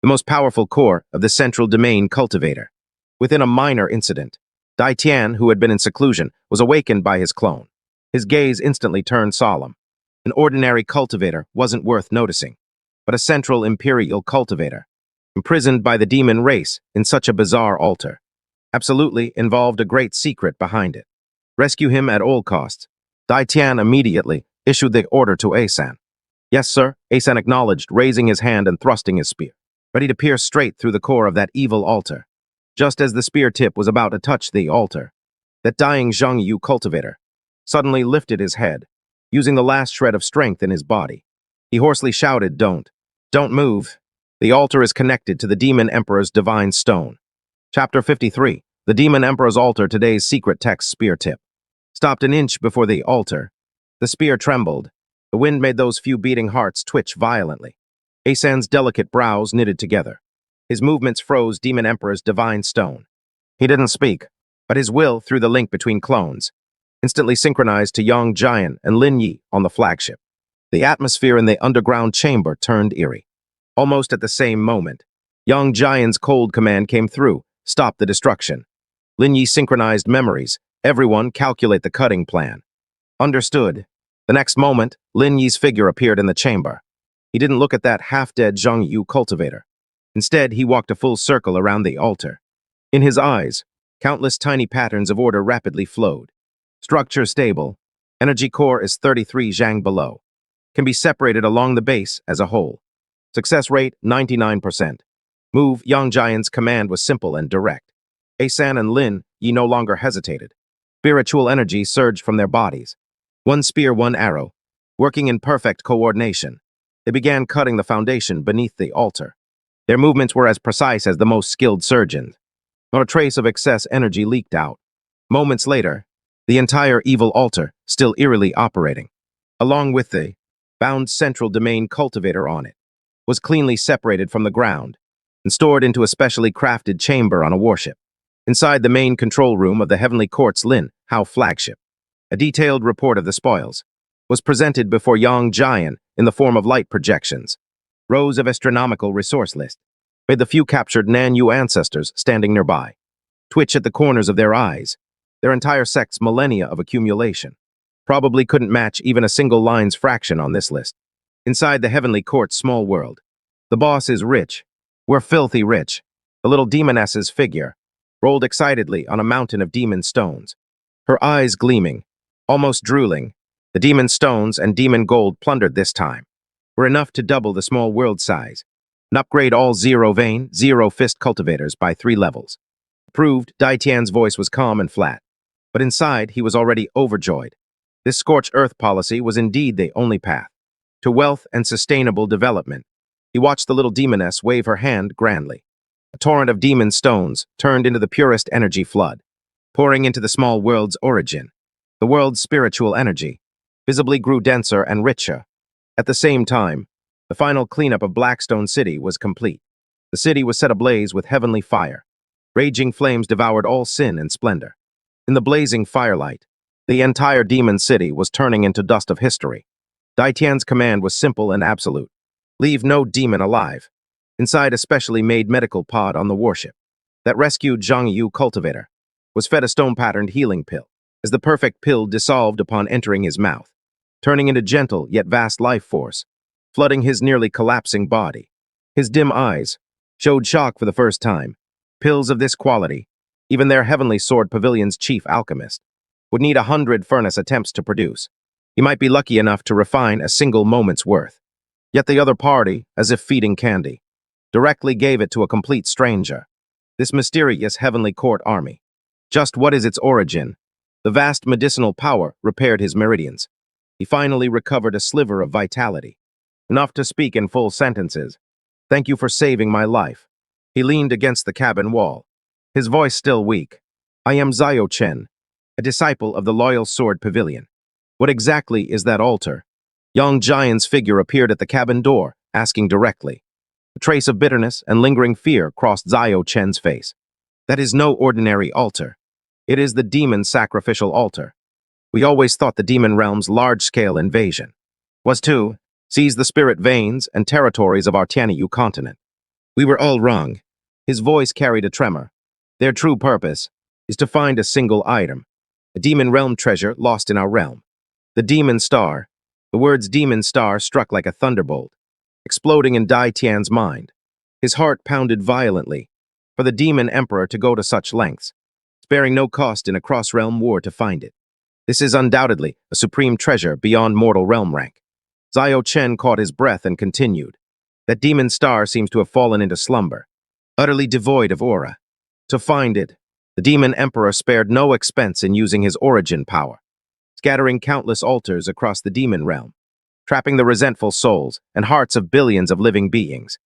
the most powerful core of the central domain cultivator. Within a minor incident, Dai Tian, who had been in seclusion, was awakened by his clone. His gaze instantly turned solemn. An ordinary cultivator wasn't worth noticing, but a central imperial cultivator, imprisoned by the demon race in such a bizarre altar, absolutely involved a great secret behind it. Rescue him at all costs. Dai Tian immediately issued the order to Asan. Yes, sir, Asan acknowledged, raising his hand and thrusting his spear, ready to pierce straight through the core of that evil altar. Just as the spear tip was about to touch the altar, that dying Zhangyu cultivator suddenly lifted his head, using the last shred of strength in his body. He hoarsely shouted, Don't move. The altar is connected to the Demon Emperor's divine stone. Chapter 53, The Demon Emperor's Altar, today's secret text spear tip. Stopped an inch before the altar. The spear trembled. The wind made those few beating hearts twitch violently. Asan's delicate brows knitted together. His movements froze Demon Emperor's divine stone. He didn't speak, but his will, through the link between clones, instantly synchronized to Yang Jian and Lin Yi on the flagship. The atmosphere in the underground chamber turned eerie. Almost at the same moment, Yang Jian's cold command came through, stop the destruction. Lin Yi synchronized memories. Everyone calculate the cutting plan. Understood. The next moment, Lin Yi's figure appeared in the chamber. He didn't look at that half-dead Zhangyu cultivator. Instead, he walked a full circle around the altar. In his eyes, countless tiny patterns of order rapidly flowed. Structure stable. Energy core is 33 Zhang below. Can be separated along the base as a whole. Success rate 99%. Move Yang Jian's command was simple and direct. Asan and Lin Yi no longer hesitated. Spiritual energy surged from their bodies. One spear, one arrow. Working in perfect coordination, they began cutting the foundation beneath the altar. Their movements were as precise as the most skilled surgeons. Not a trace of excess energy leaked out. Moments later, the entire evil altar, still eerily operating, along with the bound central domain cultivator on it, was cleanly separated from the ground and stored into a specially crafted chamber on a warship. Inside the main control room of the Heavenly Court's Lin Hao flagship, a detailed report of the spoils was presented before Yang Jian in the form of light projections. Rows of astronomical resource lists made the few captured Nanyu ancestors standing nearby twitch at the corners of their eyes. Their entire sect's millennia of accumulation probably couldn't match even a single line's fraction on this list. Inside the Heavenly Court's small world, the boss is rich. We're filthy rich. The little demoness's figure rolled excitedly on a mountain of demon stones, her eyes gleaming, almost drooling. The demon stones and demon gold plundered this time were enough to double the small world size and upgrade all zero-vein, zero-fist cultivators by 3 levels. Approved. Dai Tian's voice was calm and flat, but inside he was already overjoyed. This scorched earth policy was indeed the only path to wealth and sustainable development. He watched the little demoness wave her hand grandly. A torrent of demon stones turned into the purest energy flood, pouring into the small world's origin. The world's spiritual energy visibly grew denser and richer. At the same time, the final cleanup of Blackstone City was complete. The city was set ablaze with heavenly fire. Raging flames devoured all sin and splendor. In the blazing firelight, the entire demon city was turning into dust of history. Dai Tian's command was simple and absolute. Leave no demon alive. Inside a specially made medical pod on the warship that rescued Zhangyu cultivator was fed a stone-patterned healing pill. As the perfect pill dissolved upon entering his mouth, turning into gentle yet vast life force, flooding his nearly collapsing body. His dim eyes showed shock for the first time. Pills of this quality, even their Heavenly Sword Pavilion's chief alchemist, would need 100 furnace attempts to produce. He might be lucky enough to refine a single moment's worth. Yet the other party, as if feeding candy, directly gave it to a complete stranger. This mysterious Heavenly Court army. Just what is its origin? The vast medicinal power repaired his meridians. He finally recovered a sliver of vitality, enough to speak in full sentences. Thank you for saving my life. He leaned against the cabin wall, his voice still weak. I am Zio Chen, a disciple of the Loyal Sword Pavilion. What exactly is that altar? Yang Jian's figure appeared at the cabin door, asking directly. A trace of bitterness and lingering fear crossed Zio Chen's face. That is no ordinary altar. It is the demon sacrificial altar. We always thought the demon realm's large-scale invasion was to seize the spirit veins and territories of our Tianyu continent. We were all wrong. His voice carried a tremor. Their true purpose is to find a single item, a demon realm treasure lost in our realm. The demon star. The words demon star struck like a thunderbolt, exploding in Dai Tian's mind. His heart pounded violently. For the demon emperor to go to such lengths, sparing no cost in a cross-realm war to find it. This is undoubtedly a supreme treasure beyond mortal realm rank. Zio Chen caught his breath and continued. That demon star seems to have fallen into slumber, utterly devoid of aura. To find it, the demon emperor spared no expense in using his origin power, scattering countless altars across the demon realm, trapping the resentful souls and hearts of billions of living beings,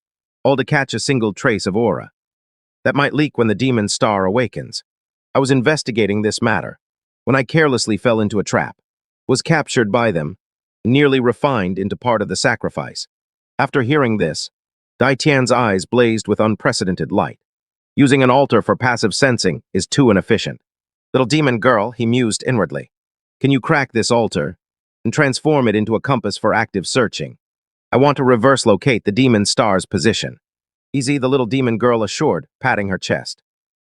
all to catch a single trace of aura that might leak when the demon star awakens. I was investigating this matter when I carelessly fell into a trap, was captured by them, nearly refined into part of the sacrifice. After hearing this, Dai Tian's eyes blazed with unprecedented light. Using an altar for passive sensing is too inefficient. Little demon girl, he mused inwardly. Can you crack this altar and transform it into a compass for active searching? I want to reverse locate the demon star's position. Easy, the little demon girl assured, patting her chest.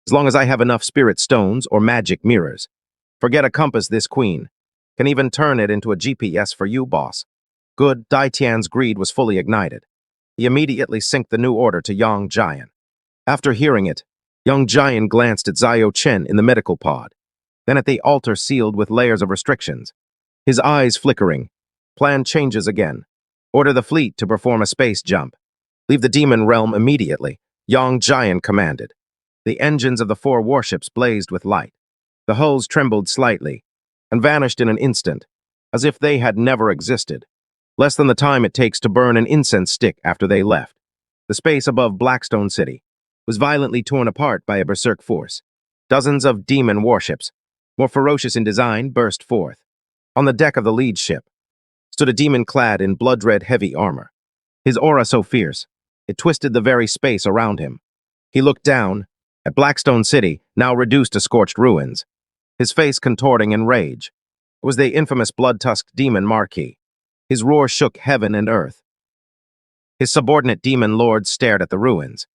As long as I have enough spirit stones or magic mirrors. Forget a compass, this queen. Can even turn it into a GPS for you, boss. Good, Dai Tian's greed was fully ignited. He immediately synced the new order to Yang Jian. After hearing it, Yang Jian glanced at Zio Chen in the medical pod, then at the altar sealed with layers of restrictions. His eyes flickering. Plan changes again. Order the fleet to perform a space jump. Leave the demon realm immediately, Yang Jian commanded. The engines of the 4 warships blazed with light. The hulls trembled slightly and vanished in an instant, as if they had never existed. Less than the time it takes to burn an incense stick after they left. The space above Blackstone City was violently torn apart by a berserk force. Dozens of demon warships, more ferocious in design, burst forth. On the deck of the lead ship stood a demon clad in blood-red heavy armor. His aura so fierce, it twisted the very space around him. He looked down at Blackstone City, now reduced to scorched ruins, his face contorting in rage. It was the infamous blood-tusked demon Marquis. His roar shook heaven and earth. His subordinate demon lords stared at the ruins,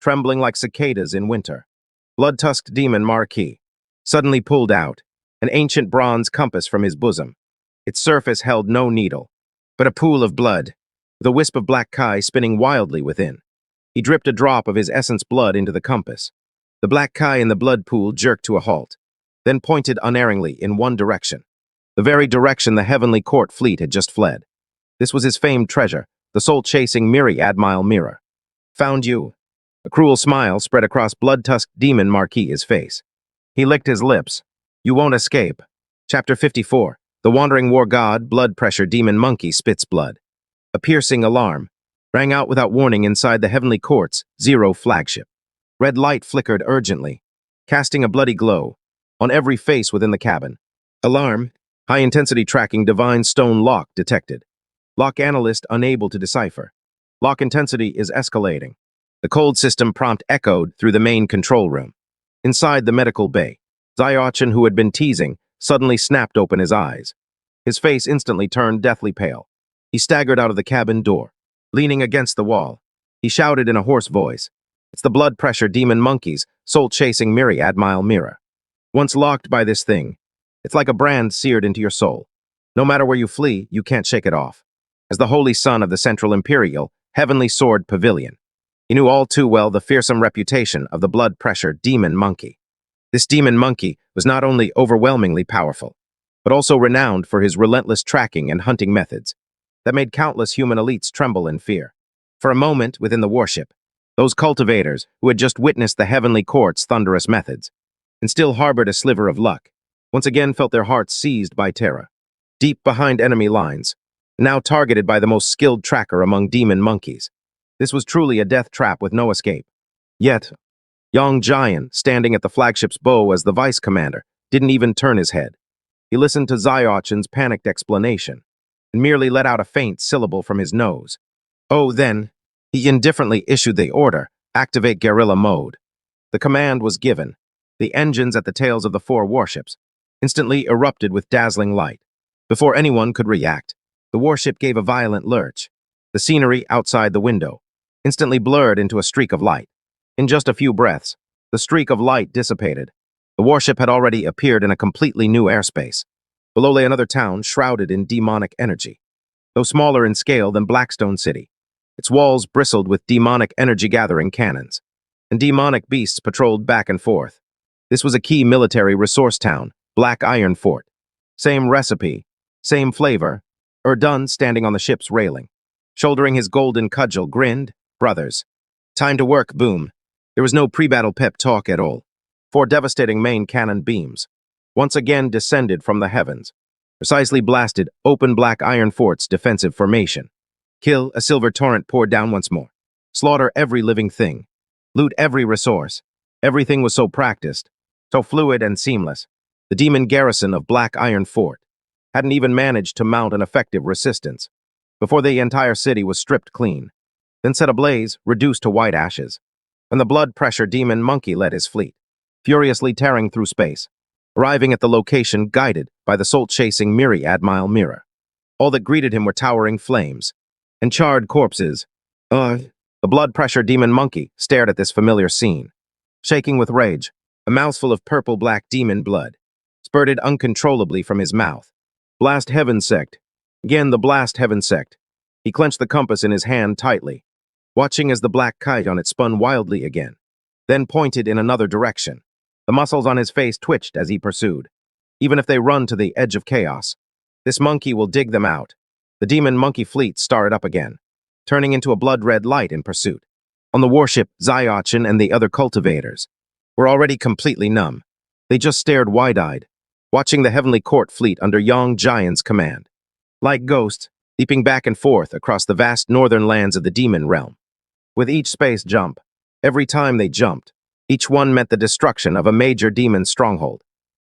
trembling like cicadas in winter. Blood-tusked demon Marquis suddenly pulled out an ancient bronze compass from his bosom. Its surface held no needle, but a pool of blood, with a wisp of black kai spinning wildly within. He dripped a drop of his essence blood into the compass. The black kai in the blood pool jerked to a halt, then pointed unerringly in one direction, the very direction the heavenly court fleet had just fled. This was his famed treasure, the soul-chasing myriad-mile mirror. Found you. A cruel smile spread across blood-tusked demon Marquis' face. He licked his lips. You won't escape. Chapter 54. The wandering war god, blood pressure demon monkey spits blood. A piercing alarm rang out without warning inside the heavenly court's Zero flagship. Red light flickered urgently, casting a bloody glow on every face within the cabin. Alarm. High-intensity tracking divine stone lock detected. Lock analyst unable to decipher. Lock intensity is escalating. The cold system prompt echoed through the main control room. Inside the medical bay, Zio Chen, who had been teasing, suddenly snapped open his eyes. His face instantly turned deathly pale. He staggered out of the cabin door, leaning against the wall. He shouted in a hoarse voice, "It's the blood pressure demon monkey's soul-chasing myriad-mile mirror. Once locked by this thing, it's like a brand seared into your soul. No matter where you flee, you can't shake it off." As the holy son of the Central Imperial, Heavenly Sword Pavilion, he knew all too well the fearsome reputation of the blood pressure demon monkey. This demon monkey was not only overwhelmingly powerful, but also renowned for his relentless tracking and hunting methods that made countless human elites tremble in fear. For a moment within the warship, those cultivators who had just witnessed the heavenly court's thunderous methods and still harbored a sliver of luck, once again felt their hearts seized by terror. Deep behind enemy lines, now targeted by the most skilled tracker among demon monkeys. This was truly a death trap with no escape. Yet, Yang Jian, standing at the flagship's bow as the vice commander, didn't even turn his head. He listened to Zio Chen's panicked explanation and merely let out a faint syllable from his nose. Oh, then, he indifferently issued the order, activate guerrilla mode. The command was given. The engines at the tails of the 4 warships instantly erupted with dazzling light. Before anyone could react, the warship gave a violent lurch. The scenery outside the window instantly blurred into a streak of light. In just a few breaths, the streak of light dissipated. The warship had already appeared in a completely new airspace. Below lay another town shrouded in demonic energy. Though smaller in scale than Blackstone City, its walls bristled with demonic energy-gathering cannons, and demonic beasts patrolled back and forth. This was a key military resource town, Black Iron Fort. Same recipe, same flavor. Erdun, standing on the ship's railing, shouldering his golden cudgel, grinned. Brothers. Time to work, boom. There was no pre-battle pep talk at all. 4 devastating main cannon beams once again descended from the heavens, precisely blasted open Black Iron Fort's defensive formation. Kill, a silver torrent poured down once more. Slaughter every living thing. Loot every resource. Everything was so practiced, so fluid and seamless. The demon garrison of Black Iron Fort hadn't even managed to mount an effective resistance before the entire city was stripped clean, then set ablaze, reduced to white ashes, when the blood pressure demon monkey led his fleet, furiously tearing through space, arriving at the location guided by the soul-chasing myriad-mile mirror. All that greeted him were towering flames and charred corpses. The blood pressure demon monkey stared at this familiar scene, shaking with rage. A mouthful of purple-black demon blood spurted uncontrollably from his mouth. Blast Heaven Sect. Again, the Blast Heaven Sect. He clenched the compass in his hand tightly, watching as the black kite on it spun wildly again, then pointed in another direction. The muscles on his face twitched as he pursued. Even if they run to the edge of chaos, this monkey will dig them out. The demon monkey fleet started up again, turning into a blood-red light in pursuit. On the warship, Zyochin and the other cultivators were already completely numb. They just stared wide-eyed, watching the Heavenly Court fleet under Yang Giant's command. Like ghosts, leaping back and forth across the vast northern lands of the demon realm. With each space jump, every time they jumped, each one meant the destruction of a major demon stronghold,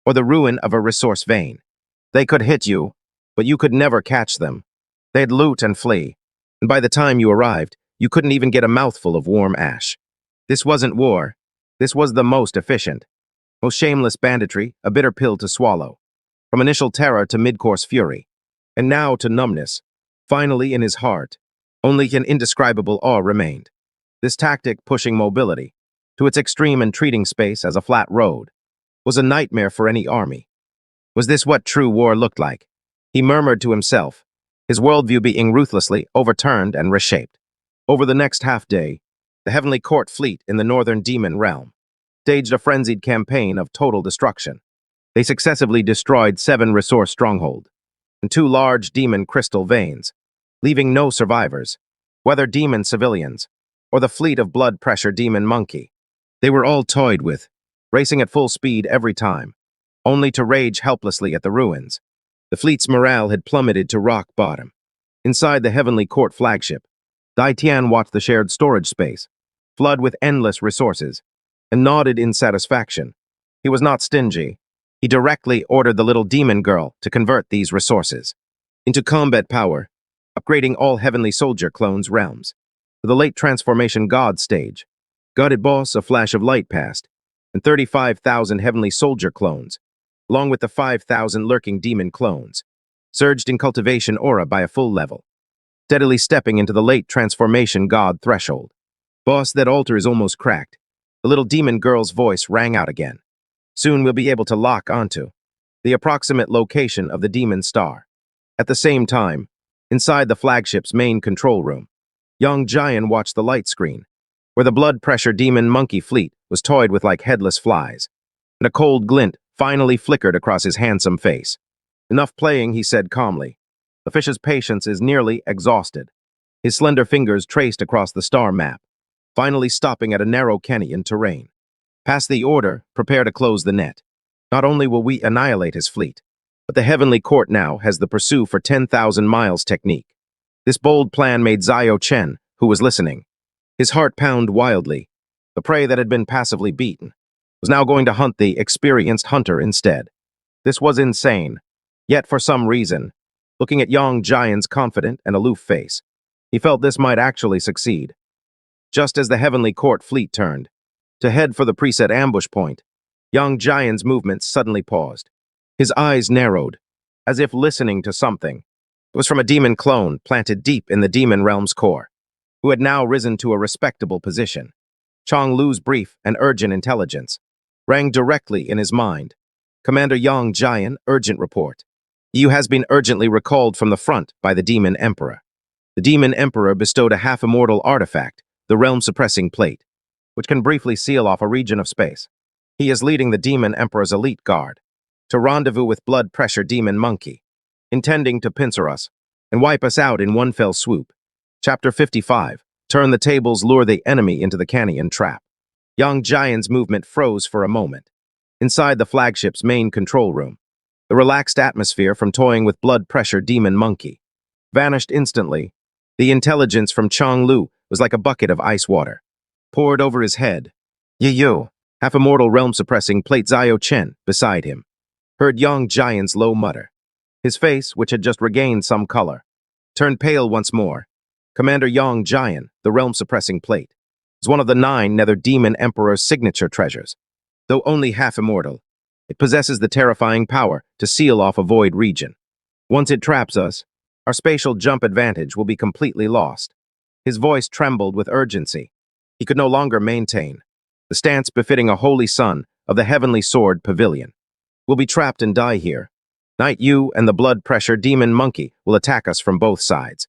or the ruin of a resource vein. They could hit you, but you could never catch them. They'd loot and flee, and by the time you arrived, you couldn't even get a mouthful of warm ash. This wasn't war. This was the most efficient, most shameless banditry, a bitter pill to swallow. From initial terror to mid-course fury, and now to numbness. Finally, in his heart, only an indescribable awe remained. This tactic, pushing mobility to its extreme and treating space as a flat road, was a nightmare for any army. Was this what true war looked like? He murmured to himself, his worldview being ruthlessly overturned and reshaped. Over the next half-day, the Heavenly Court fleet in the northern demon realm staged a frenzied campaign of total destruction. They successively destroyed 7 resource strongholds and 2 large demon crystal veins, leaving no survivors, whether demon civilians or the fleet of blood pressure demon monkey. They were all toyed with, racing at full speed every time, only to rage helplessly at the ruins. The fleet's morale had plummeted to rock bottom. Inside the Heavenly Court flagship, Daitian watched the shared storage space flood with endless resources and nodded in satisfaction. He was not stingy. He directly ordered the little demon girl to convert these resources into combat power, upgrading all Heavenly Soldier clones' realms. For the late transformation God stage, Gutted Boss, a flash of light passed, and 35,000 Heavenly Soldier clones, along with the 5,000 lurking demon clones, surged in cultivation aura by a full level, steadily stepping into the late transformation God threshold. Boss, that altar is almost cracked. The little demon girl's voice rang out again. Soon we'll be able to lock onto the approximate location of the demon star. At the same time, inside the flagship's main control room, young Giant watched the light screen, where the blood pressure demon monkey fleet was toyed with like headless flies, and a cold glint finally flickered across his handsome face. Enough playing, he said calmly. The fish's patience is nearly exhausted. His slender fingers traced across the star map, finally stopping at a narrow canyon terrain. Pass the order, prepare to close the net. Not only will we annihilate his fleet, but the Heavenly Court now has the pursue for 10,000 miles technique. This bold plan made Zio Chen, who was listening, his heart pound wildly. The prey that had been passively beaten was now going to hunt the experienced hunter instead. This was insane. Yet for some reason, looking at Yang Jian's confident and aloof face, he felt this might actually succeed. Just as the Heavenly Court fleet turned to head for the preset ambush point, Yang Jian's movements suddenly paused. His eyes narrowed, as if listening to something. It was from a demon clone planted deep in the demon realm's core. who had now risen to a respectable position. Chong Lu's brief and urgent intelligence rang directly in his mind. Commander Yang Jian, urgent report. You has been urgently recalled from the front by the Demon Emperor. The Demon Emperor bestowed a half-immortal artifact, the realm-suppressing plate, which can briefly seal off a region of space. He is leading the Demon Emperor's elite guard to rendezvous with blood pressure demon monkey, intending to pincer us and wipe us out in one fell swoop. Chapter 55. Turn the tables, lure the enemy into the canyon trap. Yang Jian's movement froze for a moment. Inside the flagship's main control room, the relaxed atmosphere from toying with blood pressure demon monkey vanished instantly. The intelligence from Chong Lu was like a bucket of ice water, poured over his head. Yu, half-immortal realm-suppressing plate Zio Chen, beside him, heard Yang Jian's low mutter. His face, which had just regained some color, turned pale once more. Commander Yang Jian, the realm-suppressing plate, is one of the 9 Nether Demon Emperor's signature treasures. Though only half-immortal, it possesses the terrifying power to seal off a void region. Once it traps us, our spatial jump advantage will be completely lost. His voice trembled with urgency. He could no longer maintain the stance befitting a holy son of the Heavenly Sword Pavilion. We'll be trapped and die here. Night Yu and the blood pressure demon monkey will attack us from both sides.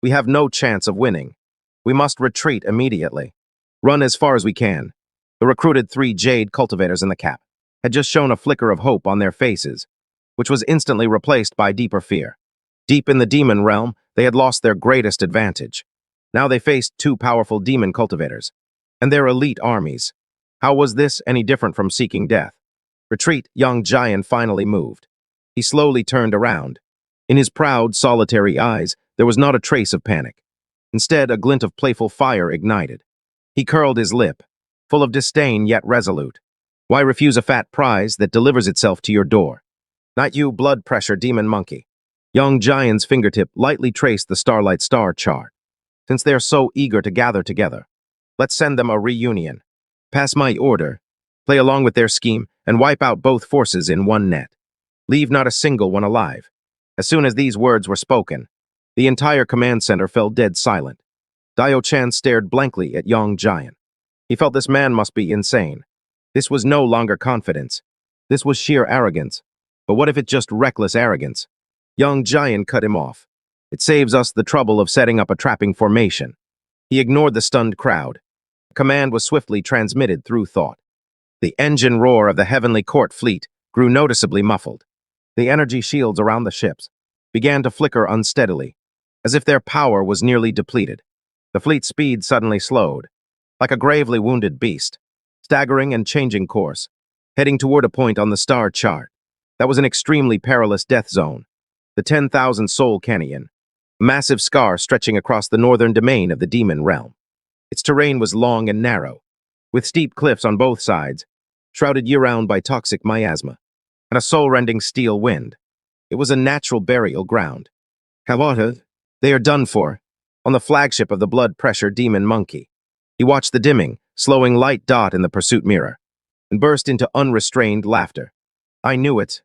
We have no chance of winning. We must retreat immediately. Run as far as we can. The recruited 3 jade cultivators in the cap had just shown a flicker of hope on their faces, which was instantly replaced by deeper fear. Deep in the demon realm, they had lost their greatest advantage. Now they faced 2 powerful demon cultivators and their elite armies. How was this any different from seeking death? Retreat, Yang Jian finally moved. He slowly turned around. In his proud, solitary eyes, there was not a trace of panic. Instead, a glint of playful fire ignited. He curled his lip, full of disdain yet resolute. Why refuse a fat prize that delivers itself to your door? Not you, blood pressure demon monkey. Yang Jian's fingertip lightly traced the Starlight Star chart. Since they are so eager to gather together, let's send them a reunion. Pass my order. Play along with their scheme and wipe out both forces in one net. Leave not a single one alive. As soon as these words were spoken, the entire command center fell dead silent. Dio Chan stared blankly at Yang Jian. He felt this man must be insane. This was no longer confidence. This was sheer arrogance. But what if it's just reckless arrogance? Yang Jian cut him off. It saves us the trouble of setting up a trapping formation. He ignored the stunned crowd. The command was swiftly transmitted through thought. The engine roar of the Heavenly Court fleet grew noticeably muffled. The energy shields around the ships began to flicker unsteadily, as if their power was nearly depleted. The fleet's speed suddenly slowed, like a gravely wounded beast, staggering and changing course, heading toward a point on the star chart. That was an extremely perilous death zone, the 10,000 Soul Canyon, a massive scar stretching across the northern domain of the demon realm. Its terrain was long and narrow, with steep cliffs on both sides, shrouded year-round by toxic miasma, and a soul-rending steel wind. It was a natural burial ground. However, they are done for. On the flagship of the blood pressure demon monkey, he watched the dimming, slowing light dot in the pursuit mirror, and burst into unrestrained laughter. I knew it.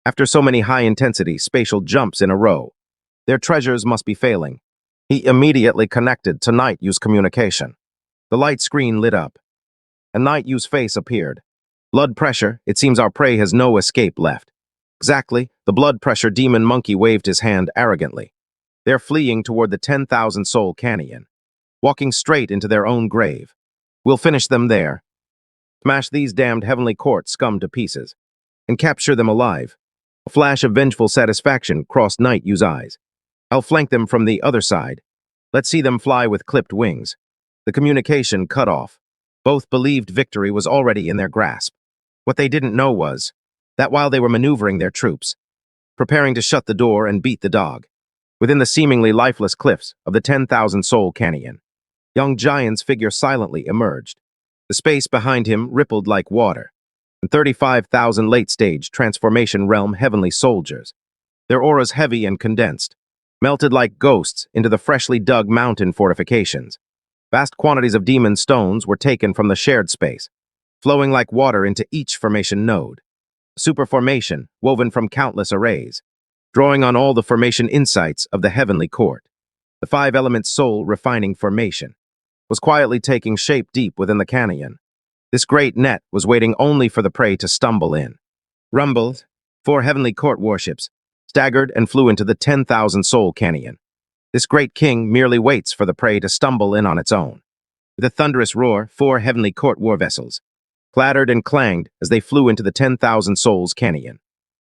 After so many high-intensity spatial jumps in a row, their treasures must be failing. He immediately connected to Night Yu's communication. The light screen lit up, and Night Yu's face appeared. Blood pressure, it seems our prey has no escape left. Exactly, the blood pressure demon monkey waved his hand arrogantly. They're fleeing toward the 10,000 Soul Canyon, walking straight into their own grave. We'll finish them there. Smash these damned Heavenly Court scum to pieces, and capture them alive. A flash of vengeful satisfaction crossed Night Yu's eyes. I'll flank them from the other side. Let's see them fly with clipped wings. The communication cut off. Both believed victory was already in their grasp. What they didn't know was that while they were maneuvering their troops, preparing to shut the door and beat the dog, within the seemingly lifeless cliffs of the 10,000 Soul Canyon, Yang Jian's figure silently emerged. The space behind him rippled like water, and 35,000 late-stage transformation realm heavenly soldiers, their auras heavy and condensed, melted like ghosts into the freshly dug mountain fortifications. Vast quantities of demon stones were taken from the shared space, flowing like water into each formation node. A super formation woven from countless arrays, drawing on all the formation insights of the Heavenly Court. The five-element soul refining formation, was quietly taking shape deep within the canyon. This great net was waiting only for the prey to stumble in. Rumbled, 4 heavenly court warships staggered and flew into the 10,000 soul canyon. This great king merely waits for the prey to stumble in on its own. With a thunderous roar, 4 heavenly court war vessels clattered and clanged as they flew into the 10,000 souls canyon.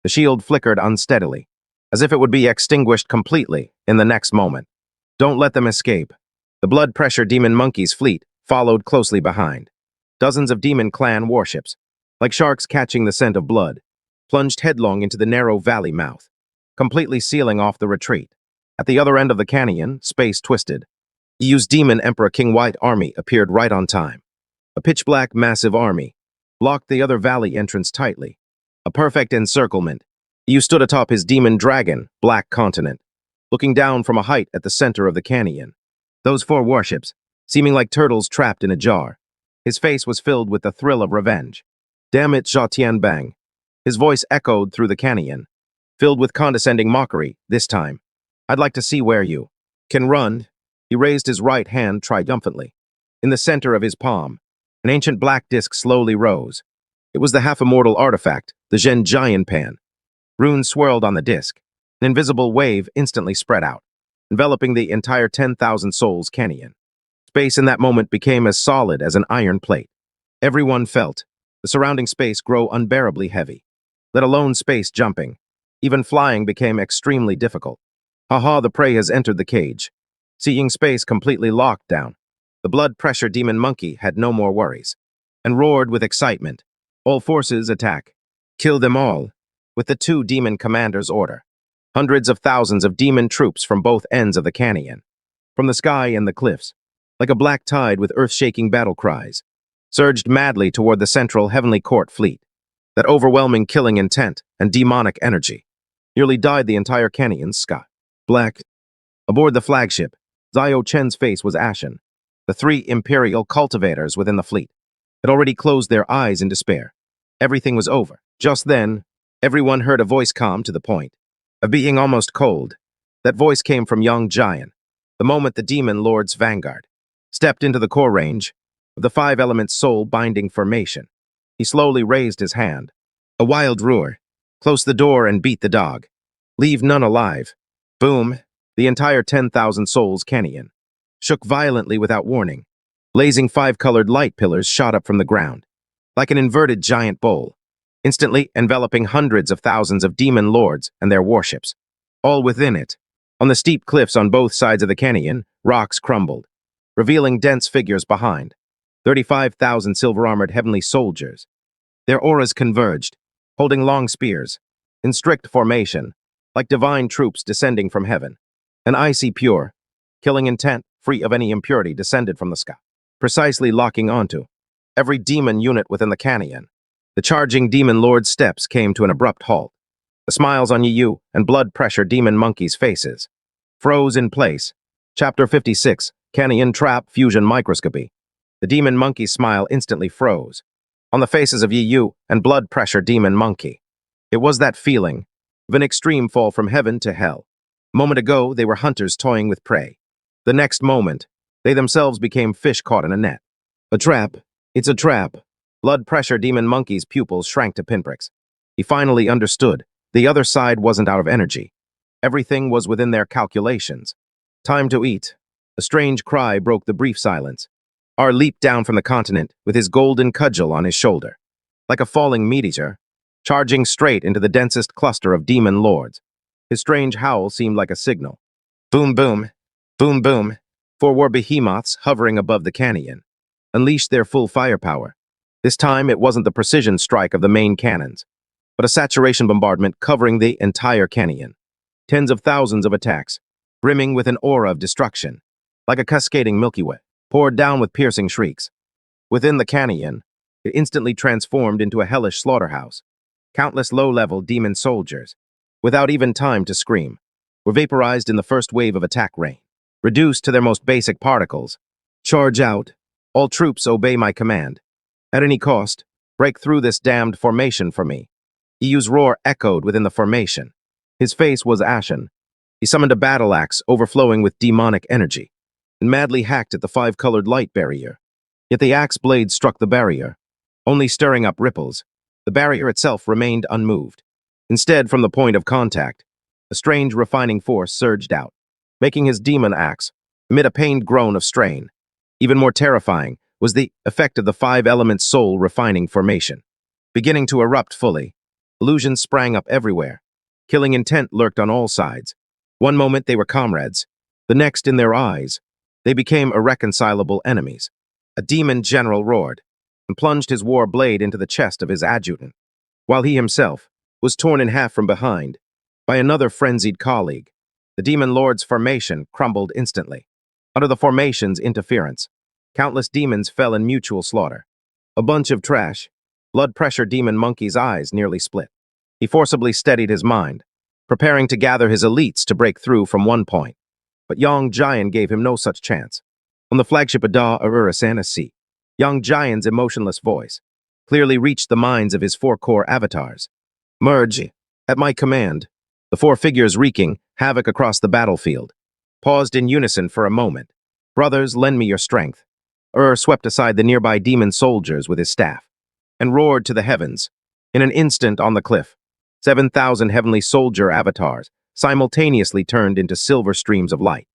The shield flickered unsteadily, as if it would be extinguished completely in the next moment. Don't let them escape. The blood pressure demon monkey's fleet followed closely behind. Dozens of demon clan warships, like sharks catching the scent of blood, plunged headlong into the narrow valley mouth, completely sealing off the retreat. At the other end of the canyon, space twisted. EU's demon Emperor King White army appeared right on time. A pitch-black massive army blocked the other valley entrance tightly. A perfect encirclement. EU stood atop his demon dragon, Black Continent, looking down from a height at the center of the canyon. Those 4 warships, seeming like turtles trapped in a jar. His face was filled with the thrill of revenge. Damn it, Zha Tianbang. His voice echoed through the canyon, filled with condescending mockery, this time. I'd like to see where you can run. He raised his right hand triumphantly. In the center of his palm, an ancient black disc slowly rose. It was the half-immortal artifact, the Zhen Jian Pan. Runes swirled on the disc. An invisible wave instantly spread out, enveloping the entire 10,000 souls canyon. Space in that moment became as solid as an iron plate. Everyone felt the surrounding space grow unbearably heavy, let alone space jumping. Even flying became extremely difficult. Haha, the prey has entered the cage. Seeing space completely locked down, the blood pressure demon monkey had no more worries, and roared with excitement. All forces attack. Kill them all. With the 2 demon commanders' order. Hundreds of thousands of demon troops from both ends of the canyon, from the sky and the cliffs, like a black tide with earth-shaking battle cries, surged madly toward the central heavenly court fleet. That overwhelming killing intent and demonic energy nearly dyed the entire canyon's sky black. Aboard the flagship, Zio Chen's face was ashen. The 3 imperial cultivators within the fleet had already closed their eyes in despair. Everything was over. Just then, everyone heard a voice calm to the point of being almost cold. That voice came from young Giant, the moment the demon lord's vanguard stepped into the core range of the 5-element soul-binding formation. He slowly raised his hand. A wild roar. Close the door and beat the dog. Leave none alive. Boom. The entire 10,000 souls canyon shook violently without warning. Blazing 5-colored light pillars shot up from the ground, like an inverted giant bowl, instantly enveloping hundreds of thousands of demon lords and their warships. All within it. On the steep cliffs on both sides of the canyon, rocks crumbled, revealing dense figures behind. 35,000 silver-armored heavenly soldiers. Their auras converged, holding long spears, in strict formation, like divine troops descending from heaven. An icy pure, killing intent, free of any impurity, descended from the sky, precisely locking onto every demon unit within the canyon. The charging demon lord's steps came to an abrupt halt. The smiles on Yu and blood pressure demon monkeys' faces froze in place. Chapter 56, Canyon Trap Fusion Microscopy. The demon monkey's smile instantly froze on the faces of Yu and blood pressure demon monkey. It was that feeling of an extreme fall from heaven to hell. A moment ago, they were hunters toying with prey. The next moment, they themselves became fish caught in a net. A trap. It's a trap. Blood pressure demon monkey's pupils shrank to pinpricks. He finally understood. The other side wasn't out of energy. Everything was within their calculations. Time to eat. A strange cry broke the brief silence. Ar leaped down from the continent with his golden cudgel on his shoulder, like a falling meteor, charging straight into the densest cluster of demon lords. His strange howl seemed like a signal. Boom, boom, boom, boom. 4 war behemoths hovering above the canyon unleashed their full firepower. This time, it wasn't the precision strike of the main cannons, but a saturation bombardment covering the entire canyon. Tens of thousands of attacks, brimming with an aura of destruction, like a cascading Milky Way, poured down with piercing shrieks. Within the canyon, it instantly transformed into a hellish slaughterhouse. Countless low-level demon soldiers, without even time to scream, were vaporized in the first wave of attack rain, reduced to their most basic particles. Charge out. All troops obey my command. At any cost, break through this damned formation for me. EU's roar echoed within the formation. His face was ashen, He summoned a battle axe overflowing with demonic energy and madly hacked at the five-colored light barrier. Yet the axe blade struck the barrier, only stirring up ripples. The barrier itself remained unmoved. Instead, from the point of contact, a strange refining force surged out, making his demon axe emit a pained groan of strain. Even more terrifying was the effect of the five-element soul refining formation. Beginning to erupt fully, illusions sprang up everywhere. Killing intent lurked on all sides. One moment they were comrades, the next in their eyes, they became irreconcilable enemies. A demon general roared and plunged his war blade into the chest of his adjutant, while he himself was torn in half from behind by another frenzied colleague. The demon lord's formation crumbled instantly. Under the formation's interference, countless demons fell in mutual slaughter. A bunch of trash. Blood pressure demon monkey's eyes nearly split. He forcibly steadied his mind, preparing to gather his elites to break through from one point. But Young Giant gave him no such chance. On the flagship Ada Urusana seat, Young Giant's emotionless voice clearly reached the minds of his four core avatars. Merge, at my command. The four figures wreaking havoc across the battlefield paused in unison for a moment. Brothers, lend me your strength. Swept aside the nearby demon soldiers with his staff and roared to the heavens. In an instant on the cliff, 7,000 heavenly soldier avatars simultaneously turned into silver streams of light,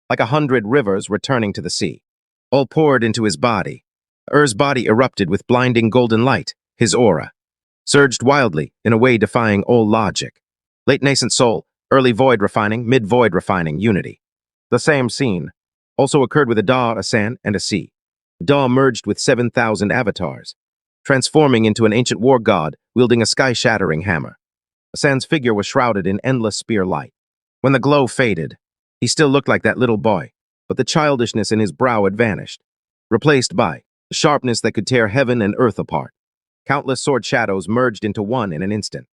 like 100 rivers returning to the sea. All poured into his body. Body erupted with blinding golden light. His aura surged wildly in a way defying all logic. Late nascent soul, early void refining, mid-void refining, unity. The same scene also occurred with a Da, a San, and a Si. Da merged with 7,000 avatars, transforming into an ancient war god wielding a sky-shattering hammer. Asan's figure was shrouded in endless spear light. When the glow faded, he still looked like that little boy, but the childishness in his brow had vanished, replaced by the sharpness that could tear heaven and earth apart. Countless sword shadows merged into one in an instant.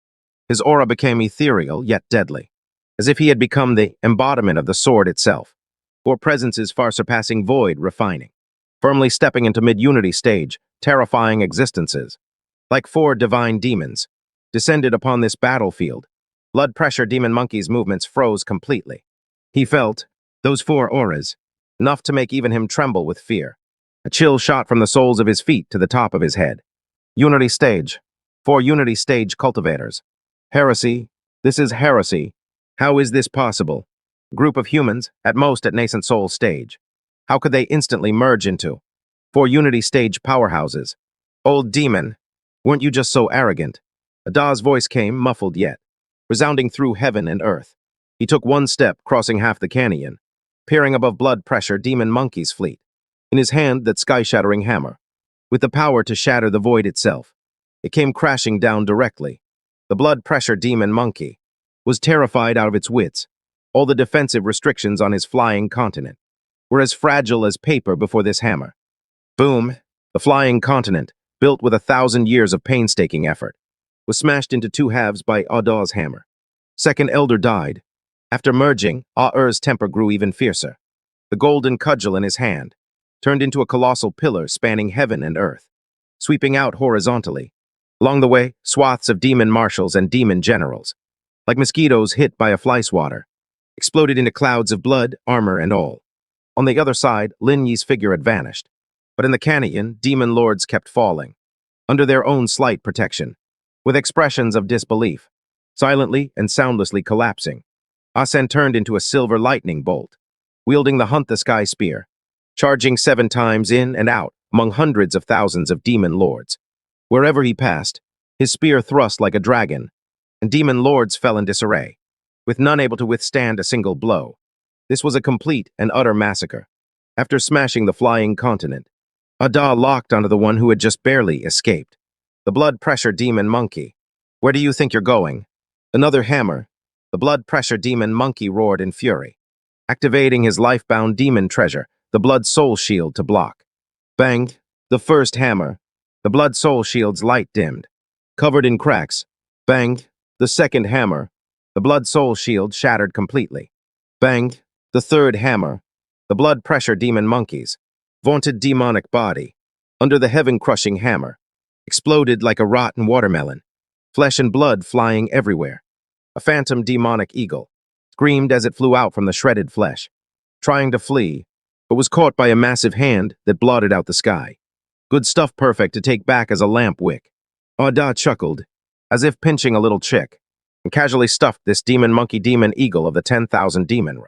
His aura became ethereal yet deadly, as if he had become the embodiment of the sword itself. Four presences far surpassing void refining, firmly stepping into mid-unity stage, terrifying existences. Like four divine demons, descended upon this battlefield. Blood pressure demon monkey's movements froze completely. He felt those four auras, enough to make even him tremble with fear. A chill shot from the soles of his feet to the top of his head. Unity stage. Four unity stage cultivators. Heresy. This is heresy. How is this possible? A group of humans, at most at nascent soul stage. How could they instantly merge into four unity stage powerhouses? Old demon, weren't you just so arrogant? Ada's voice came, muffled yet, resounding through heaven and earth. He took one step, crossing half the canyon, peering above blood pressure demon monkey's fleet. In his hand, that sky-shattering hammer, with the power to shatter the void itself. It came crashing down directly. The blood pressure demon monkey was terrified out of its wits. All the defensive restrictions on his flying continent were as fragile as paper before this hammer. Boom! The flying continent, built with 1,000 years of painstaking effort, was smashed into two halves by Ada's hammer. Second elder died. After merging, Aur's temper grew even fiercer. The golden cudgel in his hand turned into a colossal pillar spanning heaven and earth, sweeping out horizontally. Along the way, swaths of demon marshals and demon generals, like mosquitoes hit by a fly swatter, exploded into clouds of blood, armor, and all. On the other side, Lin Yi's figure had vanished. But in the canyon, demon lords kept falling, under their own slight protection, with expressions of disbelief, silently and soundlessly collapsing. Asen turned into a silver lightning bolt, wielding the Hunt the Sky spear, charging 7 times in and out among hundreds of thousands of demon lords. Wherever he passed, his spear thrust like a dragon, and demon lords fell in disarray, with none able to withstand a single blow. This was a complete and utter massacre. After smashing the flying continent, Ada locked onto the one who had just barely escaped. The blood pressure demon monkey. Where do you think you're going? Another hammer. The blood pressure demon monkey roared in fury, activating his life-bound demon treasure, the blood soul shield, to block. Bang! The first hammer. The blood soul shield's light dimmed, covered in cracks. Bang! The second hammer. The blood soul shield shattered completely. Bang! The third hammer. The blood pressure demon monkey's vaunted demonic body, under the heaven-crushing hammer, exploded like a rotten watermelon, flesh and blood flying everywhere. A phantom demonic eagle, screamed as it flew out from the shredded flesh, trying to flee, but was caught by a massive hand that blotted out the sky. Good stuff, perfect to take back as a lamp wick. Da chuckled, as if pinching a little chick, and casually stuffed this demon monkey demon eagle of the 10,000 demon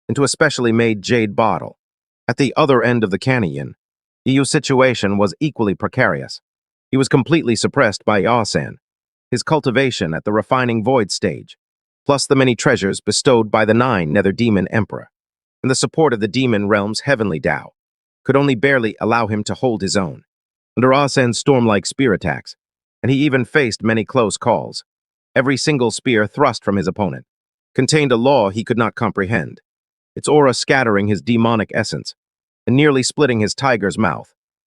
into a specially made jade bottle. At the other end of the canyon, Yu's situation was equally precarious. He was completely suppressed by Yaosan, his cultivation at the refining void stage, plus the many treasures bestowed by the 9 Nether Demon Emperor, and the support of the demon realm's heavenly Tao, could only barely allow him to hold his own under Yaosan's storm-like spear attacks, and he even faced many close calls. Every single spear thrust from his opponent contained a law he could not comprehend, its aura scattering his demonic essence and nearly splitting his tiger's mouth.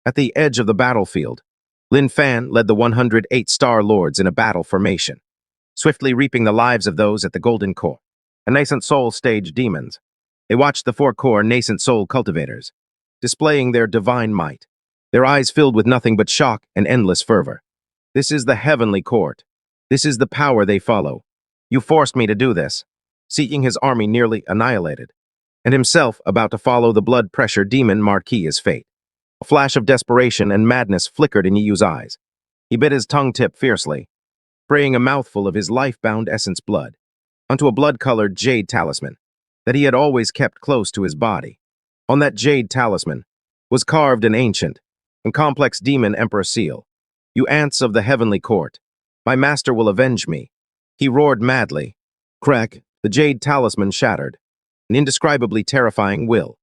At the edge of the battlefield, Lin Fan led the 108 Star Lords in a battle formation, swiftly reaping the lives of those at the Golden Core, and nascent soul stage demons. They watched the 4 core nascent soul cultivators, displaying their divine might, their eyes filled with nothing but shock and endless fervor. This is the heavenly court. This is the power they follow. You forced me to do this, seeing his army nearly annihilated, and himself about to follow the blood pressure demon Marquis's fate. A flash of desperation and madness flickered in Yu's eyes. He bit his tongue tip fiercely, spraying a mouthful of his life-bound essence blood onto a blood-colored jade talisman that he had always kept close to his body. On that jade talisman was carved an ancient and complex demon emperor seal. You ants of the heavenly court, my master will avenge me. He roared madly. Crack, the jade talisman shattered. An indescribably terrifying will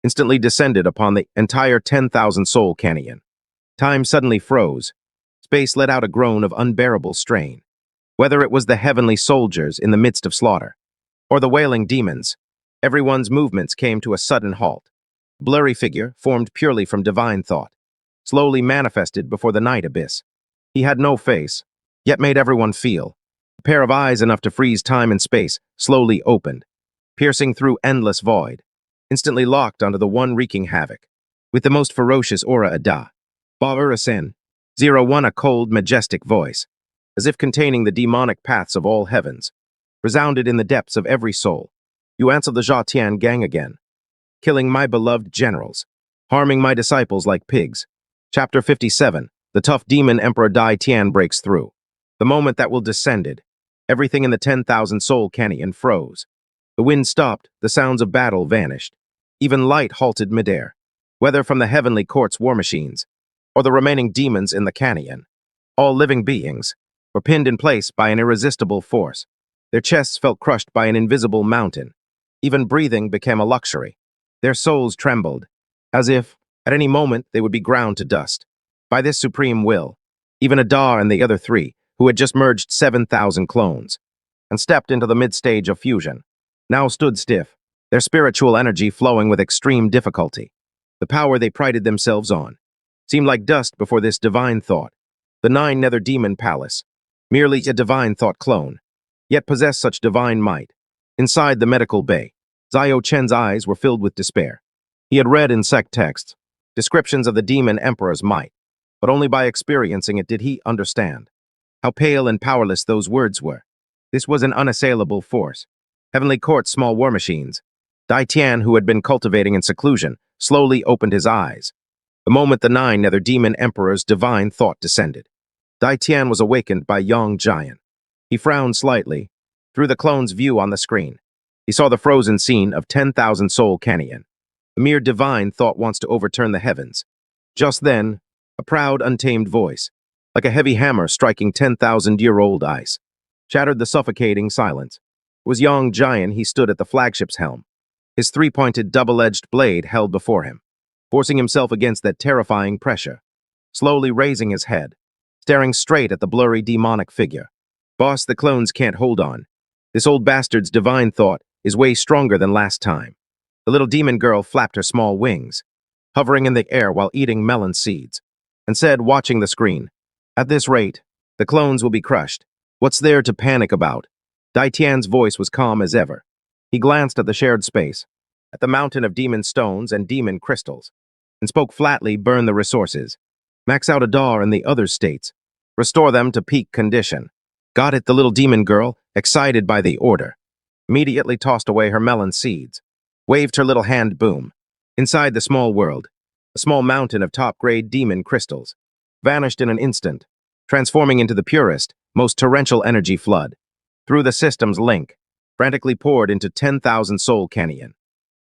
instantly descended upon the entire 10,000 soul canyon. Time suddenly froze. Space let out a groan of unbearable strain. Whether it was the heavenly soldiers in the midst of slaughter, or the wailing demons, everyone's movements came to a sudden halt. A blurry figure, formed purely from divine thought, slowly manifested before the night abyss. He had no face, yet made everyone feel. A pair of eyes enough to freeze time and space slowly opened, piercing through endless void, instantly locked onto the one wreaking havoc, with the most ferocious aura Ada. Ba'urasen, 01, a cold, majestic voice, as if containing the demonic paths of all heavens, resounded in the depths of every soul. You ants of the Zhatian gang again, killing my beloved generals, harming my disciples like pigs. Chapter 57, the tough demon Emperor Dai Tian breaks through. The moment that will descended, everything in the 10,000 soul canyon froze. The wind stopped, the sounds of battle vanished. Even light halted midair, whether from the heavenly court's war machines, or the remaining demons in the canyon. All living beings were pinned in place by an irresistible force. Their chests felt crushed by an invisible mountain. Even breathing became a luxury. Their souls trembled, as if, at any moment, they would be ground to dust. By this supreme will, even Adar and the other 3, who had just merged 7,000 clones, and stepped into the mid-stage of fusion, now stood stiff, their spiritual energy flowing with extreme difficulty. The power they prided themselves on seemed like dust before this divine thought. The 9 Nether Demon Palace, merely a divine thought clone, yet possessed such divine might. Inside the medical bay, Zio Chen's eyes were filled with despair. He had read in sect texts descriptions of the demon emperor's might, but only by experiencing it did he understand how pale and powerless those words were. This was an unassailable force. Heavenly Court's small war machines. Dai Tian, who had been cultivating in seclusion, slowly opened his eyes. The moment the 9 Nether Demon Emperor's divine thought descended, Dai Tian was awakened by Yang Jian. He frowned slightly. Through the clone's view on the screen, he saw the frozen scene of 10,000 soul canyon. A mere divine thought wants to overturn the heavens. Just then, a proud, untamed voice, like a heavy hammer striking 10,000-year-old ice, shattered the suffocating silence. It was Yang Jian. He stood at the flagship's helm, his 3-pointed double-edged blade held before him, forcing himself against that terrifying pressure, slowly raising his head, staring straight at the blurry demonic figure. Boss, the clones can't hold on. This old bastard's divine thought is way stronger than last time. The little demon girl flapped her small wings, hovering in the air while eating melon seeds, and said, watching the screen, "At this rate, the clones will be crushed. What's there to panic about?" Dai Tian's voice was calm as ever. He glanced at the shared space, at the mountain of demon stones and demon crystals, and spoke flatly, "Burn the resources. Max out Adar and the other states. Restore them to peak condition." Got it, the little demon girl, excited by the order, immediately tossed away her melon seeds, waved her little hand boom. Inside the small world, a small mountain of top-grade demon crystals vanished in an instant, transforming into the purest, most torrential energy flood. Through the system's link, frantically poured into 10,000 Soul Canyon,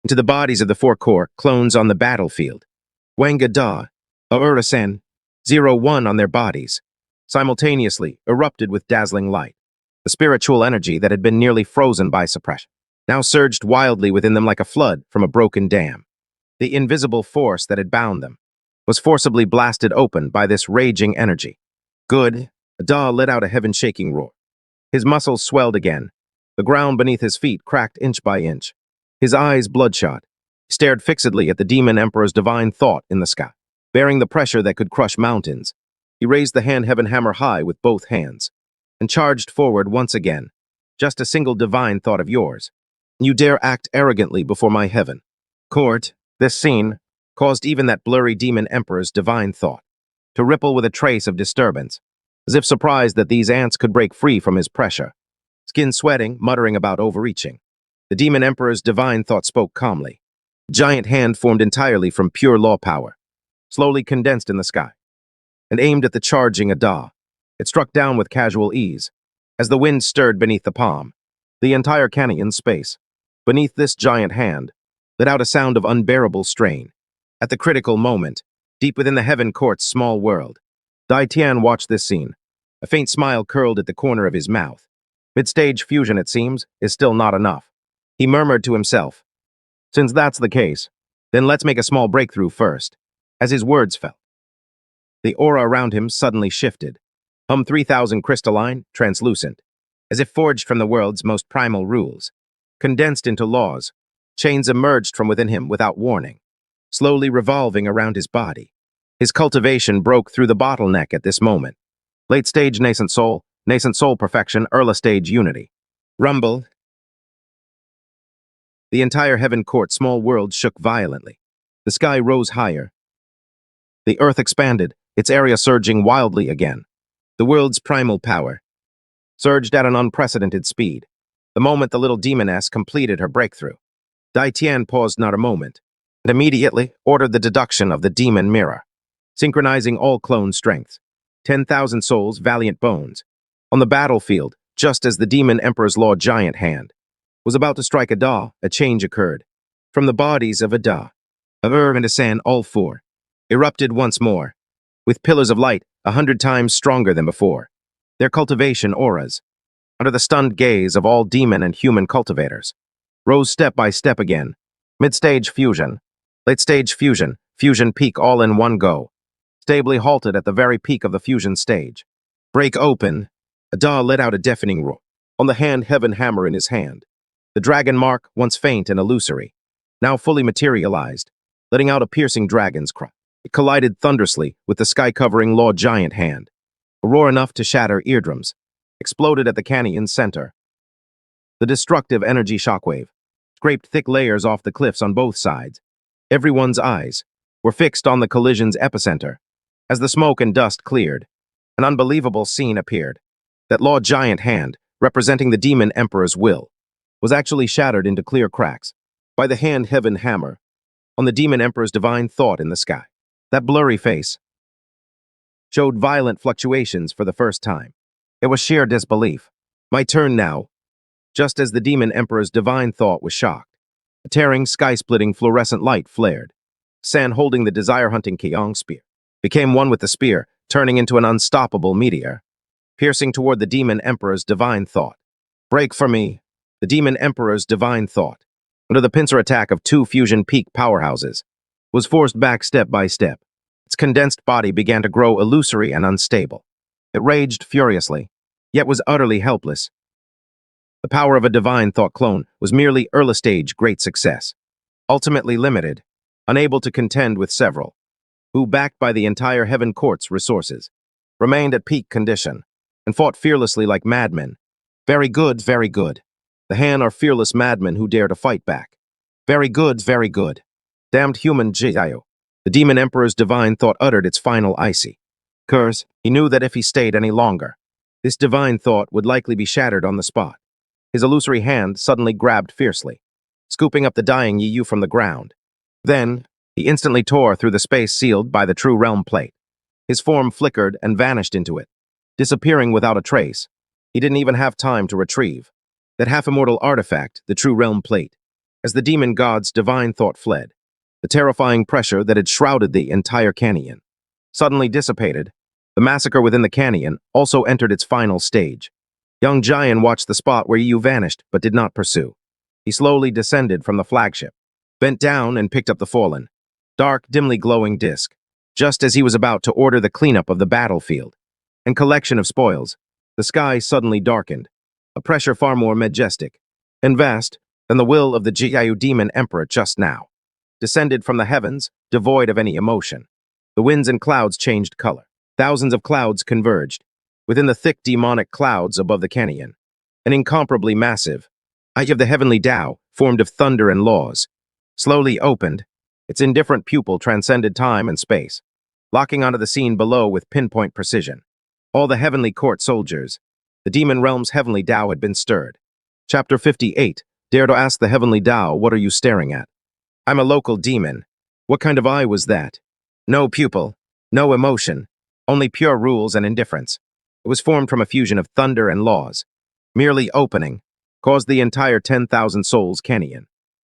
into the bodies of the four core clones on the battlefield. Wanga Da, Aurasen, 01 on their bodies, simultaneously erupted with dazzling light. The spiritual energy that had been nearly frozen by suppression now surged wildly within them like a flood from a broken dam. The invisible force that had bound them was forcibly blasted open by this raging energy. Good. Da let out a heaven-shaking roar. His muscles swelled again. The ground beneath his feet cracked inch by inch. His eyes bloodshot. He stared fixedly at the Demon Emperor's divine thought in the sky. Bearing the pressure that could crush mountains, he raised the hand heaven hammer high with both hands and charged forward once again. Just a single divine thought of yours. You dare act arrogantly before my heaven. Court, this scene caused even that blurry Demon Emperor's divine thought to ripple with a trace of disturbance, as if surprised that these ants could break free from his pressure. Skin sweating, muttering about overreaching. The Demon Emperor's divine thought spoke calmly. A giant hand formed entirely from pure law power, slowly condensed in the sky, and aimed at the charging Ada. It struck down with casual ease, as the wind stirred beneath the palm. The entire canyon space, beneath this giant hand, let out a sound of unbearable strain. At the critical moment, deep within the heaven court's small world, Dai Tian watched this scene. A faint smile curled at the corner of his mouth. Mid-stage fusion, it seems, is still not enough. He murmured to himself, since that's the case, then let's make a small breakthrough first. As his words fell, the aura around him suddenly shifted. 3,000 crystalline, translucent, as if forged from the world's most primal rules. Condensed into laws, chains emerged from within him without warning, slowly revolving around his body. His cultivation broke through the bottleneck at this moment. Late-stage nascent soul perfection, early-stage unity. Rumble. The entire heaven court small world shook violently. The sky rose higher. The earth expanded, its area surging wildly again. The world's primal power surged at an unprecedented speed. The moment the little demoness completed her breakthrough, Dai Tian paused not a moment, and immediately ordered the deduction of the demon mirror, synchronizing all clone strengths. 10,000 souls, valiant bones. On the battlefield, just as the Demon Emperor's law giant hand was about to strike Ada, a change occurred. From the bodies of Ada, Aver and Asan, all four, erupted once more, with pillars of light 100 times stronger than before. Their cultivation auras, under the stunned gaze of all demon and human cultivators, rose step by step again. Mid-stage fusion, late-stage fusion, fusion peak all in one go. Stably halted at the very peak of the fusion stage. Break open. Ada let out a deafening roar. On the hand heaven hammer in his hand, the dragon mark, once faint and illusory, now fully materialized, letting out a piercing dragon's cry. It collided thunderously with the sky-covering law giant hand. A roar enough to shatter eardrums exploded at the canyon's center. The destructive energy shockwave scraped thick layers off the cliffs on both sides. Everyone's eyes were fixed on the collision's epicenter. As the smoke and dust cleared, an unbelievable scene appeared. That law giant hand, representing the Demon Emperor's will, was actually shattered into clear cracks by the hand heaven hammer on the Demon Emperor's divine thought in the sky. That blurry face showed violent fluctuations for the first time. It was sheer disbelief. My turn now. Just as the Demon Emperor's divine thought was shocked, a tearing, sky-splitting fluorescent light flared. San, holding the desire-hunting Keong spear, became one with the spear, turning into an unstoppable meteor, piercing toward the Demon Emperor's divine thought. Break for me. The Demon Emperor's divine thought, under the pincer attack of two fusion peak powerhouses, was forced back step by step. Its condensed body began to grow illusory and unstable. It raged furiously, yet was utterly helpless. The power of a divine thought clone was merely early-stage great success, ultimately limited, unable to contend with several, who, backed by the entire Heaven Court's resources, remained at peak condition and fought fearlessly like madmen. Very good, very good. The Han are fearless madmen who dare to fight back. Very good, very good. Damned human Jiao. The Demon Emperor's divine thought uttered its final icy curse. He knew that if he stayed any longer, this divine thought would likely be shattered on the spot. His illusory hand suddenly grabbed fiercely, scooping up the dying Yu from the ground. Then, he instantly tore through the space sealed by the true realm plate. His form flickered and vanished into it, disappearing without a trace. He didn't even have time to retrieve that half-immortal artifact, the true realm plate. As the demon god's divine thought fled, the terrifying pressure that had shrouded the entire canyon suddenly dissipated. The massacre within the canyon also entered its final stage. Young Giant watched the spot where Yu vanished, but did not pursue. He slowly descended from the flagship, bent down and picked up the fallen, dark, dimly glowing disc. Just as he was about to order the cleanup of the battlefield and collection of spoils, the sky suddenly darkened, a pressure far more majestic and vast than the will of the Jiayu demon emperor just now, descended from the heavens, devoid of any emotion. The winds and clouds changed color. Thousands of clouds converged within the thick demonic clouds above the canyon. An incomparably massive eye of the heavenly Tao, formed of thunder and laws, slowly opened. Its indifferent pupil transcended time and space, locking onto the scene below with pinpoint precision. All the heavenly court soldiers, the demon realm's heavenly Tao had been stirred. Chapter 58. Dare to ask the heavenly Tao, what are you staring at? I'm a local demon. What kind of eye was that? No pupil, no emotion, only pure rules and indifference. It was formed from a fusion of thunder and laws. Merely opening caused the entire 10,000 souls canyon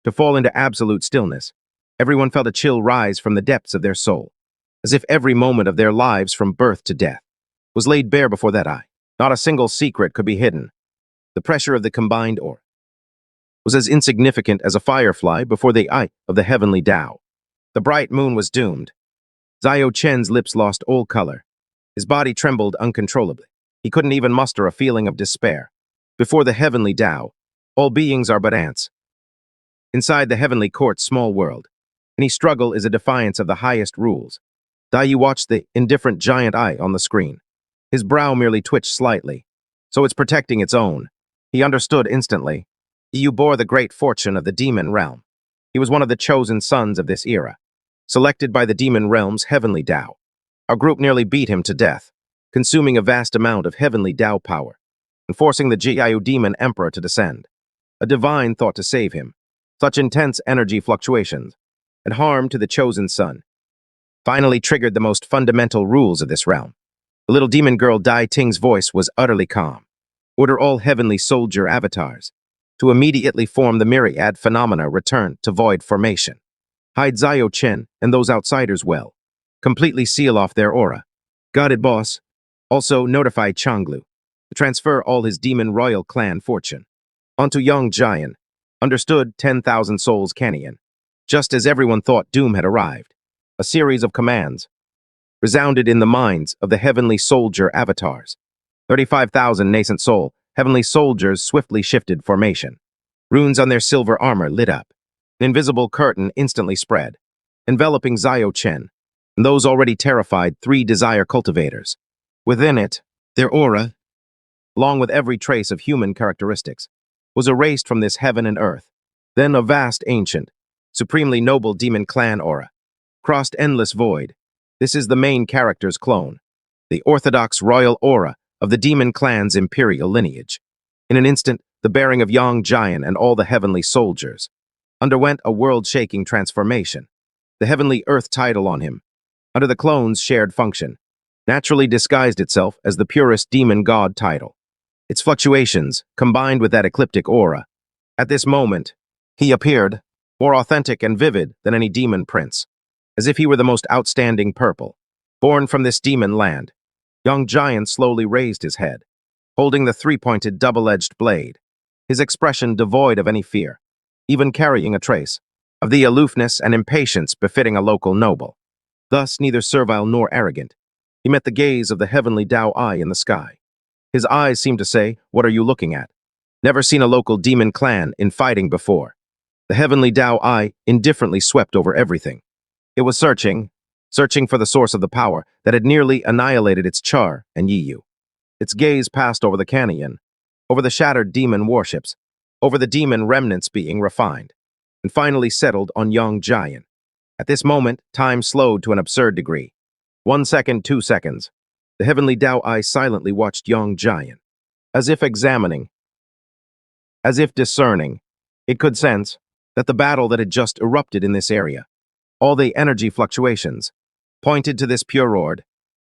to fall into absolute stillness. Everyone felt a chill rise from the depths of their soul, as if every moment of their lives from birth to death was laid bare before that eye. Not a single secret could be hidden. The pressure of the combined aura was as insignificant as a firefly before the eye of the heavenly Tao. The bright moon was doomed. Zhao Chen's lips lost all color. His body trembled uncontrollably. He couldn't even muster a feeling of despair. Before the heavenly Tao, all beings are but ants. Inside the heavenly court's small world, any struggle is a defiance of the highest rules. Dai watched the indifferent giant eye on the screen. His brow merely twitched slightly, so it's protecting its own. He understood instantly. Yu bore the great fortune of the demon realm. He was one of the chosen sons of this era, selected by the demon realm's heavenly Tao. Our group nearly beat him to death, consuming a vast amount of heavenly Tao power and forcing the Jiayu demon emperor to descend. A divine thought to save him. Such intense energy fluctuations and harm to the chosen son finally triggered the most fundamental rules of this realm. The little demon girl Dai Ting's voice was utterly calm. Order all heavenly soldier avatars to immediately form the myriad phenomena return to void formation. Hide Zhao Chen and those outsiders well. Completely seal off their aura. Got it, boss. Also notify Changlu to transfer all his demon royal clan fortune onto young Giant. Understood. 10,000 souls canyon. Just as everyone thought doom had arrived, a series of commands resounded in the minds of the heavenly soldier avatars. 35,000 nascent soul heavenly soldiers swiftly shifted formation. Runes on their silver armor lit up. An invisible curtain instantly spread, enveloping Zhao Chen and those already terrified 3 desire cultivators. Within it, their aura, along with every trace of human characteristics, was erased from this heaven and earth. Then a vast, ancient, supremely noble demon clan aura crossed endless void. This is the main character's clone, the orthodox royal aura of the demon clan's imperial lineage. In an instant, the bearing of Yang Giant and all the heavenly soldiers underwent a world-shaking transformation. The heavenly earth title on him, under the clone's shared function, naturally disguised itself as the purest demon god title. Its fluctuations, combined with that ecliptic aura. At this moment, he appeared more authentic and vivid than any demon prince, as if he were the most outstanding purple, born from this demon land. Young Giant slowly raised his head, holding the 3-pointed double-edged blade, his expression devoid of any fear, even carrying a trace of the aloofness and impatience befitting a local noble. Thus, neither servile nor arrogant, he met the gaze of the heavenly Tao eye in the sky. His eyes seemed to say, "What are you looking at?" Never seen a local demon clan in fighting before. The heavenly Tao eye indifferently swept over everything. It was searching for the source of the power that had nearly annihilated its Char and Yiyu. Its gaze passed over the canyon, over the shattered demon warships, over the demon remnants being refined, and finally settled on young Giant. At this moment, time slowed to an absurd degree. 1 second, 2 seconds. The heavenly Tao eye silently watched young Giant, as if examining As if discerning, it could sense that the battle that had just erupted in this area, all the energy fluctuations, pointed to this pure-ord,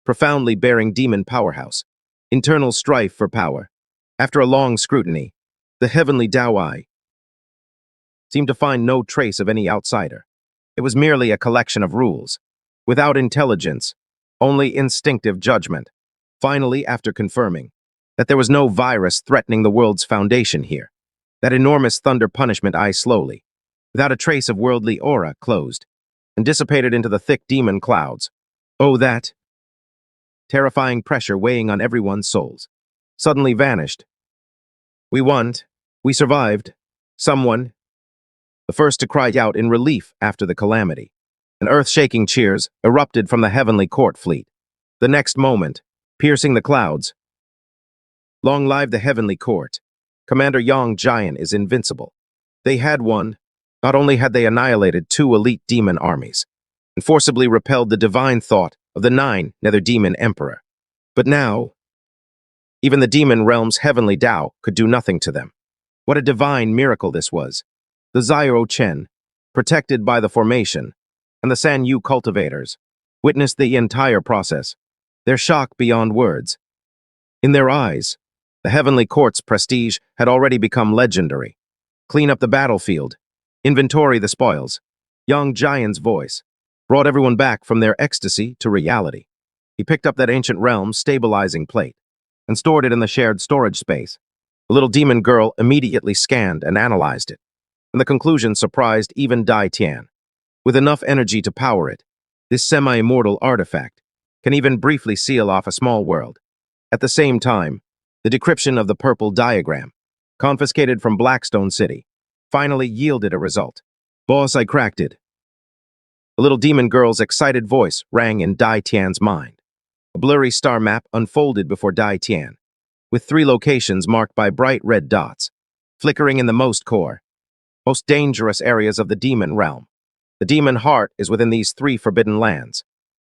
profoundly bearing demon powerhouse, internal strife for power. After a long scrutiny, the heavenly Dao Eye seemed to find no trace of any outsider. It was merely a collection of rules, without intelligence, only instinctive judgment. Finally, after confirming that there was no virus threatening the world's foundation here, that enormous thunder punishment eye slowly, without a trace of worldly aura, closed and dissipated into the thick demon clouds. Oh, that terrifying pressure weighing on everyone's souls suddenly vanished. We won. We survived. Someone, the first to cry out in relief after the calamity. And earth-shaking cheers erupted from the heavenly court fleet. The next moment, piercing the clouds, "Long live the heavenly court. Commander Yang Giant is invincible." They had won. Not only had they annihilated 2 elite demon armies, and forcibly repelled the divine thought of the 9 nether demon emperor, but now, even the demon realm's heavenly Tao could do nothing to them. What a divine miracle this was. The Xiao Chen, protected by the formation, and the San Yu cultivators, witnessed the entire process, their shock beyond words. In their eyes, the heavenly court's prestige had already become legendary. Clean up the battlefield, inventory the spoils. Young Giant's voice brought everyone back from their ecstasy to reality. He picked up that ancient realm's stabilizing plate and stored it in the shared storage space. The little demon girl immediately scanned and analyzed it, and the conclusion surprised even Dai Tian. With enough energy to power it, this semi-immortal artifact can even briefly seal off a small world. At the same time, the decryption of the purple diagram, confiscated from Blackstone City, finally yielded a result. "Boss, I cracked it." The little demon girl's excited voice rang in Dai Tian's mind. A blurry star map unfolded before Dai Tian, with 3 locations marked by bright red dots, flickering in the most dangerous areas of the demon realm. The demon heart is within these 3 forbidden lands.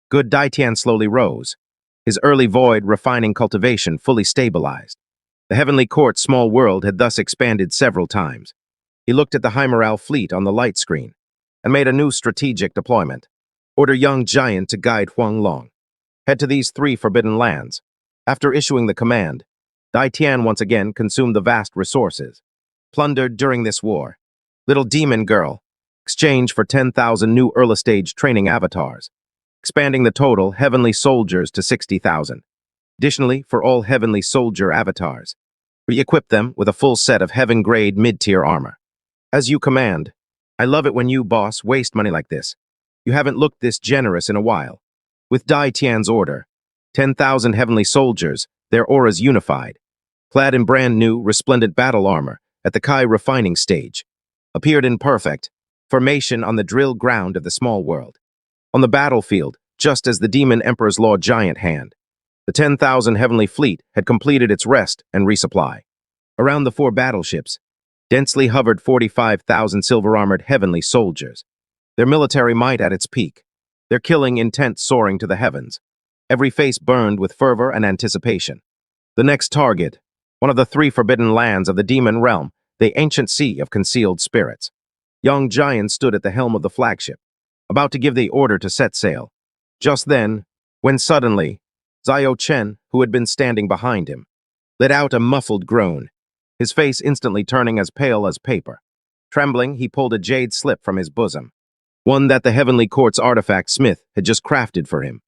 Good Dai Tian slowly rose, his early void refining cultivation fully stabilized. The heavenly court's small world had thus expanded several times. He looked at the Hymeral fleet on the light screen and made a new strategic deployment. Order Young Giant to guide Huang Long. Head to these 3 forbidden lands. After issuing the command, Dai Tian once again consumed the vast resources plundered during this war. Little demon girl, exchange for 10,000 new early-stage training avatars, expanding the total heavenly soldiers to 60,000. Additionally, for all heavenly soldier avatars, re-equip them with a full set of heaven-grade mid-tier armor. As you command. I love it when you, boss, waste money like this. You haven't looked this generous in a while. With Dai Tian's order, 10,000 heavenly soldiers, their auras unified, clad in brand new, resplendent battle armor at the Kai refining stage, appeared in perfect formation on the drill ground of the small world. On the battlefield, just as the Demon Emperor's Law Giant hand, the 10,000 heavenly fleet had completed its rest and resupply. Around the 4 battleships, densely hovered 45,000 silver-armored heavenly soldiers, their military might at its peak, their killing intent soaring to the heavens. Every face burned with fervor and anticipation. The next target, one of the 3 forbidden lands of the demon realm, the ancient sea of concealed spirits. Young Giant stood at the helm of the flagship, about to give the order to set sail. Just then, when suddenly, Xiao Chen, who had been standing behind him, let out a muffled groan, his face instantly turning as pale as paper. Trembling, he pulled a jade slip from his bosom, one that the Heavenly Court's artifact smith had just crafted for him,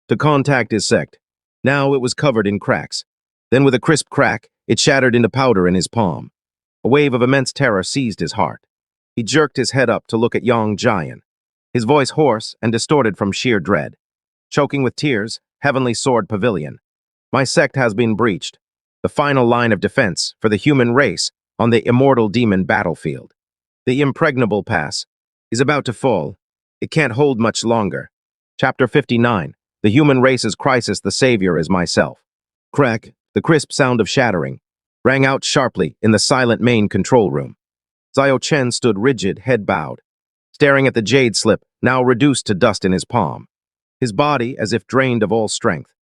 to contact his sect. Now it was covered in cracks. Then with a crisp crack, it shattered into powder in his palm. A wave of immense terror seized his heart. He jerked his head up to look at Young Giant, his voice hoarse and distorted from sheer dread. Choking with tears, Heavenly Sword Pavilion. My sect has been breached. The final line of defense for the human race on the immortal demon battlefield. The impregnable pass is about to fall. It can't hold much longer. Chapter 59. The human race's crisis, the savior is myself. Crack, the crisp sound of shattering, rang out sharply in the silent main control room. Xiao Chen stood rigid, head bowed, staring at the jade slip, now reduced to dust in his palm. His body, as if drained of all strength,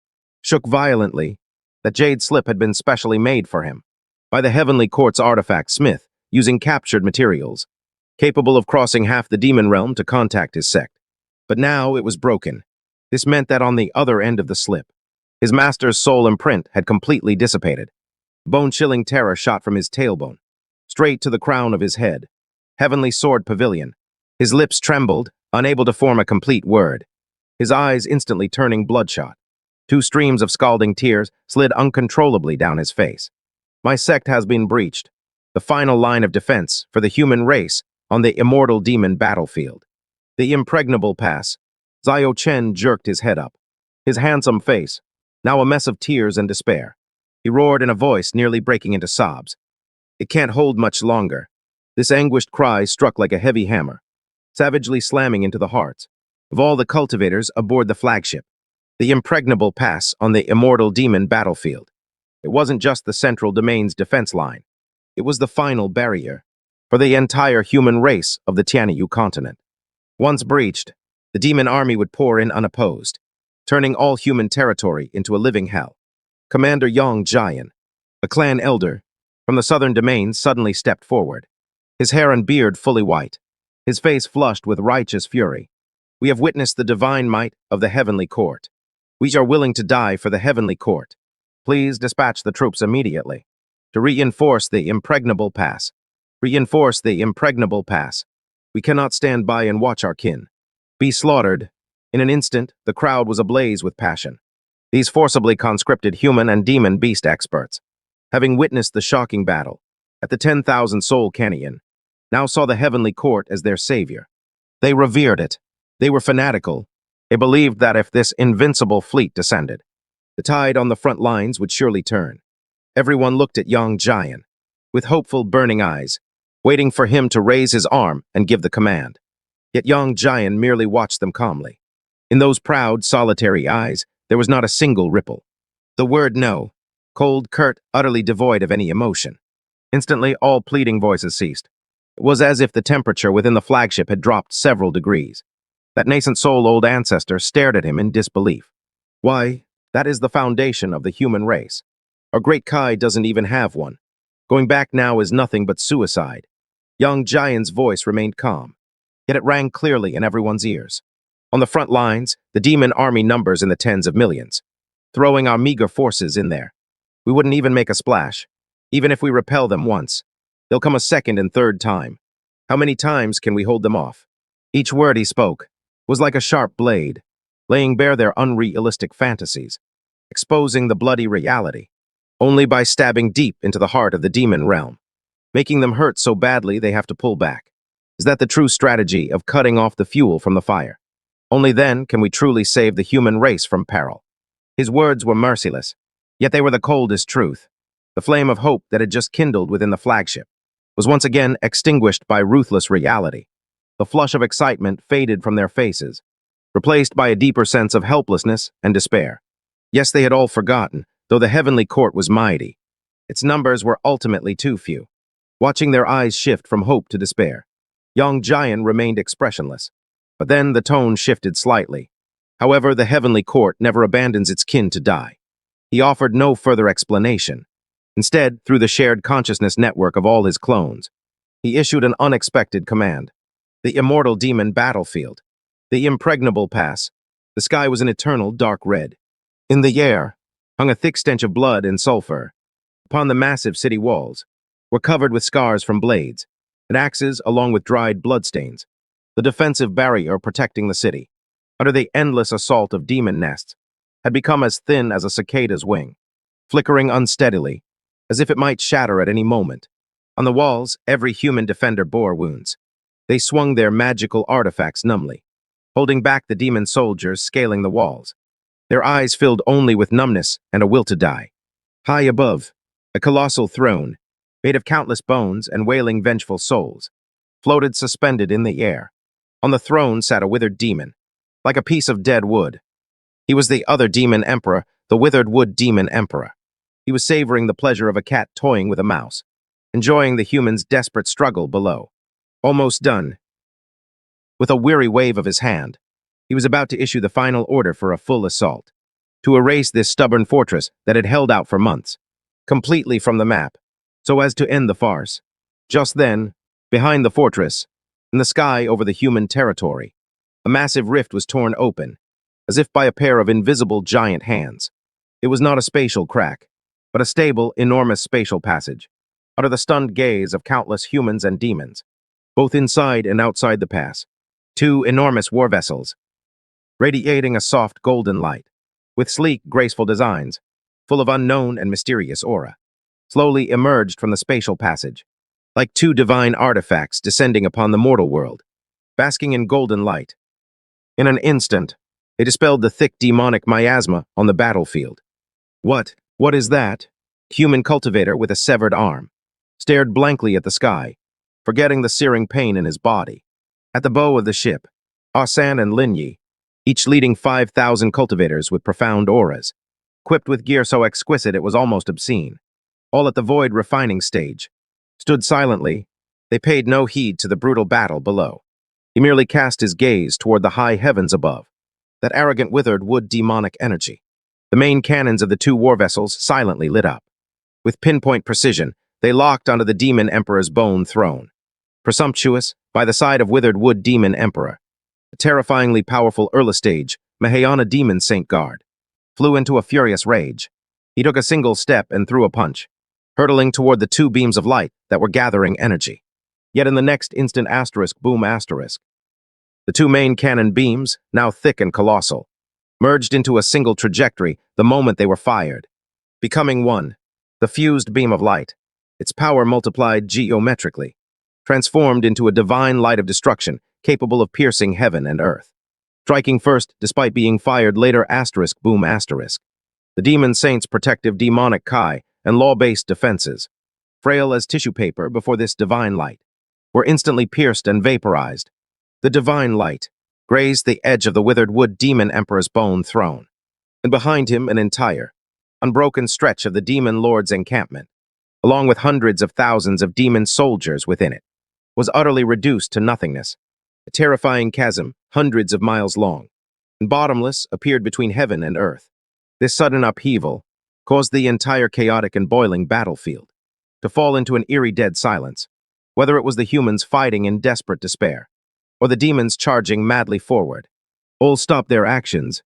shook violently. That jade slip had been specially made for him by the Heavenly Court's artifact smith, using captured materials, capable of crossing half the demon realm to contact his sect. But now it was broken. This meant that on the other end of the slip, his master's soul imprint had completely dissipated. Bone-chilling terror shot from his tailbone, straight to the crown of his head. Heavenly Sword Pavilion. His lips trembled, unable to form a complete word. His eyes instantly turning bloodshot. Two streams of scalding tears slid uncontrollably down his face. My sect has been breached. The final line of defense for the human race on the immortal demon battlefield. The impregnable pass. Zio Chen jerked his head up. His handsome face, now a mess of tears and despair. He roared in a voice nearly breaking into sobs. It can't hold much longer. This anguished cry struck like a heavy hammer, savagely slamming into the hearts of all the cultivators aboard the flagship. The impregnable pass on the immortal demon battlefield. It wasn't just the central domain's defense line. It was the final barrier for the entire human race of the Tianyu continent. Once breached, the demon army would pour in unopposed, turning all human territory into a living hell. Commander Wangxian, a clan elder from the southern domain, suddenly stepped forward, his hair and beard fully white, his face flushed with righteous fury. We have witnessed the divine might of the heavenly court. We are willing to die for the heavenly court. Please dispatch the troops immediately to reinforce the impregnable pass. Reinforce the impregnable pass. We cannot stand by and watch our kin be slaughtered. In an instant, the crowd was ablaze with passion. These forcibly conscripted human and demon beast experts, having witnessed the shocking battle at the 10,000 Soul Canyon, now saw the heavenly court as their savior. They revered it. They were fanatical. They believed that if this invincible fleet descended, the tide on the front lines would surely turn. Everyone looked at Wangxian with hopeful, burning eyes, waiting for him to raise his arm and give the command. Yet Wangxian merely watched them calmly. In those proud, solitary eyes, there was not a single ripple. The word no, cold, curt, utterly devoid of any emotion. Instantly, all pleading voices ceased. It was as if the temperature within the flagship had dropped several degrees. That nascent soul old ancestor stared at him in disbelief. Why, that is the foundation of the human race. Our great Kai doesn't even have one. Going back now is nothing but suicide. Wangxian's voice remained calm, yet it rang clearly in everyone's ears. On the front lines, the demon army numbers in the tens of millions. Throwing our meager forces in there, we wouldn't even make a splash. Even if we repel them once, they'll come a second and third time. How many times can we hold them off? Each word he spoke was like a sharp blade, laying bare their unrealistic fantasies, exposing the bloody reality, only by stabbing deep into the heart of the demon realm, making them hurt so badly they have to pull back. Is that the true strategy of cutting off the fuel from the fire? Only then can we truly save the human race from peril. His words were merciless, yet they were the coldest truth. The flame of hope that had just kindled within the flagship was once again extinguished by ruthless reality. The flush of excitement faded from their faces, replaced by a deeper sense of helplessness and despair. Yes, they had all forgotten, though the heavenly court was mighty. Its numbers were ultimately too few. Watching their eyes shift from hope to despair, Wangxian remained expressionless. But then the tone shifted slightly. However, the heavenly court never abandons its kin to die. He offered no further explanation. Instead, through the shared consciousness network of all his clones, he issued an unexpected command. The immortal demon battlefield. The impregnable pass. The sky was an eternal dark red. In the air hung a thick stench of blood and sulfur. Upon the massive city walls were covered with scars from blades and axes along with dried bloodstains. The defensive barrier protecting the city, under the endless assault of demon nests, had become as thin as a cicada's wing, flickering unsteadily, as if it might shatter at any moment. On the walls, every human defender bore wounds. They swung their magical artifacts numbly, holding back the demon soldiers scaling the walls, their eyes filled only with numbness and a will to die. High above, a colossal throne, made of countless bones and wailing vengeful souls, floated suspended in the air. On the throne sat a withered demon, like a piece of dead wood. He was the other demon emperor, the withered wood demon emperor. He was savoring the pleasure of a cat toying with a mouse, enjoying the human's desperate struggle below. Almost done. With a weary wave of his hand, he was about to issue the final order for a full assault, to erase this stubborn fortress that had held out for months, completely from the map, so as to end the farce. Just then, behind the fortress, in the sky over the human territory, a massive rift was torn open, as if by a pair of invisible giant hands. It was not a spatial crack, but a stable, enormous spatial passage, under the stunned gaze of countless humans and demons, both inside and outside the pass. Two enormous war vessels, radiating a soft golden light, with sleek, graceful designs, full of unknown and mysterious aura, slowly emerged from the spatial passage, like two divine artifacts descending upon the mortal world, basking in golden light. In an instant, they dispelled the thick demonic miasma on the battlefield. What is that? Human cultivator with a severed arm stared blankly at the sky, forgetting the searing pain in his body. At the bow of the ship, Asan and Linyi, each leading 5,000 cultivators with profound auras, equipped with gear so exquisite it was almost obscene, all at the void refining stage, stood silently. They paid no heed to the brutal battle below. He merely cast his gaze toward the high heavens above, that arrogant withered wood demonic energy. The main cannons of the two war vessels silently lit up. With pinpoint precision, they locked onto the demon emperor's bone throne. Presumptuous, by the side of withered wood demon emperor, a terrifyingly powerful stage Mahayana demon saint guard, flew into a furious rage. He took a single step and threw a punch, hurtling toward the two beams of light that were gathering energy. Yet in the next instant boom asterisk. The two main cannon beams, now thick and colossal, merged into a single trajectory the moment they were fired, becoming one, the fused beam of light, its power multiplied geometrically, transformed into a divine light of destruction capable of piercing heaven and earth. Striking first despite being fired later boom asterisk. The demon saint's protective demonic kai and law-based defenses, frail as tissue paper before this divine light, were instantly pierced and vaporized. The divine light grazed the edge of the withered wood demon emperor's bone throne, and behind him an entire, unbroken stretch of the demon lord's encampment, along with hundreds of thousands of demon soldiers within it, was utterly reduced to nothingness. A terrifying chasm, hundreds of miles long, and bottomless, appeared between heaven and earth. This sudden upheaval caused the entire chaotic and boiling battlefield to fall into an eerie dead silence, whether it was the humans fighting in desperate despair, or the demons charging madly forward. All stopped their actions.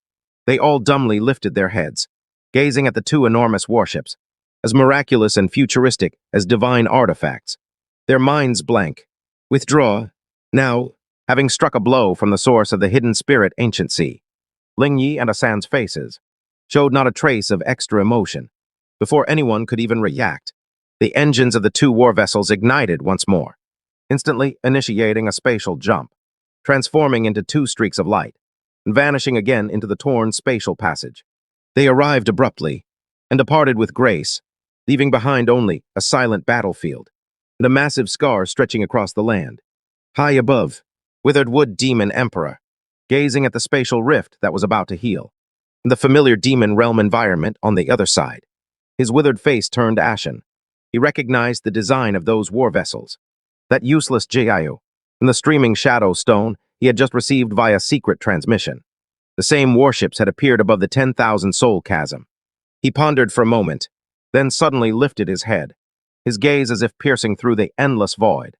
They all dumbly lifted their heads, gazing at the two enormous warships, as miraculous and futuristic as divine artifacts. Their minds blank. Withdraw. Now, having struck a blow from the source of the hidden spirit ancient sea, Lingyi and Asan's faces showed not a trace of extra emotion. Before anyone could even react, the engines of the two war vessels ignited once more, instantly initiating a spatial jump, transforming into two streaks of light, and vanishing again into the torn spatial passage. They arrived abruptly and departed with grace, leaving behind only a silent battlefield and a massive scar stretching across the land. High above, withered wood demon emperor, gazing at the spatial rift that was about to heal, and the familiar demon realm environment on the other side. His withered face turned ashen. He recognized the design of those war vessels, that useless Jiayu, and the streaming shadow stone he had just received via secret transmission. The same warships had appeared above the 10,000 soul chasm. He pondered for a moment, then suddenly lifted his head, his gaze as if piercing through the endless void,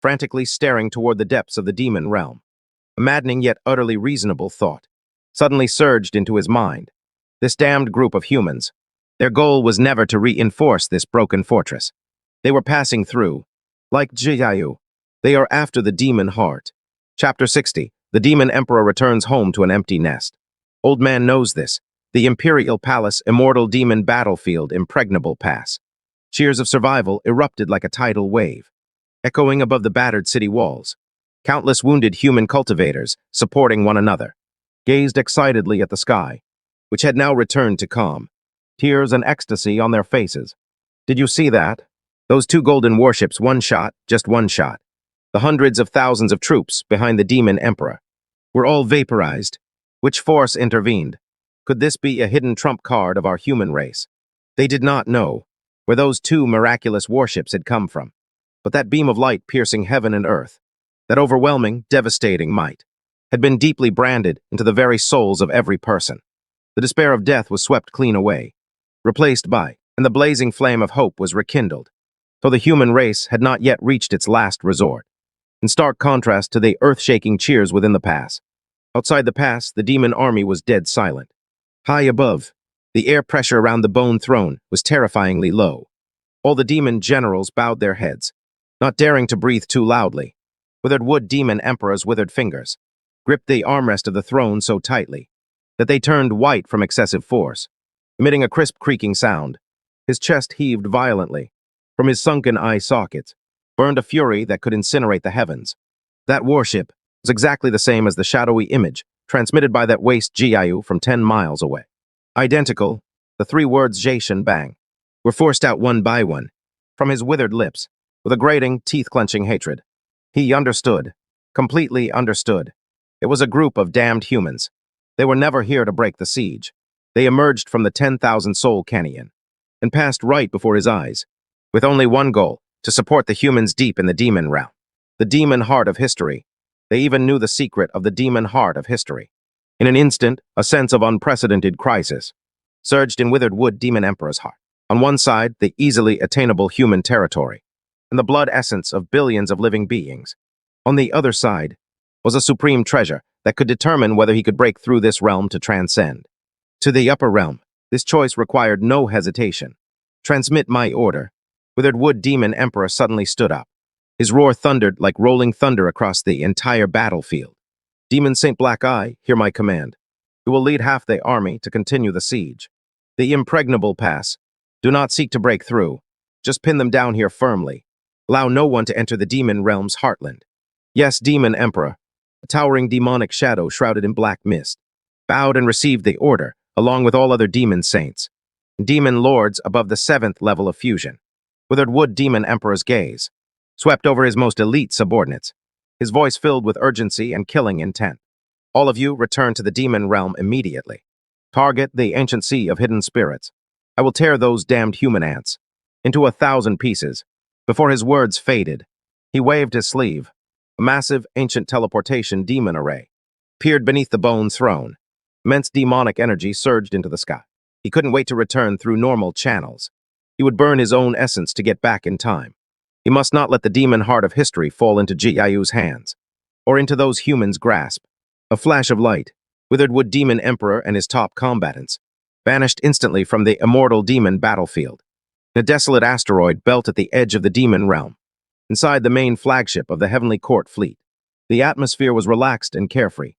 frantically staring toward the depths of the demon realm. A maddening yet utterly reasonable thought suddenly surged into his mind. This damned group of humans, their goal was never to reinforce this broken fortress. They were passing through. Like Jiayu, they are after the demon heart. Chapter 60. The demon emperor returns home to an empty nest. Old man knows this. The Imperial Palace, immortal demon battlefield, impregnable pass. Cheers of survival erupted like a tidal wave, echoing above the battered city walls. Countless wounded human cultivators, supporting one another, gazed excitedly at the sky, which had now returned to calm, tears and ecstasy on their faces. Did you see that? Those two golden warships, one shot, just one shot. The hundreds of thousands of troops behind the demon emperor were all vaporized. Which force intervened? Could this be a hidden trump card of our human race? They did not know where those two miraculous warships had come from, but that beam of light piercing heaven and earth, that overwhelming, devastating might, had been deeply branded into the very souls of every person. The despair of death was swept clean away, replaced by, and the blazing flame of hope was rekindled. so the human race had not yet reached its last resort. In stark contrast to the earth-shaking cheers within the pass. Outside the pass, the demon army was dead silent. High above, the air pressure around the bone throne was terrifyingly low. All the demon generals bowed their heads, not daring to breathe too loudly. Withered wood demon emperor's withered fingers gripped the armrest of the throne so tightly that they turned white from excessive force. Emitting a crisp creaking sound, his chest heaved violently. From his sunken eye sockets burned a fury that could incinerate the heavens. That warship was exactly the same as the shadowy image transmitted by that waste Jiayu from 10 miles away. Identical, the three words Jaishan Bang were forced out one by one from his withered lips with a grating, teeth-clenching hatred. He understood, completely understood. It was a group of damned humans. They were never here to break the siege. They emerged from the 10,000-soul canyon and passed right before his eyes, with only one goal, to support the humans deep in the demon realm. The demon heart of history. They even knew the secret of the demon heart of history. In an instant, a sense of unprecedented crisis surged in Withered Wood Demon Emperor's heart. On one side, the easily attainable human territory, and the blood essence of billions of living beings. On the other side was a supreme treasure that could determine whether he could break through this realm to transcend. To the upper realm, this choice required no hesitation. Transmit my order. Withered Wood Demon Emperor suddenly stood up. His roar thundered like rolling thunder across the entire battlefield. Demon Saint Black Eye, hear my command. You will lead half the army to continue the siege. The impregnable pass. Do not seek to break through. Just pin them down here firmly. Allow no one to enter the demon realm's heartland. Yes, Demon Emperor, a towering demonic shadow shrouded in black mist, bowed and received the order, along with all other demon saints, and demon lords above the 7th level of fusion. Withered Wood Demon Emperor's gaze swept over his most elite subordinates, his voice filled with urgency and killing intent. All of you return to the demon realm immediately. Target the ancient sea of hidden spirits. I will tear those damned human ants into 1,000 pieces. Before his words faded, he waved his sleeve. A massive, ancient teleportation demon array peered beneath the bone throne. Immense demonic energy surged into the sky. He couldn't wait to return through normal channels. He would burn his own essence to get back in time. He must not let the demon heart of history fall into Jiayu's hands, or into those humans' grasp. A flash of light, Withered Wood Demon Emperor and his top combatants vanished instantly from the immortal demon battlefield. In a desolate asteroid built at the edge of the demon realm, inside the main flagship of the Heavenly Court fleet, the atmosphere was relaxed and carefree.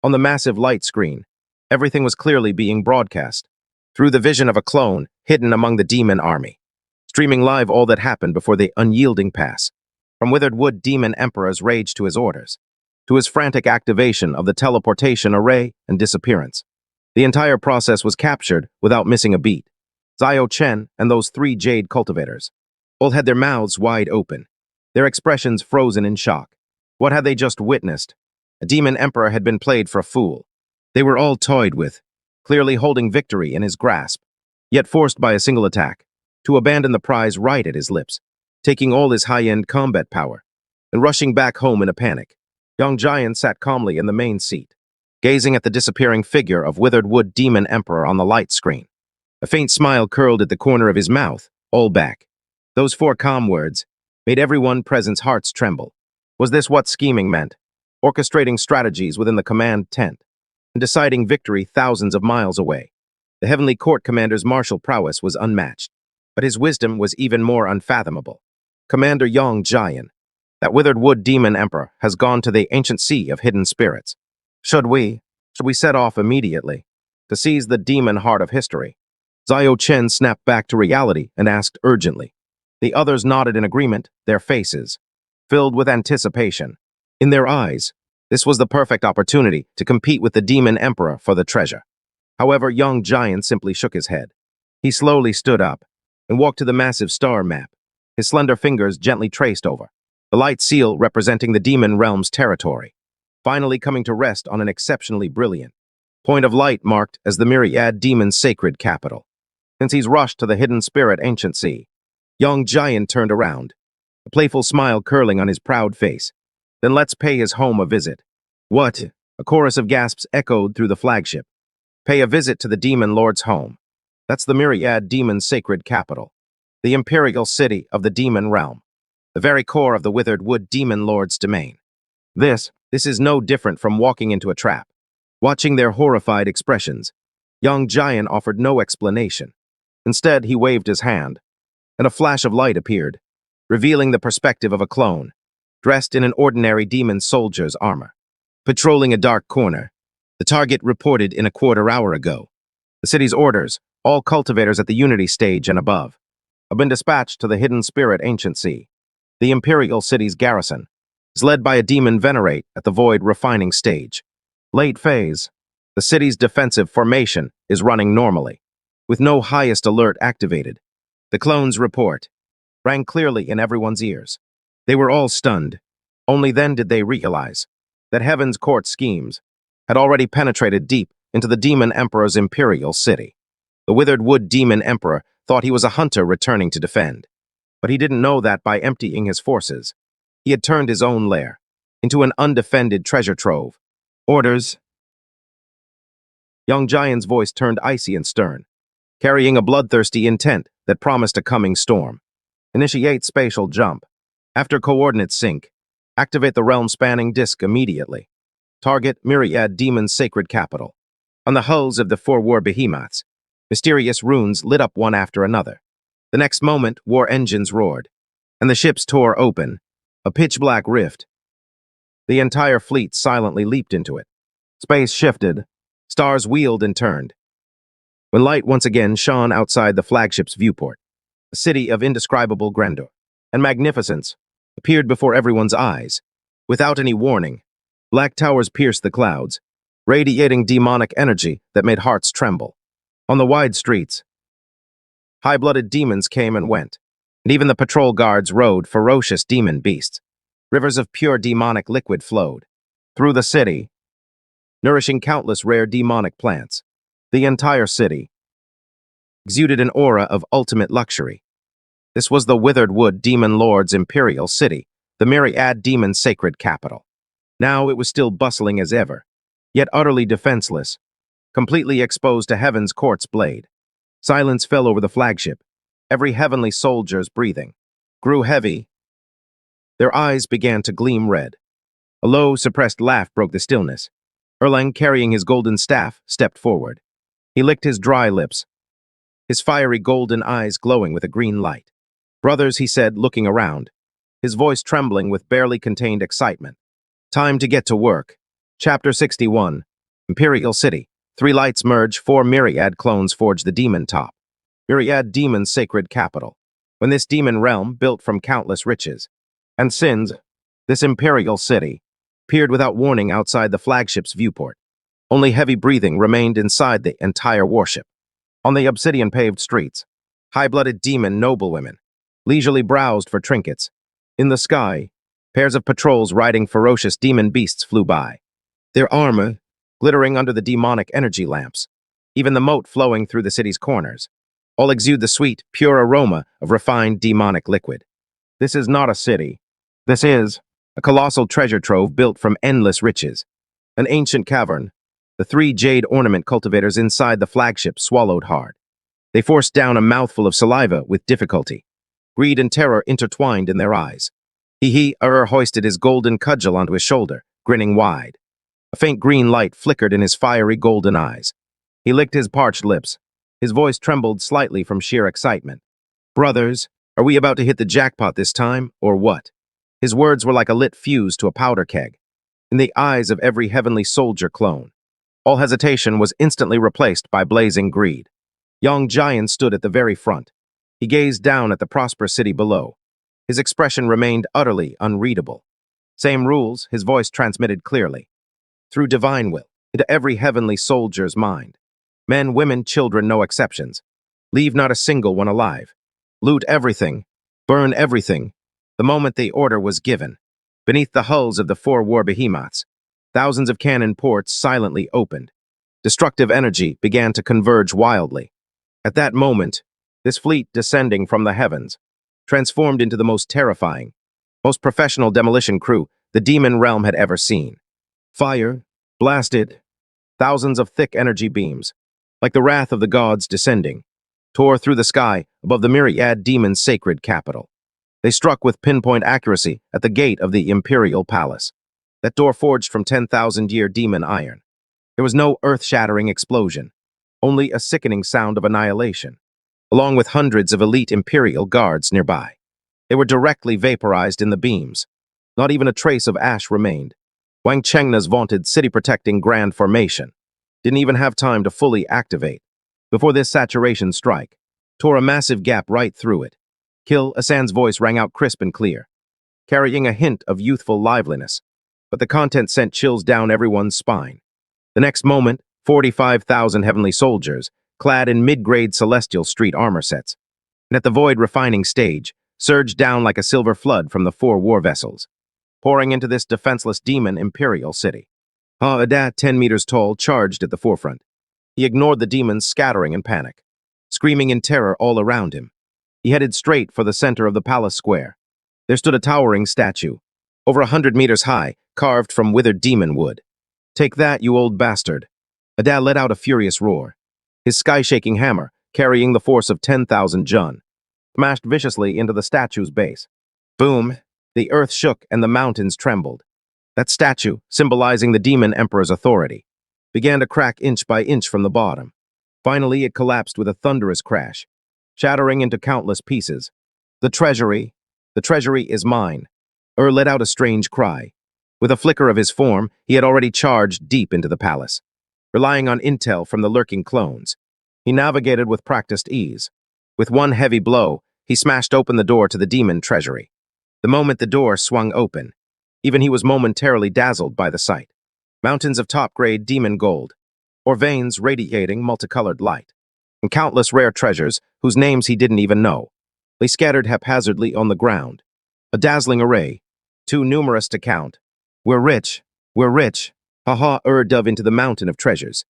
On the massive light screen, everything was clearly being broadcast through the vision of a clone hidden among the demon army, streaming live all that happened before the unyielding pass, from Withered Wood Demon Emperor's rage to his orders, to his frantic activation of the teleportation array and disappearance. The entire process was captured without missing a beat. Zio Chen and those 3 jade cultivators all had their mouths wide open, their expressions frozen in shock. What had they just witnessed? A demon emperor had been played for a fool. They were all toyed with, clearly holding victory in his grasp, yet forced by a single attack to abandon the prize right at his lips, taking all his high-end combat power and rushing back home in a panic. Young Giant sat calmly in the main seat, gazing at the disappearing figure of Withered Wood Demon Emperor on the light screen. A faint smile curled at the corner of his mouth, all back. Those 4 calm words made everyone present's hearts tremble. Was this what scheming meant? Orchestrating strategies within the command tent and deciding victory thousands of miles away. The Heavenly Court Commander's martial prowess was unmatched, but his wisdom was even more unfathomable. Commander Yang Jian, that Withered Wood Demon Emperor, has gone to the ancient sea of hidden spirits. Should we set off immediately to seize the demon heart of history? Zio Chen snapped back to reality and asked urgently. The others nodded in agreement, their faces filled with anticipation. In their eyes, this was the perfect opportunity to compete with the Demon Emperor for the treasure. However, Young Giant simply shook his head. He slowly stood up and walked to the massive star map, his slender fingers gently traced over, the light seal representing the demon realm's territory, finally coming to rest on an exceptionally brilliant point of light marked as the Myriad Demon's sacred capital. Since he's rushed to the hidden spirit ancient sea, Young Giant turned around, a playful smile curling on his proud face. Then let's pay his home a visit. What? A chorus of gasps echoed through the flagship. Pay a visit to the Demon Lord's home. That's the Myriad Demon's sacred capital. the imperial city of the demon realm, the very core of the withered wood demon lord's domain. This is no different from walking into a trap. Watching their horrified expressions, young Giant offered no explanation. Instead, he waved his hand, and a flash of light appeared, revealing the perspective of a clone, dressed in an ordinary demon soldier's armor. Patrolling a dark corner, the target reported in a quarter hour ago. The city's orders, all cultivators at the Unity stage and above, have been dispatched to the Hidden Spirit Ancient Sea. The Imperial City's garrison is led by a demon venerate at the Void Refining stage. Late phase, the city's defensive formation is running normally, with no highest alert activated. The clone's report rang clearly in everyone's ears. They were all stunned. Only then did they realize that Heaven's Court schemes had already penetrated deep into the Demon Emperor's imperial city. The withered wood Demon Emperor thought he was a hunter returning to defend, but he didn't know that by emptying his forces, he had turned his own lair into an undefended treasure trove. Orders. Young Giant's voice turned icy and stern, carrying a bloodthirsty intent that promised a coming storm. Initiate spatial jump. After coordinates sync, activate the realm-spanning disk immediately. Target Myriad Demon's sacred capital. On the hulls of the four war behemoths, mysterious runes lit up one after another. The next moment, war engines roared, and the ships tore open, a pitch-black rift. The entire fleet silently leaped into it. Space shifted, stars wheeled and turned. When light once again shone outside the flagship's viewport, a city of indescribable grandeur and magnificence appeared before everyone's eyes. Without any warning, black towers pierced the clouds, radiating demonic energy that made hearts tremble. On the wide streets, high-blooded demons came and went, and even the patrol guards rode ferocious demon beasts. Rivers of pure demonic liquid flowed through the city, nourishing countless rare demonic plants. The entire city exuded an aura of ultimate luxury. This was the Withered Wood Demon Lord's imperial city, the Myriad Demon's sacred capital. Now it was still bustling as ever, yet utterly defenseless, completely exposed to Heaven's Court's blade. Silence fell over the flagship. Every heavenly soldier's breathing grew heavy. Their eyes began to gleam red. A low, suppressed laugh broke the stillness. Erlang, carrying his golden staff, stepped forward. He licked his dry lips, his fiery golden eyes glowing with a green light. "Brothers," he said, looking around, his voice trembling with barely contained excitement. "Time to get to work." Chapter 61. Imperial City. 3 lights merge, 4 myriad clones forge the demon top. Myriad Demon's sacred capital. When this demon realm, built from countless riches and sins, this imperial city, appeared without warning outside the flagship's viewport. Only heavy breathing remained inside the entire warship. On the obsidian-paved streets, high-blooded demon noblewomen leisurely browsed for trinkets. In the sky, pairs of patrols riding ferocious demon beasts flew by, their armor glittering under the demonic energy lamps. Even the moat flowing through the city's corners all exude the sweet, pure aroma of refined demonic liquid. This is not a city. This is a colossal treasure trove built from endless riches. An ancient cavern. The 3 jade ornament cultivators inside the flagship swallowed hard. They forced down a mouthful of saliva with difficulty. Greed and terror intertwined in their eyes. Hoisted his golden cudgel onto his shoulder, grinning wide. A faint green light flickered in his fiery golden eyes. He licked his parched lips. His voice trembled slightly from sheer excitement. "Brothers, are we about to hit the jackpot this time, or what?" His words were like a lit fuse to a powder keg. In the eyes of every heavenly soldier clone, all hesitation was instantly replaced by blazing greed. Young Giant stood at the very front. He gazed down at the prosperous city below. His expression remained utterly unreadable. "Same rules," his voice transmitted clearly, through divine will, into every heavenly soldier's mind. Men, women, children, no exceptions. Leave not a single one alive. Loot everything. Burn everything. The moment the order was given, beneath the hulls of the 4 war behemoths, thousands of cannon ports silently opened. Destructive energy began to converge wildly. At that moment, this fleet descending from the heavens transformed into the most terrifying, most professional demolition crew the demon realm had ever seen. Fire blasted, thousands of thick energy beams, like the wrath of the gods descending, tore through the sky above the myriad demons' sacred capital. They struck with pinpoint accuracy at the gate of the imperial palace, that door forged from 10,000-year demon iron. There was no earth-shattering explosion, only a sickening sound of annihilation, along with hundreds of elite imperial guards nearby. They were directly vaporized in the beams. Not even a trace of ash remained. Wangxian's vaunted city-protecting grand formation didn't even have time to fully activate before this saturation strike tore a massive gap right through it. Kill Asan's voice rang out crisp and clear, carrying a hint of youthful liveliness, but the content sent chills down everyone's spine. The next moment, 45,000 heavenly soldiers, clad in mid-grade celestial street armor sets, and at the void refining stage, surged down like a silver flood from the 4 war vessels, pouring into this defenseless demon imperial city. Adat, 10 meters tall, charged at the forefront. He ignored the demons scattering in panic, screaming in terror all around him. He headed straight for the center of the palace square. There stood a towering statue, over 100 meters high, carved from withered demon wood. "Take that, you old bastard." Adat let out a furious roar. His sky-shaking hammer, carrying the force of 10,000 Jun, smashed viciously into the statue's base. Boom! The earth shook and the mountains trembled. That statue, symbolizing the demon emperor's authority, began to crack inch by inch from the bottom. Finally, it collapsed with a thunderous crash, shattering into countless pieces. The treasury is mine." Let out a strange cry. With a flicker of his form, he had already charged deep into the palace. Relying on intel from the lurking clones, he navigated with practiced ease. With one heavy blow, he smashed open the door to the demon treasury. The moment the door swung open, even he was momentarily dazzled by the sight. Mountains of top-grade demon gold, or veins radiating multicolored light, and countless rare treasures whose names he didn't even know, lay scattered haphazardly on the ground. A dazzling array, too numerous to count. We're rich, ha-ha, dove into the mountain of treasures,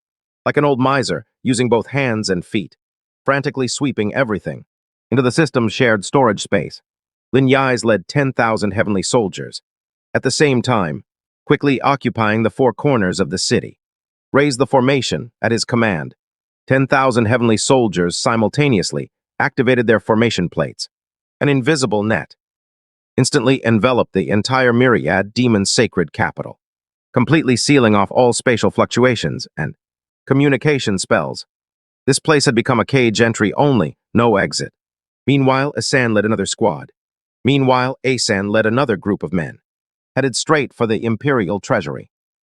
like an old miser using both hands and feet, frantically sweeping everything into the system's shared storage space. Lin Yai's led 10,000 heavenly soldiers, at the same time, quickly occupying the 4 corners of the city. Raise the formation at his command. 10,000 heavenly soldiers simultaneously activated their formation plates. An invisible net instantly enveloped the entire myriad demon's sacred capital, completely sealing off all spatial fluctuations and communication spells. This place had become a cage entry only, no exit. Meanwhile, Asan led another squad. Meanwhile, Asan led another group of men, headed straight for the imperial treasury.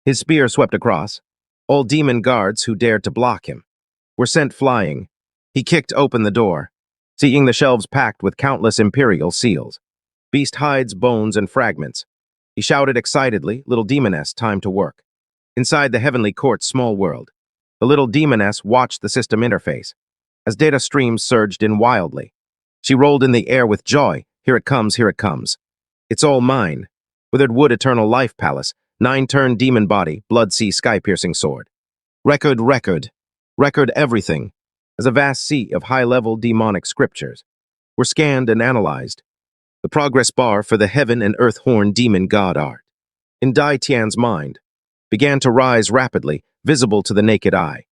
His spear swept across. All demon guards who dared to block him were sent flying. He kicked open the door, seeing the shelves packed with countless imperial seals, beast hides, bones, and fragments. He shouted excitedly, "Little demoness, time to work." Inside the heavenly court's small world, the little demoness watched the system interface as data streams surged in wildly. She rolled in the air with joy. Here it comes, here it comes. It's all mine. Withered wood, eternal life palace, 9-turn demon body, blood sea, sky-piercing sword. Record everything, as a vast sea of high-level demonic scriptures were scanned and analyzed. The progress bar for the heaven and earth horn demon god art, in Dai Tian's mind, began to rise rapidly, visible to the naked eye.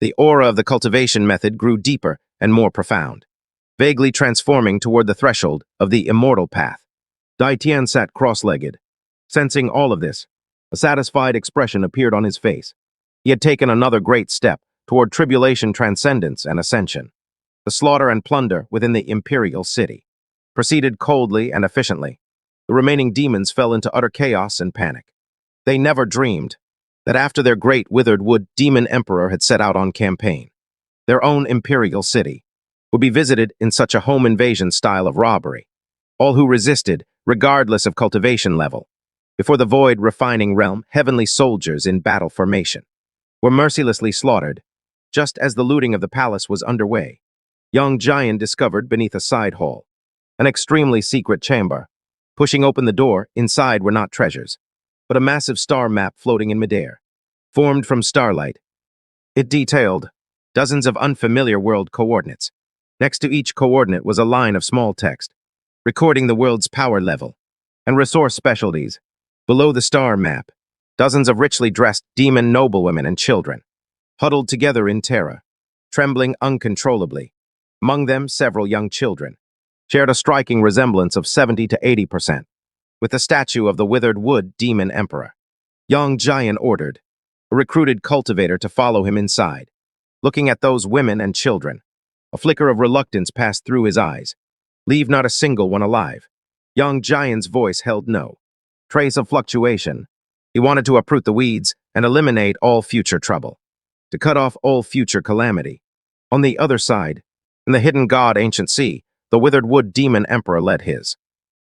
The aura of the cultivation method grew deeper and more profound, vaguely transforming toward the threshold of the immortal path. Dai Tian sat cross-legged. Sensing all of this, a satisfied expression appeared on his face. He had taken another great step toward tribulation transcendence and ascension. The slaughter and plunder within the imperial city proceeded coldly and efficiently. The remaining demons fell into utter chaos and panic. They never dreamed that after their great withered wood demon emperor had set out on campaign, their own imperial city would be visited in such a home invasion style of robbery. All who resisted, regardless of cultivation level, before the void refining realm, heavenly soldiers in battle formation, were mercilessly slaughtered. Just as the looting of the palace was underway, young Giant discovered beneath a side hall an extremely secret chamber. Pushing open the door, inside were not treasures, but a massive star map floating in midair, formed from starlight. It detailed dozens of unfamiliar world coordinates. Next to each coordinate was a line of small text, recording the world's power level and resource specialties. Below the star map, dozens of richly dressed demon noblewomen and children, huddled together in terror, trembling uncontrollably. Among them, several young children shared a striking resemblance of 70 to 80% with the statue of the withered wood demon emperor. Young Giant ordered a recruited cultivator to follow him inside. Looking at those women and children, a flicker of reluctance passed through his eyes. Leave not a single one alive. Young Giant's voice held no trace of fluctuation. He wanted to uproot the weeds and eliminate all future trouble, to cut off all future calamity. On the other side, in the hidden god ancient sea, the withered wood demon emperor led his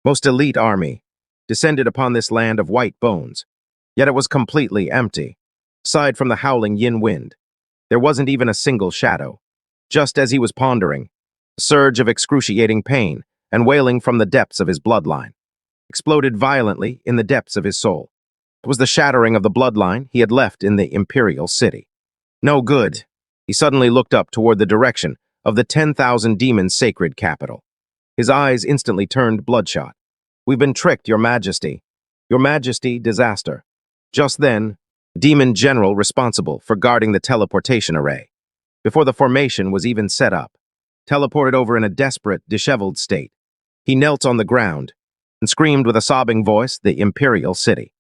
most elite army, descended upon this land of white bones. Yet it was completely empty. Aside from the howling yin wind, there wasn't even a single shadow. Just as he was pondering, a surge of excruciating pain and wailing from the depths of his bloodline exploded violently in the depths of his soul. It was the shattering of the bloodline he had left in the imperial city. No good. He suddenly looked up toward the direction of the 10,000 demons' sacred capital. His eyes instantly turned bloodshot. We've been tricked, Your Majesty. Your Majesty, disaster. Just then, the demon general responsible for guarding the teleportation array, before the formation was even set up, teleported over in a desperate, disheveled state. He knelt on the ground and screamed with a sobbing voice, the Imperial City.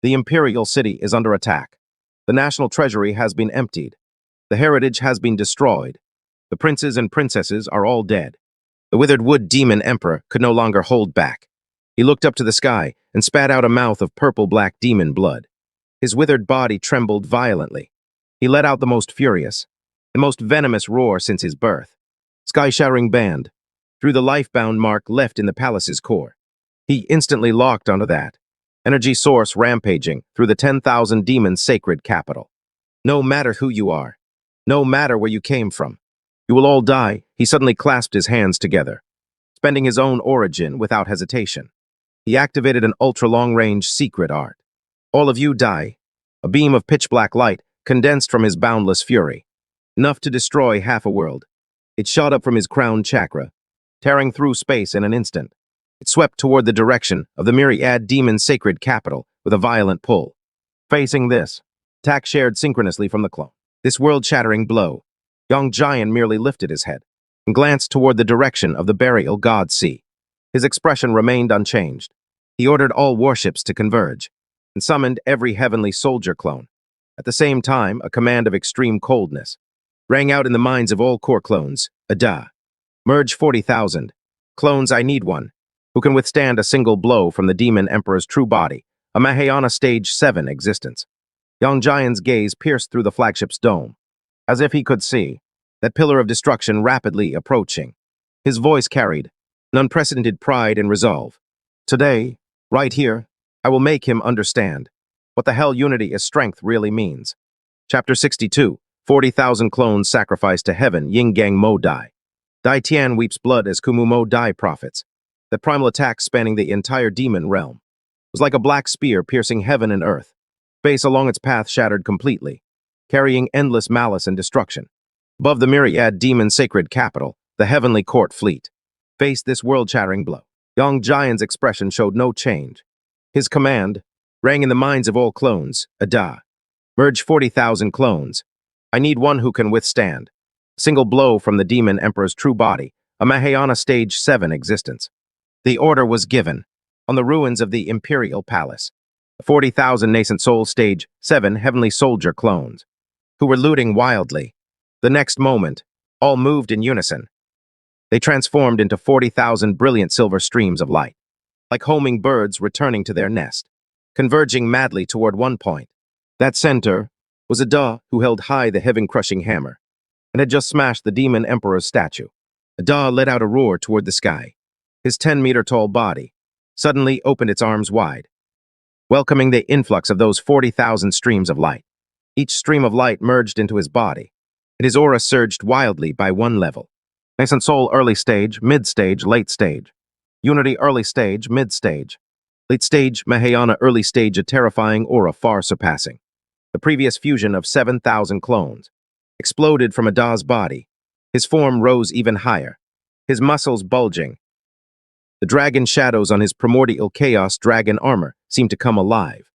The Imperial City is under attack. The national treasury has been emptied. The heritage has been destroyed. The princes and princesses are all dead. The withered wood demon emperor could no longer hold back. He looked up to the sky and spat out a mouth of purple-black demon blood. His withered body trembled violently. He let out the most furious, the most venomous roar since his birth. Sky-shattering band, through the life-bound mark left in the palace's core. He instantly locked onto that energy source rampaging through the 10,000 demons' sacred capital. No matter who you are, no matter where you came from, you will all die. He suddenly clasped his hands together, spending his own origin without hesitation. He activated an ultra-long-range secret art. All of you die. A beam of pitch-black light condensed from his boundless fury, enough to destroy half a world. It shot up from his crown chakra, tearing through space in an instant. It swept toward the direction of the myriad demon sacred capital with a violent pull. Facing this, attack shared synchronously from the clone. This world-shattering blow, young Giant merely lifted his head and glanced toward the direction of the burial god sea. His expression remained unchanged. He ordered all warships to converge and summoned every heavenly soldier clone. At the same time, a command of extreme coldness rang out in the minds of all core clones. Ada. Merge 40,000. Clones, I need one who can withstand a single blow from the demon emperor's true body, a Mahayana Stage 7 existence. Young Giant's gaze pierced through the flagship's dome, as if he could see that pillar of destruction rapidly approaching. His voice carried an unprecedented pride and resolve. Today, right here, I will make him understand what the hell unity as strength really means. Chapter 62, 40,000 clones sacrificed to heaven, Yinggang Mo Dai. Dai Tian weeps blood as Kumu Mo Dai profits. The primal attack spanning the entire demon realm was like a black spear piercing heaven and earth. Space along its path shattered completely, carrying endless malice and destruction. Above the myriad demon sacred capital, the heavenly court fleet faced this world-shattering blow. Young Giant's expression showed no change. His command rang in the minds of all clones. Ada. Merge 40,000 clones. I need one who can withstand a single blow from the demon emperor's true body, a Mahayana Stage 7 existence. The order was given. On the ruins of the Imperial Palace, 40,000 nascent soul Stage 7 heavenly soldier clones, who were looting wildly. The next moment, all moved in unison. They transformed into 40,000 brilliant silver streams of light, like homing birds returning to their nest, converging madly toward one point. That center was Ada, who held high the heaven-crushing hammer, and had just smashed the demon emperor's statue. Ada let out a roar toward the sky. His 10-meter-tall body suddenly opened its arms wide, welcoming the influx of those 40,000 streams of light. Each stream of light merged into his body, and his aura surged wildly by one level. Nascent Soul early stage, mid-stage, late stage. Unity early stage, mid-stage. Late stage, Mahayana early stage, a terrifying aura far surpassing the previous fusion of 7,000 clones, exploded from Ada's body. His form rose even higher, his muscles bulging. The dragon shadows on his primordial chaos dragon armor seemed to come alive,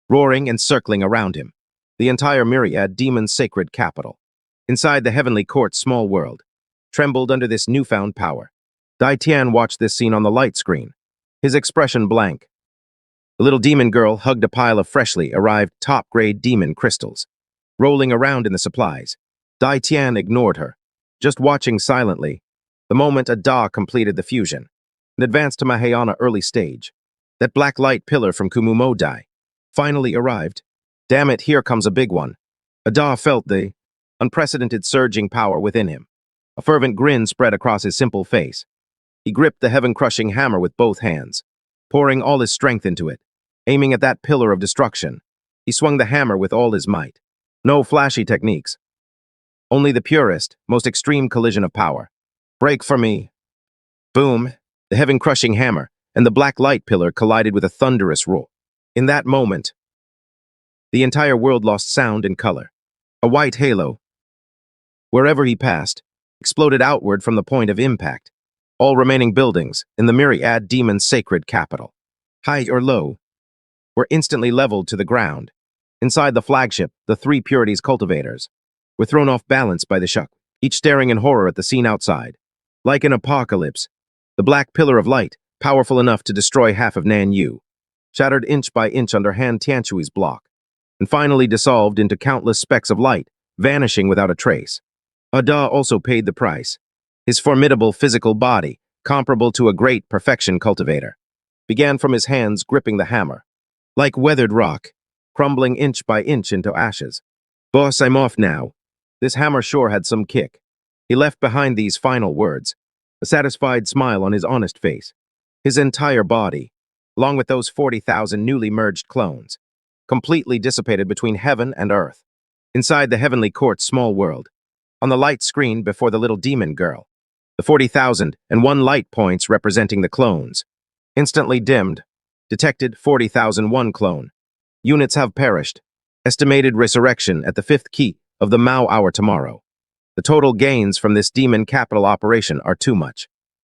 roaring and circling around him. The entire myriad demon sacred capital. Inside the heavenly court's small world, trembled under this newfound power. Dai Tian watched this scene on the light screen, his expression blank. The little demon girl hugged a pile of freshly arrived top-grade demon crystals, rolling around in the supplies. Dai Tian ignored her, just watching silently. The moment Ada completed the fusion and advanced to Mahayana early stage, that black light pillar from Kumumo Dai finally arrived. Damn it, here comes a big one. Ada felt the unprecedented surging power within him. A fervent grin spread across his simple face. He gripped the heaven-crushing hammer with both hands, pouring all his strength into it. Aiming at that pillar of destruction, he swung the hammer with all his might. No flashy techniques. Only the purest, most extreme collision of power. Break for me. Boom! The heaven-crushing hammer and the black light pillar collided with a thunderous roar. In that moment, the entire world lost sound and color. A white halo, wherever he passed, exploded outward from the point of impact. All remaining buildings in the myriad demon's sacred capital, high or low, were instantly leveled to the ground. Inside the flagship, the three purities cultivators were thrown off balance by the shock, each staring in horror at the scene outside. Like an apocalypse, the black pillar of light, powerful enough to destroy half of Nanyu, shattered inch by inch under Han Tianshui's block, and finally dissolved into countless specks of light, vanishing without a trace. Ada also paid the price. His formidable physical body, comparable to a great perfection cultivator, began from his hands gripping the hammer, like weathered rock, crumbling inch by inch into ashes. Boss, I'm off now. This hammer sure had some kick. He left behind these final words, a satisfied smile on his honest face. His entire body, along with those 40,000 newly merged clones, completely dissipated between heaven and earth. Inside the heavenly court's small world, on the light screen before the little demon girl, the 40,001 light points representing the clones, instantly dimmed. Detected 40,001 clone. Units have perished. Estimated resurrection at the 5th key of the Mao hour tomorrow. The total gains from this demon capital operation are too much.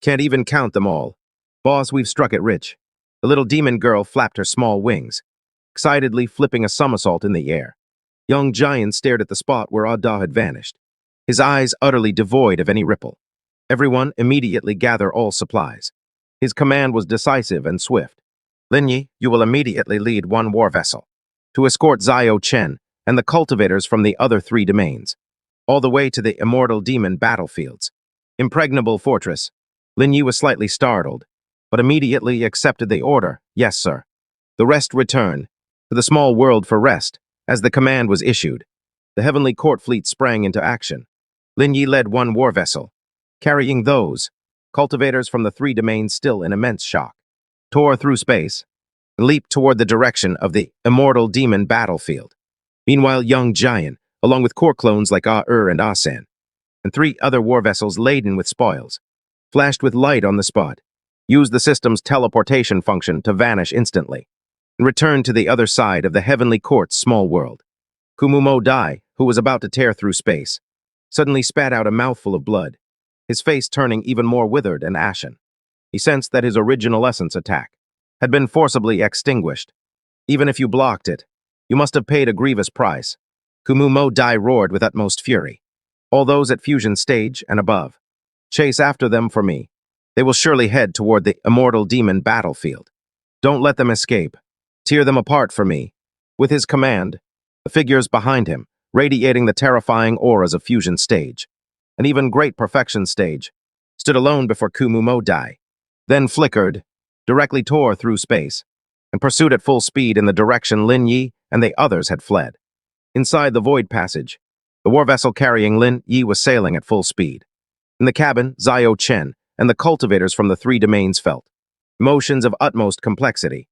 Can't even count them all. Boss, we've struck it rich. The little demon girl flapped her small wings, excitedly flipping a somersault in the air. Young Giant stared at the spot where Ada had vanished, his eyes utterly devoid of any ripple. Everyone immediately gather all supplies. His command was decisive and swift. Lin Yi, you will immediately lead one war vessel to escort Zio Chen and the cultivators from the other three domains, all the way to the immortal demon battlefields. Impregnable fortress. Lin Yi was slightly startled, but immediately accepted the order. Yes, sir. The rest return to the small world for rest, as the command was issued. The heavenly court fleet sprang into action. Lin Yi led one war vessel, carrying those cultivators from the three domains still in immense shock, tore through space, and leaped toward the direction of the immortal demon battlefield. Meanwhile, young Giant, along with core clones like Ah-Er and Ah-San, and three other war vessels laden with spoils, flashed with light on the spot, used the system's teleportation function to vanish instantly, and returned to the other side of the heavenly court's small world. Kumumo Dai, who was about to tear through space, suddenly spat out a mouthful of blood, his face turning even more withered and ashen. He sensed that his original essence attack had been forcibly extinguished. Even if you blocked it, you must have paid a grievous price. Kumumo Dai roared with utmost fury. All those at fusion stage and above, chase after them for me. They will surely head toward the immortal demon battlefield. Don't let them escape. Tear them apart for me. With his command, the figures behind him, radiating the terrifying auras of fusion stage, and even great perfection stage, stood alone before Kumumo Dai, then flickered, directly tore through space, and pursued at full speed in the direction Lin Yi and the others had fled. Inside the void passage, the war vessel carrying Lin Yi was sailing at full speed. In the cabin, Zio Chen and the cultivators from the three domains felt emotions of utmost complexity.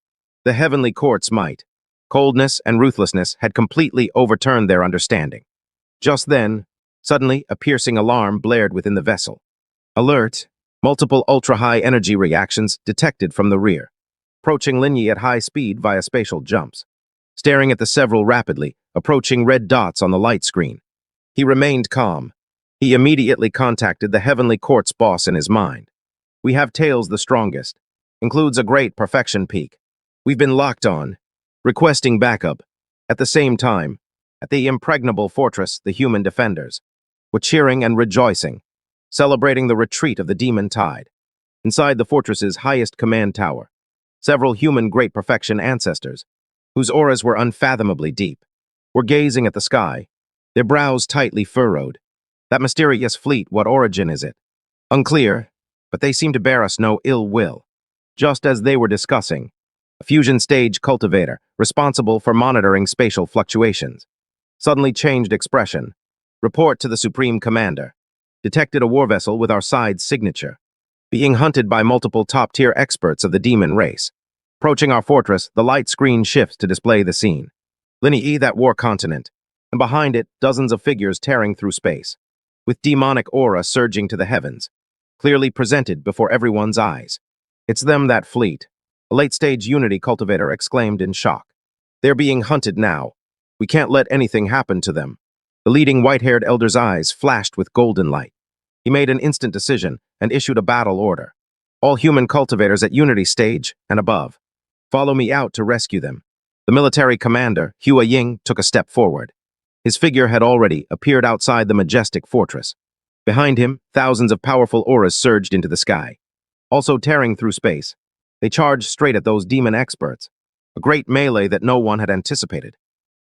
The heavenly court's might, coldness, and ruthlessness had completely overturned their understanding. Just then, suddenly, a piercing alarm blared within the vessel. Alert! Multiple ultra-high energy reactions detected from the rear, approaching Lin Yi at high speed via spatial jumps. Staring at the several rapidly approaching red dots on the light screen, he remained calm. He immediately contacted the Heavenly Court's boss in his mind. We have Tails the strongest. Includes a great perfection peak. We've been locked on. Requesting backup. At the same time, at the impregnable fortress, the human defenders were cheering and rejoicing. celebrating the retreat of the demon tide. Inside the fortress's highest command tower, several human great perfection ancestors, whose auras were unfathomably deep, were gazing at the sky, their brows tightly furrowed. That mysterious fleet, what origin is it? Unclear, but they seem to bear us no ill will. Just as they were discussing, a fusion stage cultivator, responsible for monitoring spatial fluctuations, suddenly changed expression. Report to the Supreme Commander. Detected a war vessel with our side's signature, being hunted by multiple top-tier experts of the demon race. Approaching our fortress, the light screen shifts to display the scene. Linii, that war continent, and behind it, dozens of figures tearing through space, with demonic aura surging to the heavens, clearly presented before everyone's eyes. It's them, that fleet, a late-stage Unity cultivator exclaimed in shock. They're being hunted now. We can't let anything happen to them. The leading white-haired elder's eyes flashed with golden light. He made an instant decision and issued a battle order. All human cultivators at Unity stage and above, follow me out to rescue them. The military commander, Hua Ying, took a step forward. His figure had already appeared outside the majestic fortress. Behind him, thousands of powerful auras surged into the sky. Also tearing through space, they charged straight at those demon experts. A great melee that no one had anticipated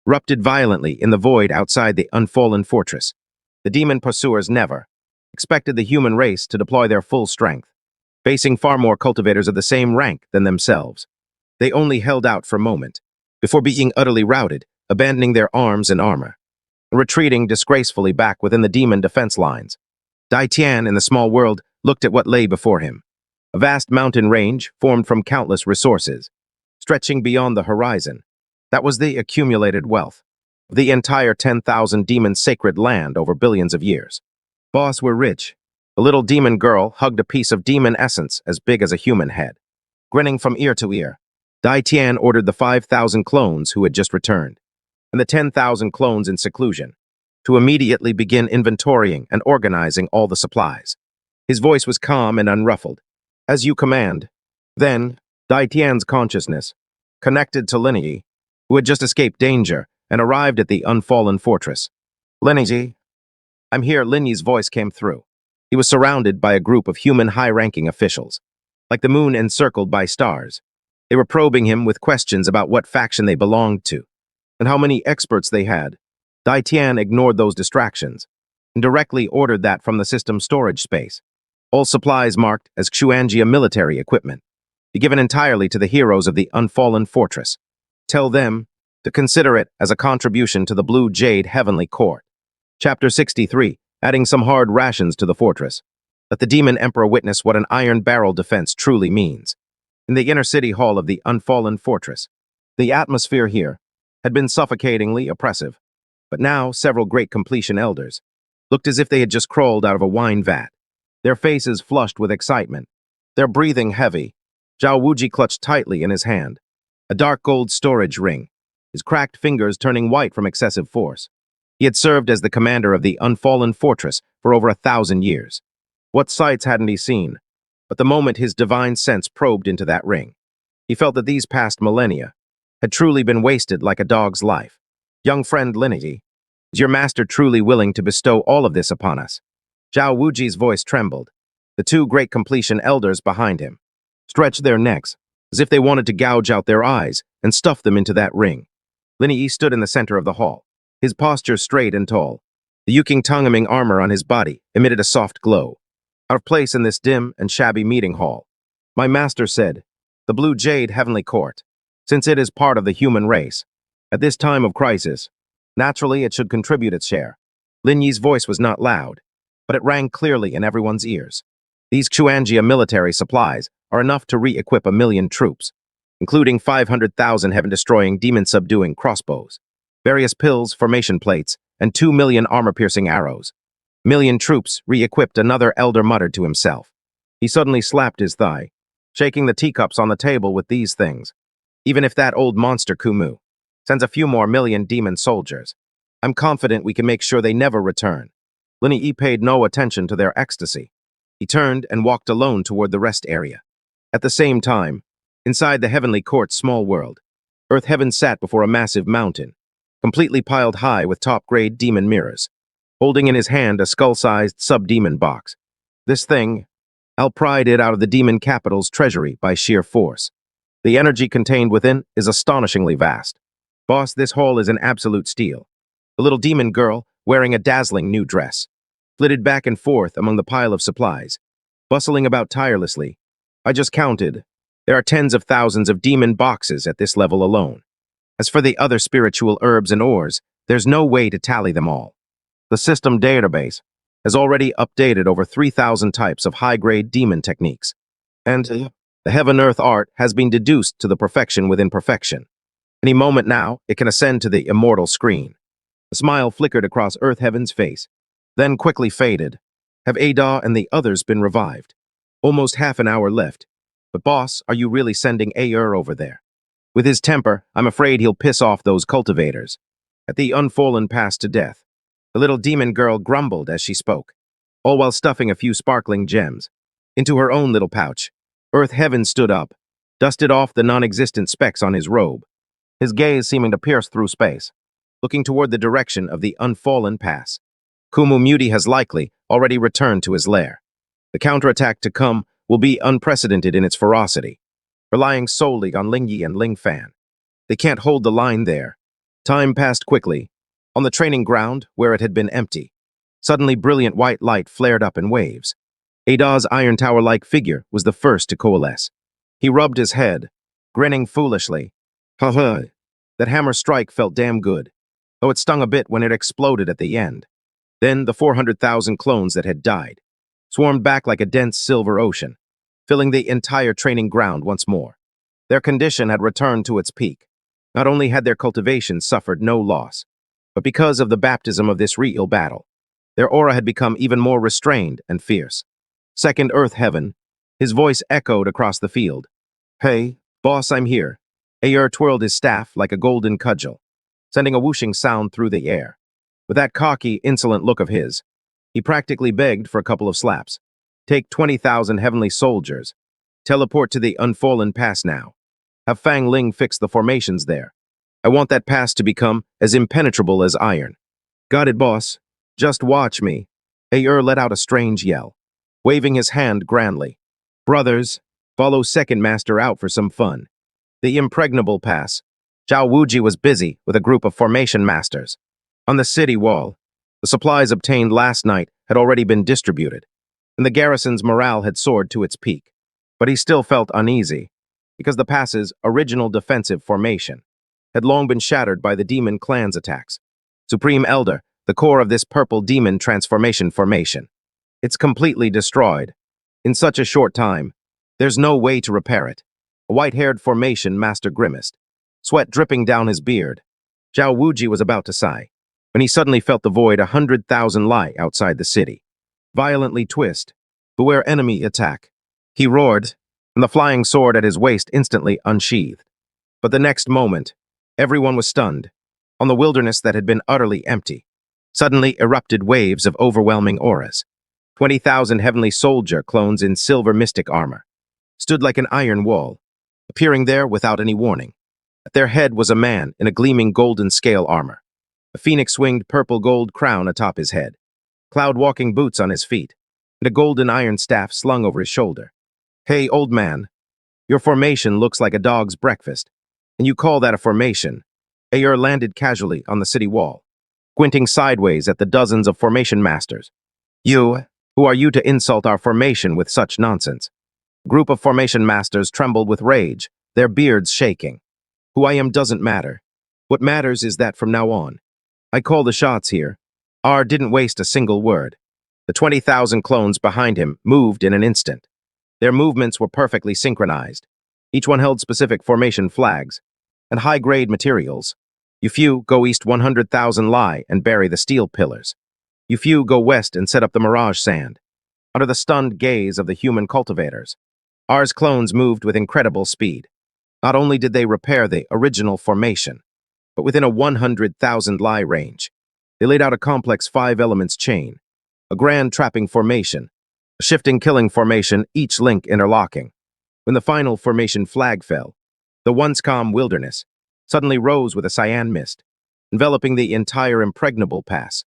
erupted violently in the void outside the unfallen fortress. The demon pursuers never expected the human race to deploy their full strength, facing far more cultivators of the same rank than themselves. They only held out for a moment, before being utterly routed, abandoning their arms and armor, and retreating disgracefully back within the demon defense lines. Dai Tian, in the small world, looked at what lay before him. A vast mountain range formed from countless resources, stretching beyond the horizon. That was the accumulated wealth of the entire 10,000 demon sacred land over billions of years. Boss were rich. The little demon girl hugged a piece of demon essence as big as a human head. Grinning from ear to ear, Dai Tian ordered the 5,000 clones who had just returned, and the 10,000 clones in seclusion, to immediately begin inventorying and organizing all the supplies. His voice was calm and unruffled. As you command. Then, Dai Tian's consciousness connected to Linyi, who had just escaped danger and arrived at the unfallen fortress. Linyi, I'm here. Linyi's voice came through. He was surrounded by a group of human high-ranking officials, like the moon encircled by stars. They were probing him with questions about what faction they belonged to, and how many experts they had. Dai Tian ignored those distractions, and directly ordered that from the system's storage space. All supplies marked as Xuanjia military equipment be given entirely to the heroes of the unfallen fortress. Tell them to consider it as a contribution to the Blue Jade Heavenly Court. Chapter 63, adding some hard rations to the fortress. Let the Demon Emperor witness what an iron barrel defense truly means. In the inner city hall of the unfallen fortress, the atmosphere here had been suffocatingly oppressive, but now several great completion elders looked as if they had just crawled out of a wine vat. Their faces flushed with excitement, their breathing heavy. Zhao Wuji clutched tightly in his hand, a dark gold storage ring, his cracked fingers turning white from excessive force. He had served as the commander of the unfallen fortress for over 1,000 years. What sights hadn't he seen? But the moment his divine sense probed into that ring, he felt that these past millennia had truly been wasted like a dog's life. Young friend Linyi, is your master truly willing to bestow all of this upon us? Zhao Wuji's voice trembled. The two great completion elders behind him stretched their necks as if they wanted to gouge out their eyes and stuff them into that ring. Linyi stood in the center of the hall, his posture straight and tall. The Yuking Tangaming armor on his body emitted a soft glow, out of place in this dim and shabby meeting hall. My master said, the Blue Jade Heavenly Court, since it is part of the human race, at this time of crisis, naturally it should contribute its share. Linyi's voice was not loud, but it rang clearly in everyone's ears. These Xuanjia military supplies are enough to re-equip 1 million troops, including 500,000 heaven-destroying, demon-subduing crossbows, various pills, formation plates, and 2 million armor-piercing arrows. 1 million troops re-equipped, another elder muttered to himself. He suddenly slapped his thigh, shaking the teacups on the table with these things. Even if that old monster Kumu sends a few more million demon soldiers, I'm confident we can make sure they never return. Linyi paid no attention to their ecstasy. He turned and walked alone toward the rest area. At the same time, inside the Heavenly Court's small world, Earth Heaven sat before a massive mountain, completely piled high with top-grade demon mirrors, holding in his hand a skull-sized sub-demon box. This thing, I'll pried it out of the demon capital's treasury by sheer force. The energy contained within is astonishingly vast. Boss, this hall is an absolute steal. The little demon girl, wearing a dazzling new dress, flitted back and forth among the pile of supplies, bustling about tirelessly. I just counted. There are tens of thousands of demon boxes at this level alone. As for the other spiritual herbs and ores, there's no way to tally them all. The system database has already updated over 3,000 types of high-grade demon techniques, and the heaven-earth art has been deduced to the perfection within perfection. Any moment now, it can ascend to the immortal screen. A smile flickered across Earth-Heaven's face, then quickly faded. Have Ada and the others been revived? Almost half an hour left. But boss, are you really sending Ayer over there? With his temper, I'm afraid he'll piss off those cultivators. At the unfallen pass to death, the little demon girl grumbled as she spoke, all while stuffing a few sparkling gems into her own little pouch. Earth-Heaven stood up, dusted off the non-existent specks on his robe, his gaze seeming to pierce through space, looking toward the direction of the unfallen pass. Kumu Muti has likely already returned to his lair. The counterattack to come will be unprecedented in its ferocity, relying solely on Lingyi and Ling Fan. They can't hold the line there. Time passed quickly. On the training ground, where it had been empty, suddenly brilliant white light flared up in waves. Ada's iron tower-like figure was the first to coalesce. He rubbed his head, grinning foolishly. Ha. That hammer strike felt damn good, though it stung a bit when it exploded at the end. Then the 400,000 clones that had died swarmed back like a dense silver ocean, filling the entire training ground once more. Their condition had returned to its peak. Not only had their cultivation suffered no loss, but because of the baptism of this real battle, their aura had become even more restrained and fierce. Second Earth-Heaven, his voice echoed across the field. Hey, boss, I'm here. Ayer twirled his staff like a golden cudgel, sending a whooshing sound through the air. With that cocky, insolent look of his, he practically begged for a couple of slaps. Take 20,000 heavenly soldiers. Teleport to the unfallen pass now. Have Fang Ling fix the formations there. I want that pass to become as impenetrable as iron. Got it, boss. Just watch me. Ayer let out a strange yell, waving his hand grandly. Brothers, follow Second Master out for some fun. The impregnable pass. Zhao Wuji was busy with a group of formation masters. On the city wall, the supplies obtained last night had already been distributed, and the garrison's morale had soared to its peak. But he still felt uneasy, because the pass's original defensive formation had long been shattered by the demon clan's attacks. Supreme Elder, the core of this purple demon transformation formation. It's completely destroyed. In such a short time, there's no way to repair it. A white-haired formation master grimaced, sweat dripping down his beard. Zhao Wuji was about to sigh, when he suddenly felt the void 100,000 lie outside the city. Violently twist. Beware enemy attack. He roared, and the flying sword at his waist instantly unsheathed. But the next moment, everyone was stunned. On the wilderness that had been utterly empty, suddenly erupted waves of overwhelming auras. 20,000 heavenly soldier clones in silver mystic armor stood like an iron wall, appearing there without any warning. At their head was a man in a gleaming golden scale armor, a phoenix-winged purple-gold crown atop his head, cloud-walking boots on his feet, and a golden iron staff slung over his shoulder. Hey, old man, your formation looks like a dog's breakfast, and you call that a formation? Ayer landed casually on the city wall, squinting sideways at the dozens of formation masters. You, who are you to insult our formation with such nonsense? A group of formation masters trembled with rage, their beards shaking. Who I am doesn't matter. What matters is that from now on, I call the shots here. R didn't waste a single word. The 20,000 clones behind him moved in an instant. Their movements were perfectly synchronized. Each one held specific formation flags and high-grade materials. You few go east 100,000 lie and bury the steel pillars. You few go west and set up the mirage sand. Under the stunned gaze of the human cultivators, R's clones moved with incredible speed. Not only did they repair the original formation, but within a 100,000 lie range, they laid out a complex 5-elements chain, a grand trapping formation, a shifting killing formation, each link interlocking. When the final formation flag fell, the once calm wilderness suddenly rose with a cyan mist, enveloping the entire impregnable pass.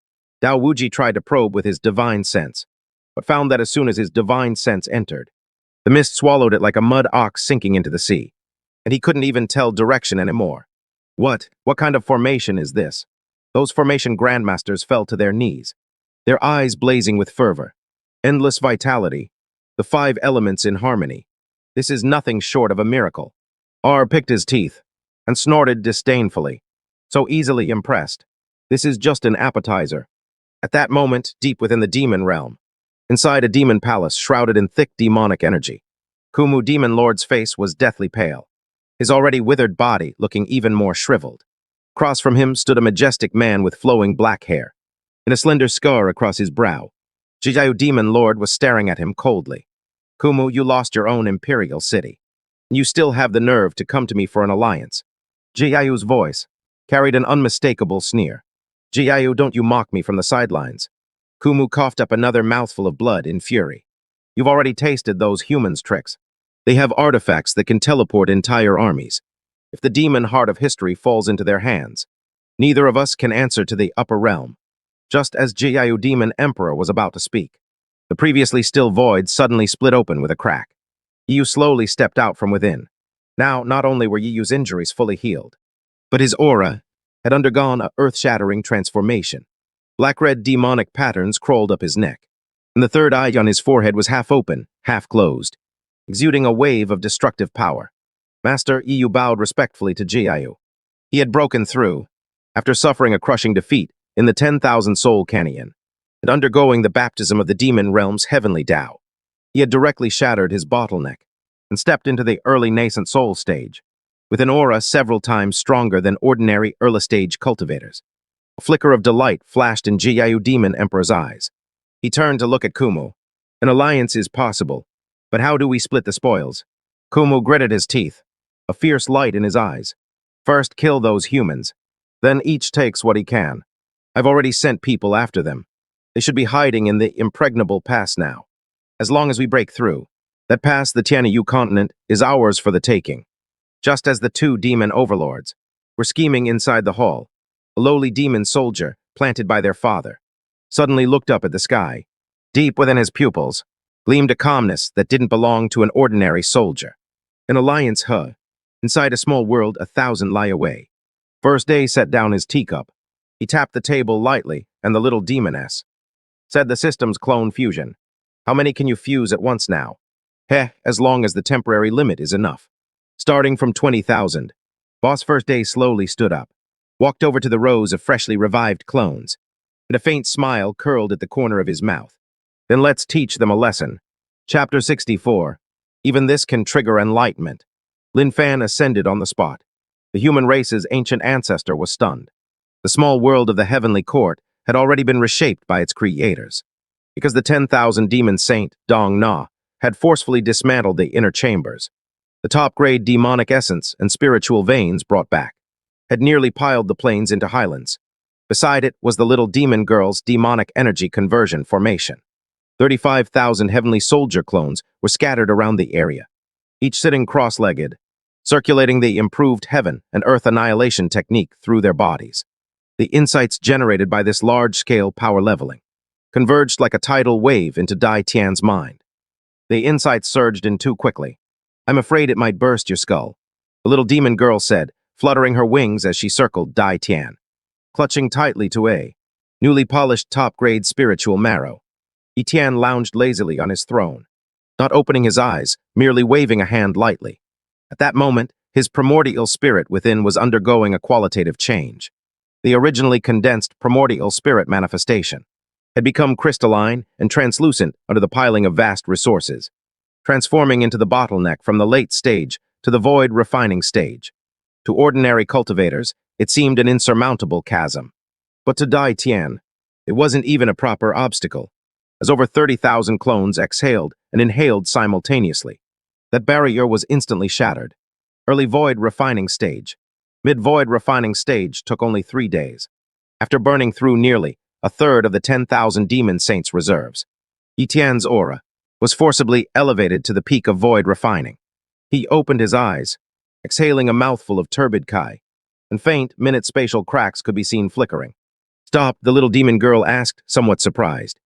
Dao Wuji tried to probe with his divine sense, but found that as soon as his divine sense entered, the mist swallowed it like a mud ox sinking into the sea, and he couldn't even tell direction anymore. What kind of formation is this? Those formation grandmasters fell to their knees, their eyes blazing with fervor. Endless vitality, the five elements in harmony. This is nothing short of a miracle. R picked his teeth and snorted disdainfully, so easily impressed. This is just an appetizer. At that moment, deep within the demon realm, inside a demon palace shrouded in thick demonic energy, Kumu Demon Lord's face was deathly pale, his already withered body looking even more shriveled. Across from him stood a majestic man with flowing black hair, and a slender scar across his brow. Jijayu Demon Lord was staring at him coldly. Kumu, you lost your own imperial city. You still have the nerve to come to me for an alliance. Jiyayu's voice carried an unmistakable sneer. Jiyayu, don't you mock me from the sidelines. Kumu coughed up another mouthful of blood in fury. You've already tasted those humans' tricks. They have artifacts that can teleport entire armies. If the demon heart of history falls into their hands, neither of us can answer to the upper realm. Just as Jiyayu Demon Emperor was about to speak, the previously still void suddenly split open with a crack. Yiyu slowly stepped out from within. Now, not only were Yiyu's injuries fully healed, but his aura had undergone a earth-shattering transformation. Black-red demonic patterns crawled up his neck, and the third eye on his forehead was half open, half closed, exuding a wave of destructive power. Master Yiyu bowed respectfully to Jiyayu. He had broken through, after suffering a crushing defeat in the 10,000 Soul Canyon, and undergoing the baptism of the demon realm's heavenly Tao. He had directly shattered his bottleneck and stepped into the early nascent soul stage, with an aura several times stronger than ordinary early-stage cultivators. A flicker of delight flashed in Jiyayu Demon Emperor's eyes. He turned to look at Kumu. An alliance is possible, but how do we split the spoils? Kumu gritted his teeth, a fierce light in his eyes. First, kill those humans. Then each takes what he can. I've already sent people after them. They should be hiding in the impregnable pass now. As long as we break through, that pass, the Tianyu continent, is ours for the taking. Just as the two demon overlords were scheming inside the hall, a lowly demon soldier, planted by their father, suddenly looked up at the sky. Deep within his pupils gleamed a calmness that didn't belong to an ordinary soldier. An alliance, inside a small world 1,000 lie away. First Day set down his teacup. He tapped the table lightly, and the little demoness said, the system's clone fusion. How many can you fuse at once now? As long as the temporary limit is enough. Starting from 20,000. Boss First Day slowly stood up, walked over to the rows of freshly revived clones, and a faint smile curled at the corner of his mouth. Then let's teach them a lesson. Chapter 64. Even this can trigger enlightenment. Lin Fan ascended on the spot. The human race's ancient ancestor was stunned. The small world of the heavenly court had already been reshaped by its creators, because the 10,000 demon saint, Dong Na, had forcefully dismantled the inner chambers. The top-grade demonic essence and spiritual veins brought back had nearly piled the plains into highlands. Beside it was the little demon girl's demonic energy conversion formation. 35,000 heavenly soldier clones were scattered around the area, each sitting cross-legged, circulating the improved heaven and earth annihilation technique through their bodies. The insights generated by this large-scale power leveling converged like a tidal wave into Dai Tian's mind. The insights surged in too quickly. I'm afraid it might burst your skull, the little demon girl said, fluttering her wings as she circled Dai Tian, clutching tightly to a newly polished top-grade spiritual marrow. Tian lounged lazily on his throne, not opening his eyes, merely waving a hand lightly. At that moment, his primordial spirit within was undergoing a qualitative change. The originally condensed primordial spirit manifestation had become crystalline and translucent under the piling of vast resources, transforming into the bottleneck from the late stage to the void refining stage. To ordinary cultivators, it seemed an insurmountable chasm. But to Dai Tian, it wasn't even a proper obstacle, as over 30,000 clones exhaled and inhaled simultaneously. That barrier was instantly shattered. Early void refining stage. Mid-void refining stage took only 3 days. After burning through nearly a third of the 10,000 demon saints' reserves, Tian's aura was forcibly elevated to the peak of void refining. He opened his eyes, exhaling a mouthful of turbid kai, and faint, minute spatial cracks could be seen flickering. Stop, the little demon girl asked, somewhat surprised.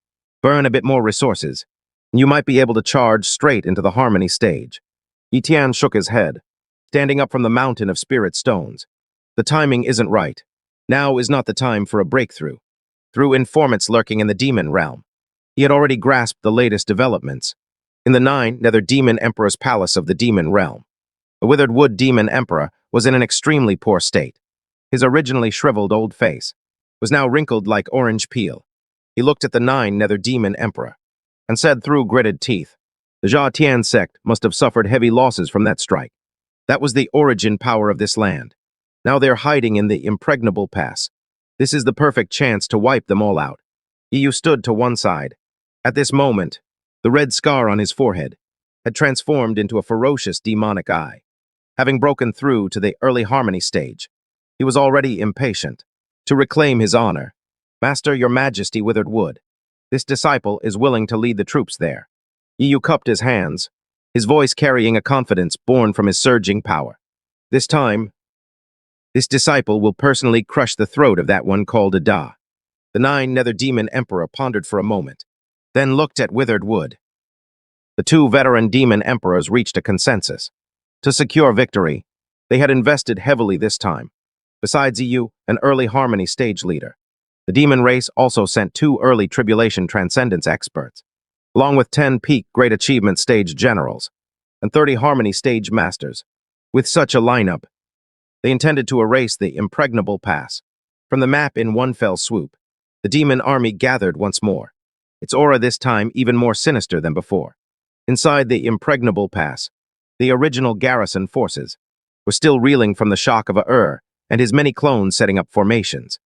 Burn a bit more resources, and you might be able to charge straight into the harmony stage. Yi Tian shook his head, standing up from the mountain of spirit stones. The timing isn't right. Now is not the time for a breakthrough. Through informants lurking in the demon realm, he had already grasped the latest developments. In the nether demon emperor's palace of the demon realm, the withered wood demon emperor was in an extremely poor state. His originally shriveled old face was now wrinkled like orange peel. He looked at the nether demon emperor and said through gritted teeth, the Jia Tian sect must have suffered heavy losses from that strike. That was the origin power of this land. Now they're hiding in the impregnable pass. This is the perfect chance to wipe them all out. Yu stood to one side. At this moment, the red scar on his forehead had transformed into a ferocious demonic eye. Having broken through to the early harmony stage, he was already impatient to reclaim his honor. Master, your majesty, withered wood. This disciple is willing to lead the troops there. Yu cupped his hands, his voice carrying a confidence born from his surging power. This time, this disciple will personally crush the throat of that one called Ada. The nether demon emperor pondered for a moment, then looked at withered wood. The two veteran demon emperors reached a consensus. To secure victory, they had invested heavily this time. Besides Yu, an early harmony stage leader, the demon race also sent 2 early tribulation transcendence experts, along with 10 peak great achievement stage generals and 30 harmony stage masters. With such a lineup, they intended to erase the impregnable pass from the map in one fell swoop. The demon army gathered once more, its aura this time even more sinister than before. Inside the impregnable pass, the original garrison forces were still reeling from the shock of and his many clones setting up formations.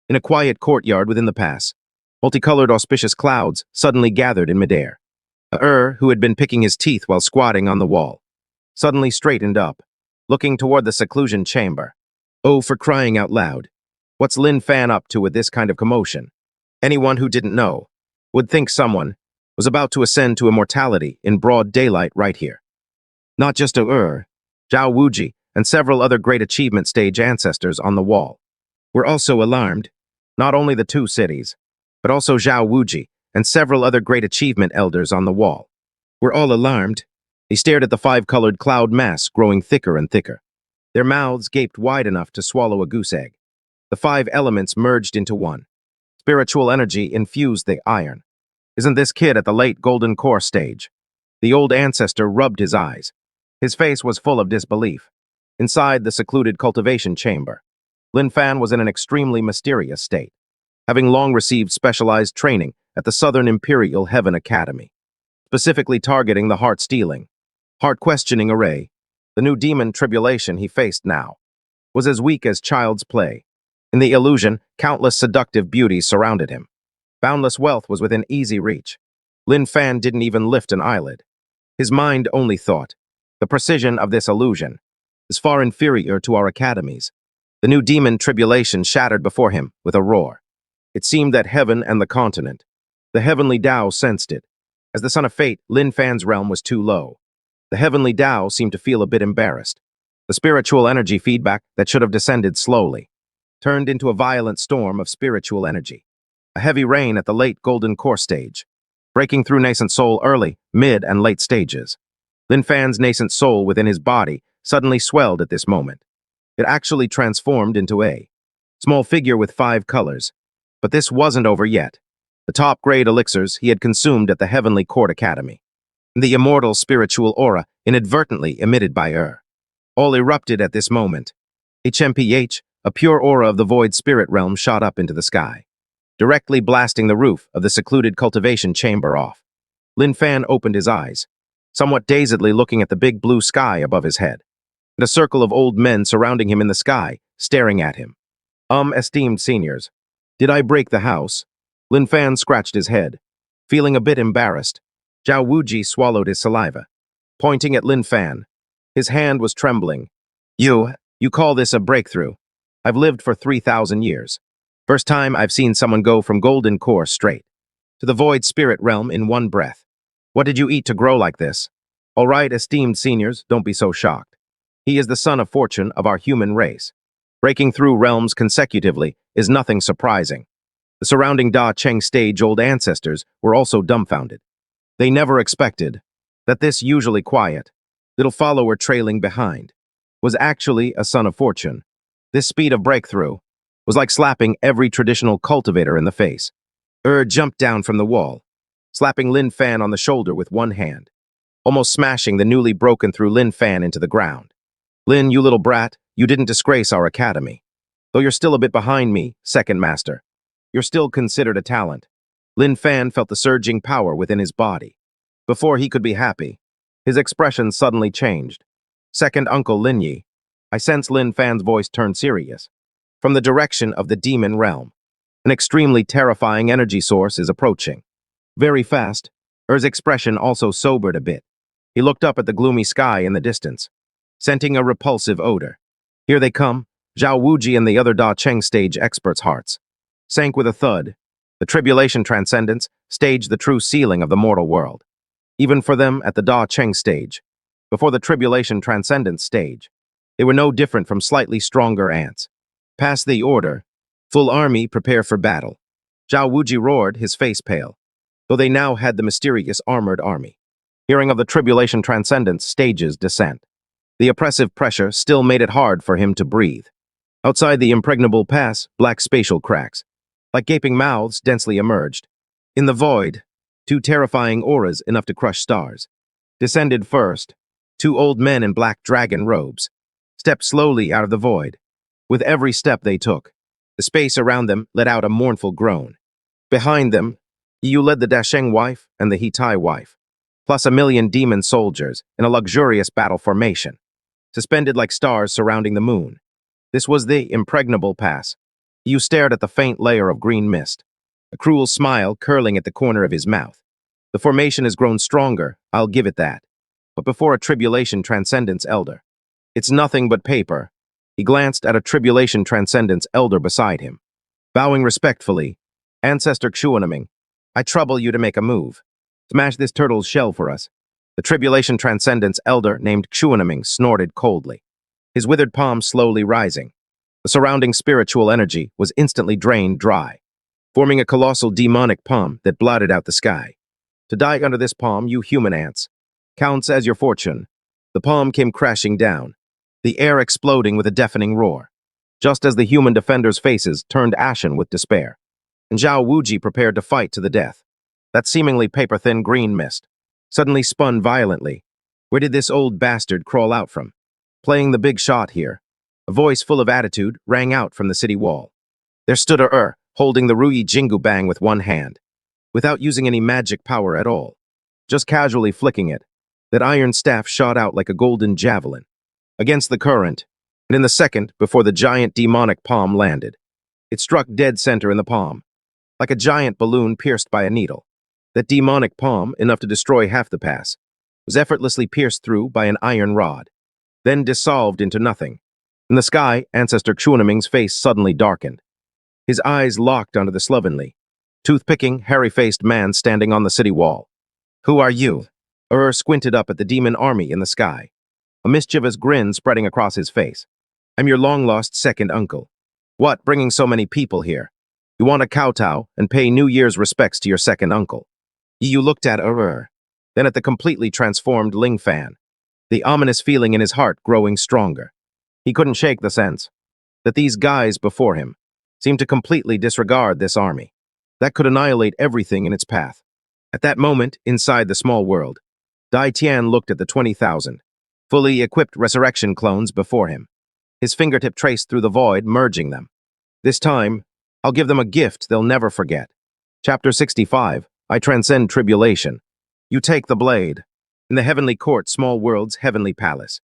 In a quiet courtyard within the pass, multicolored auspicious clouds suddenly gathered in midair. Who had been picking his teeth while squatting on the wall, suddenly straightened up, looking toward the seclusion chamber. Oh, for crying out loud. What's Lin Fan up to with this kind of commotion? Anyone who didn't know would think someone was about to ascend to immortality in broad daylight right here. Not just Zhao Wuji, and several other great achievement stage ancestors on the wall were also alarmed. Not only the 2 cities, but also Zhao Wuji and several other great achievement elders on the wall were all alarmed. They stared at the 5-colored cloud mass growing thicker and thicker. Their mouths gaped wide enough to swallow a goose egg. The 5 elements merged into one. Spiritual energy infused the iron. Isn't this kid at the late golden core stage? The old ancestor rubbed his eyes. His face was full of disbelief. Inside the secluded cultivation chamber, Lin Fan was in an extremely mysterious state, having long received specialized training at the Southern Imperial Heaven Academy, specifically targeting the heart-stealing, heart-questioning array. The new demon tribulation he faced now was as weak as child's play. In the illusion, countless seductive beauties surrounded him. Boundless wealth was within easy reach. Lin Fan didn't even lift an eyelid. His mind only thought, the precision of this illusion is far inferior to our academies. The new demon tribulation shattered before him with a roar. It seemed that heaven and the continent, the heavenly Tao, sensed it. As the son of fate, Lin Fan's realm was too low. The heavenly Tao seemed to feel a bit embarrassed. The spiritual energy feedback that should have descended slowly turned into a violent storm of spiritual energy. A heavy rain at the late golden core stage, breaking through nascent soul early, mid, and late stages. Lin Fan's nascent soul within his body suddenly swelled at this moment. It actually transformed into a small figure with 5 colors. But this wasn't over yet. The top-grade elixirs he had consumed at the Heavenly Court Academy, the immortal spiritual aura inadvertently emitted by all erupted at this moment. HMPH, a pure aura of the void spirit realm, shot up into the sky, directly blasting the roof of the secluded cultivation chamber off. Lin Fan opened his eyes, somewhat dazedly looking at the big blue sky above his head, and a circle of old men surrounding him in the sky, staring at him. Esteemed seniors, did I break the house? Lin Fan scratched his head, feeling a bit embarrassed. Zhao Wuji swallowed his saliva, pointing at Lin Fan. His hand was trembling. You call this a breakthrough? I've lived for 3,000 years. First time I've seen someone go from golden core straight to the void spirit realm in one breath. What did you eat to grow like this? All right, esteemed seniors, don't be so shocked. He is the son of fortune of our human race. Breaking through realms consecutively is nothing surprising. The The surrounding Da Cheng stage-old ancestors were also dumbfounded. They never expected that this usually quiet, little follower trailing behind was actually a son of fortune. This speed of breakthrough was like slapping every traditional cultivator in the face. Jumped down from the wall, slapping Lin Fan on the shoulder with one hand, almost smashing the newly broken through Lin Fan into the ground. Lin, you little brat, you didn't disgrace our academy. Though you're still a bit behind me, second master. You're still considered a talent. Lin Fan felt the surging power within his body. Before he could be happy, his expression suddenly changed. Second Uncle Lin Yi. I sense Lin Fan's voice turned serious. From the direction of the demon realm, an extremely terrifying energy source is approaching. Very fast, Er's expression also sobered a bit. He looked up at the gloomy sky in the distance, scenting a repulsive odor. Here they come. Zhao Wuji and the other Da Cheng stage experts' hearts sank with a thud. The tribulation transcendence staged the true ceiling of the mortal world. Even for them at the Da Cheng stage, before the tribulation transcendence stage, they were no different from slightly stronger ants. Past the order, full army prepare for battle. Zhao Wuji roared, his face pale, though they now had the mysterious armored army. Hearing of the tribulation transcendence stage's descent, the oppressive pressure still made it hard for him to breathe. Outside the impregnable pass, black spatial cracks, like gaping mouths, densely emerged. In the void, two terrifying auras enough to crush stars. Descended first, two old men in black dragon robes, stepped slowly out of the void. With every step they took, the space around them let out a mournful groan. Behind them, Yu led the Dasheng wife and the Hitai wife, plus a million demon soldiers in a luxurious battle formation, suspended like stars surrounding the moon. This was the impregnable pass. Yu stared at the faint layer of green mist, a cruel smile curling at the corner of his mouth. The formation has grown stronger, I'll give it that. But before a tribulation transcendence elder, it's nothing but paper. He glanced at a tribulation transcendence elder beside him. Bowing respectfully, Ancestor Xuanming, I trouble you to make a move. Smash this turtle's shell for us. The tribulation transcendence elder named Xuanming snorted coldly, his withered palm slowly rising. The surrounding spiritual energy was instantly drained dry, forming a colossal demonic palm that blotted out the sky. To die under this palm, you human ants, counts as your fortune. The palm came crashing down, the air exploding with a deafening roar, just as the human defenders' faces turned ashen with despair. And Zhao Wuji prepared to fight to the death. That seemingly paper-thin green mist suddenly spun violently. Where did this old bastard crawl out from? Playing the big shot here. A voice full of attitude rang out from the city wall. There stood holding the Ruyi Jingu Bang with one hand, without using any magic power at all, just casually flicking it. That iron staff shot out like a golden javelin, against the current, and in the second before the giant demonic palm landed, it struck dead center in the palm, like a giant balloon pierced by a needle. That demonic palm, enough to destroy half the pass, was effortlessly pierced through by an iron rod, then dissolved into nothing. In the sky, Ancestor Xuanming's face suddenly darkened. His eyes locked onto the slovenly, tooth-picking, hairy-faced man standing on the city wall. Who are you? Squinted up at the demon army in the sky, a mischievous grin spreading across his face. I'm your long-lost second uncle. What, bringing so many people here? You want to kowtow and pay New Year's respects to your second uncle. Yu looked at then at the completely transformed Ling Fan, the ominous feeling in his heart growing stronger. He couldn't shake the sense that these guys before him seemed to completely disregard this army that could annihilate everything in its path. At that moment, inside the small world, Dai Tian looked at the 20,000 fully equipped resurrection clones before him. His fingertip traced through the void, merging them. This time, I'll give them a gift they'll never forget. Chapter 65, I transcend tribulation. You take the blade. In the heavenly court, small world's heavenly palace,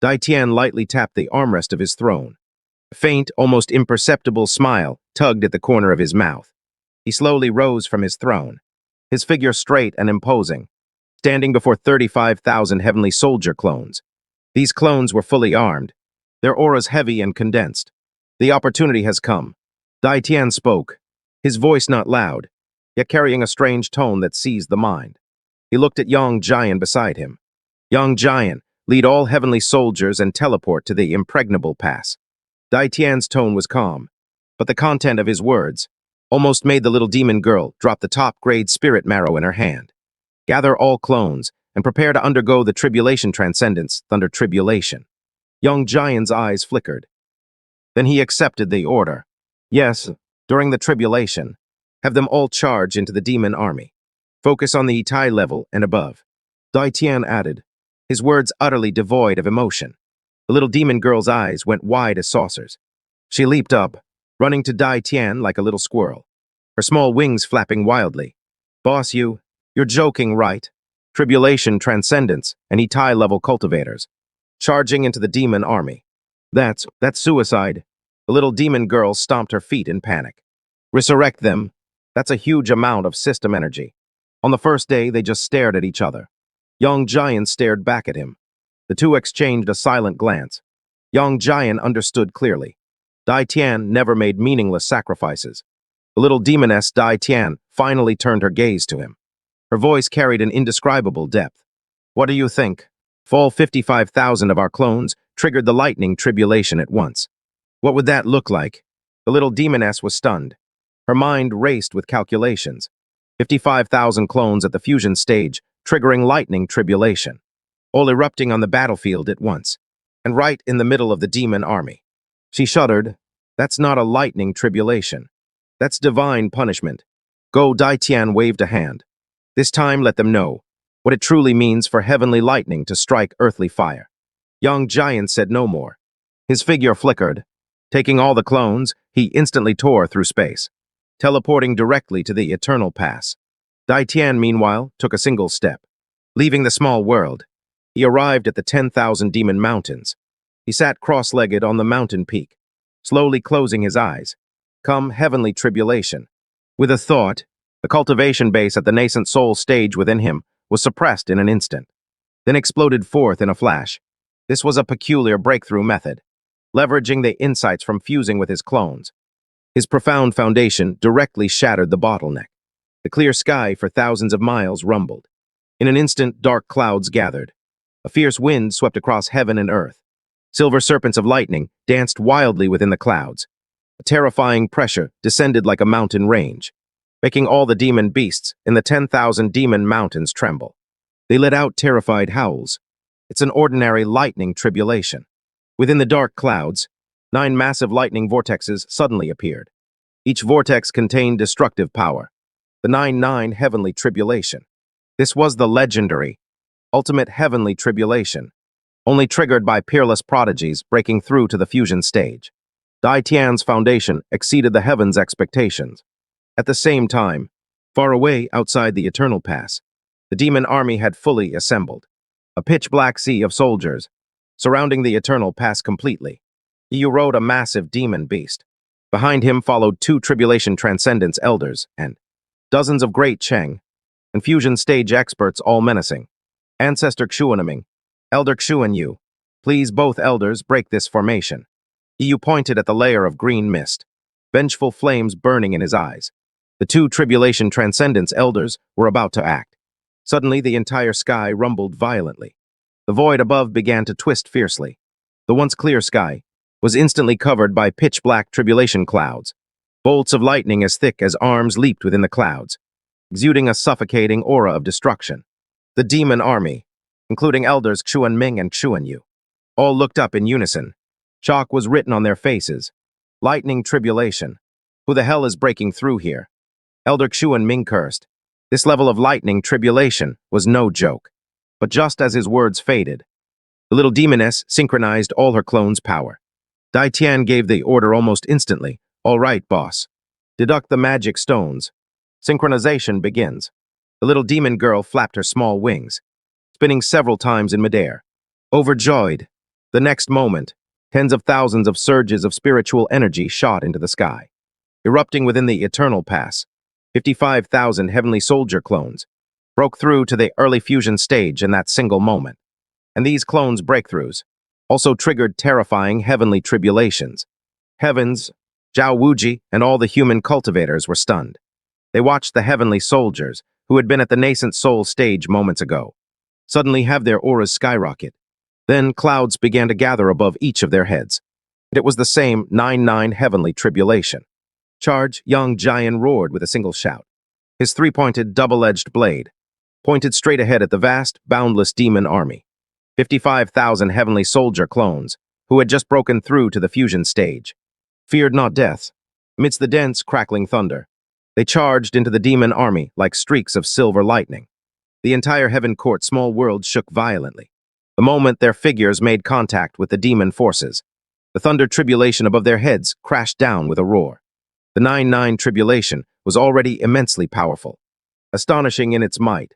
Dai Tian lightly tapped the armrest of his throne. A faint, almost imperceptible smile tugged at the corner of his mouth. He slowly rose from his throne, his figure straight and imposing, standing before 35,000 heavenly soldier clones. These clones were fully armed, their auras heavy and condensed. The opportunity has come. Dai Tian spoke, his voice not loud, yet carrying a strange tone that seized the mind. He looked at Yang Jian beside him. Yang Jian, lead all heavenly soldiers and teleport to the impregnable pass. Dai Tian's tone was calm, but the content of his words almost made the little demon girl drop the top-grade spirit marrow in her hand. Gather all clones and prepare to undergo the tribulation transcendence, thunder tribulation. Young Giant's eyes flickered. Then he accepted the order. Yes, during the tribulation, have them all charge into the demon army. Focus on the Tai level and above. Dai Tian added, his words utterly devoid of emotion. The little demon girl's eyes went wide as saucers. She leaped up, running to Dai Tian like a little squirrel, her small wings flapping wildly. Boss, you're joking, right? Tribulation, transcendence, and Tai level cultivators, charging into the demon army. That's suicide. The little demon girl stomped her feet in panic. Resurrect them. That's a huge amount of system energy. On the first day, they just stared at each other. Young Giant stared back at him. The two exchanged a silent glance. Young Giant understood clearly. Dai Tian never made meaningless sacrifices. The little demoness Dai Tian finally turned her gaze to him. Her voice carried an indescribable depth. What do you think? Fall 55,000 of our clones triggered the lightning tribulation at once. What would that look like? The little demoness was stunned. Her mind raced with calculations. 55,000 clones at the fusion stage, triggering lightning tribulation, all erupting on the battlefield at once, and right in the middle of the demon army. She shuddered. That's not a lightning tribulation. That's divine punishment. Go, Dai Tian waved a hand. This time let them know what it truly means for heavenly lightning to strike earthly fire. Young Giant said no more. His figure flickered. Taking all the clones, he instantly tore through space, teleporting directly to the Eternal Pass. Dai Tian, meanwhile, took a single step. Leaving the small world, he arrived at the 10,000 Demon Mountains. He sat cross-legged on the mountain peak, slowly closing his eyes. Come heavenly tribulation. With a thought, the cultivation base at the nascent soul stage within him was suppressed in an instant, then exploded forth in a flash. This was a peculiar breakthrough method, leveraging the insights from fusing with his clones. His profound foundation directly shattered the bottleneck. The clear sky for thousands of miles rumbled. In an instant, dark clouds gathered. A fierce wind swept across heaven and earth. Silver serpents of lightning danced wildly within the clouds. A terrifying pressure descended like a mountain range, making all the demon beasts in the 10,000 demon mountains tremble. They let out terrified howls. It's an ordinary lightning tribulation. Within the dark clouds, 9 massive lightning vortexes suddenly appeared. Each vortex contained destructive power. The 9-9 heavenly tribulation. This was the legendary, ultimate heavenly tribulation, only triggered by peerless prodigies breaking through to the fusion stage. Dai Tian's foundation exceeded the heavens' expectations. At the same time, far away outside the Eternal Pass, the demon army had fully assembled. A pitch-black sea of soldiers, surrounding the Eternal Pass completely. He rode a massive demon beast. Behind him followed 2 tribulation transcendence elders and dozens of great Cheng and fusion stage experts, all menacing. Ancestor Xuanming, Elder Xuan Yu, please both elders break this formation. Yu pointed at the layer of green mist, vengeful flames burning in his eyes. The 2 tribulation transcendence elders were about to act. Suddenly, the entire sky rumbled violently. The void above began to twist fiercely. The once clear sky was instantly covered by pitch-black tribulation clouds. Bolts of lightning as thick as arms leaped within the clouds, exuding a suffocating aura of destruction. The demon army, including elders Xuanming and Xuanyu, all looked up in unison. Shock was written on their faces. Lightning tribulation. Who the hell is breaking through here? Elder Xuanming cursed. This level of lightning tribulation was no joke. But just as his words faded, the little demoness synchronized all her clones' power. Dai Tian gave the order almost instantly. All right, boss. Deduct the magic stones. Synchronization begins. The little demon girl flapped her small wings, spinning several times in midair. Overjoyed, the next moment, tens of thousands of surges of spiritual energy shot into the sky. Erupting within the Eternal Pass, 55,000 heavenly soldier clones broke through to the early fusion stage in that single moment. And these clones' breakthroughs also triggered terrifying heavenly tribulations. Heavens, Zhao Wuji, and all the human cultivators were stunned. They watched the heavenly soldiers, who had been at the nascent soul stage moments ago, suddenly have their auras skyrocket. Then clouds began to gather above each of their heads. It was the same 9-9 heavenly tribulation. Charge, young giant roared with a single shout. His three-pointed, double-edged blade pointed straight ahead at the vast, boundless demon army. 55,000 heavenly soldier clones, who had just broken through to the fusion stage, feared not death. Amidst the dense, crackling thunder, they charged into the demon army like streaks of silver lightning. The entire heaven court small world shook violently. The moment their figures made contact with the demon forces, the thunder tribulation above their heads crashed down with a roar. The 9-9 tribulation was already immensely powerful, astonishing in its might,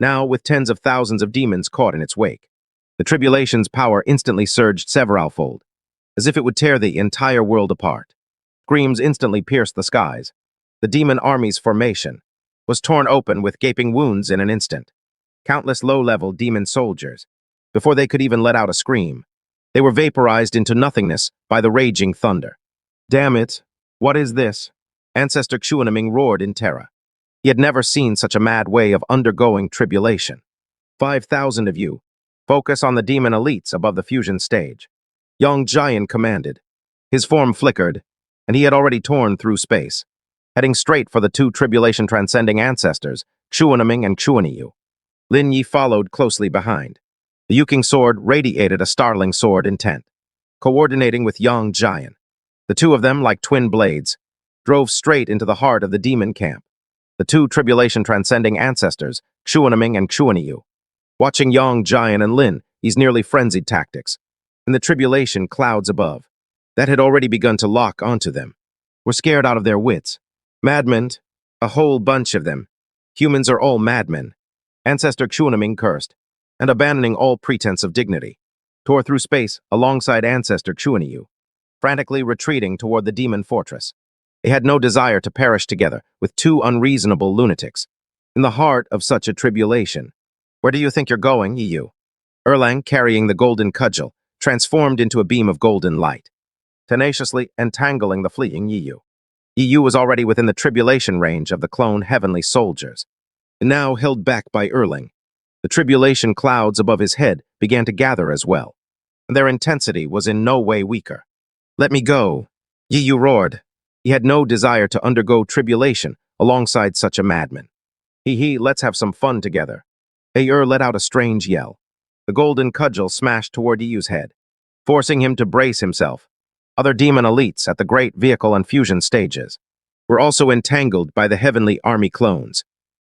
now with tens of thousands of demons caught in its wake. The tribulation's power instantly surged severalfold, as if it would tear the entire world apart. Screams instantly pierced the skies. The demon army's formation was torn open with gaping wounds in an instant. Countless low-level demon soldiers, before they could even let out a scream, they were vaporized into nothingness by the raging thunder. Damn it! What is this? Ancestor Xuanming roared in terror. He had never seen such a mad way of undergoing tribulation. 5,000 of you, focus on the demon elites above the fusion stage. Young Giant commanded. His form flickered, and he had already torn through space, heading straight for the two tribulation-transcending ancestors, Xuanming and Xuanyu. Lin Yi followed closely behind. The Yuking sword radiated a startling sword intent. Coordinating with Young Giant, the two of them, like twin blades, drove straight into the heart of the demon camp. The two tribulation-transcending ancestors, Xuanming and Xuanyu, watching Young Giant and Lin Yi's nearly frenzied tactics, in the tribulation clouds above, that had already begun to lock onto them, were scared out of their wits. Madmen, a whole bunch of them. Humans are all madmen. Ancestor Xuanming cursed, and abandoning all pretense of dignity, tore through space alongside Ancestor Xuanyu, frantically retreating toward the demon fortress. They had no desire to perish together with two unreasonable lunatics. In the heart of such a tribulation, where do you think you're going, Yu? Erlang, carrying the golden cudgel, transformed into a beam of golden light, tenaciously entangling the fleeing Yu. Yu was already within the tribulation range of the clone heavenly soldiers, and now held back by Erlang. The tribulation clouds above his head began to gather as well, and their intensity was in no way weaker. Let me go, Yu roared. He had no desire to undergo tribulation alongside such a madman. Let's have some fun together. Let out a strange yell. The golden cudgel smashed toward Yu's head, forcing him to brace himself. Other demon elites at the great vehicle and fusion stages were also entangled by the heavenly army clones.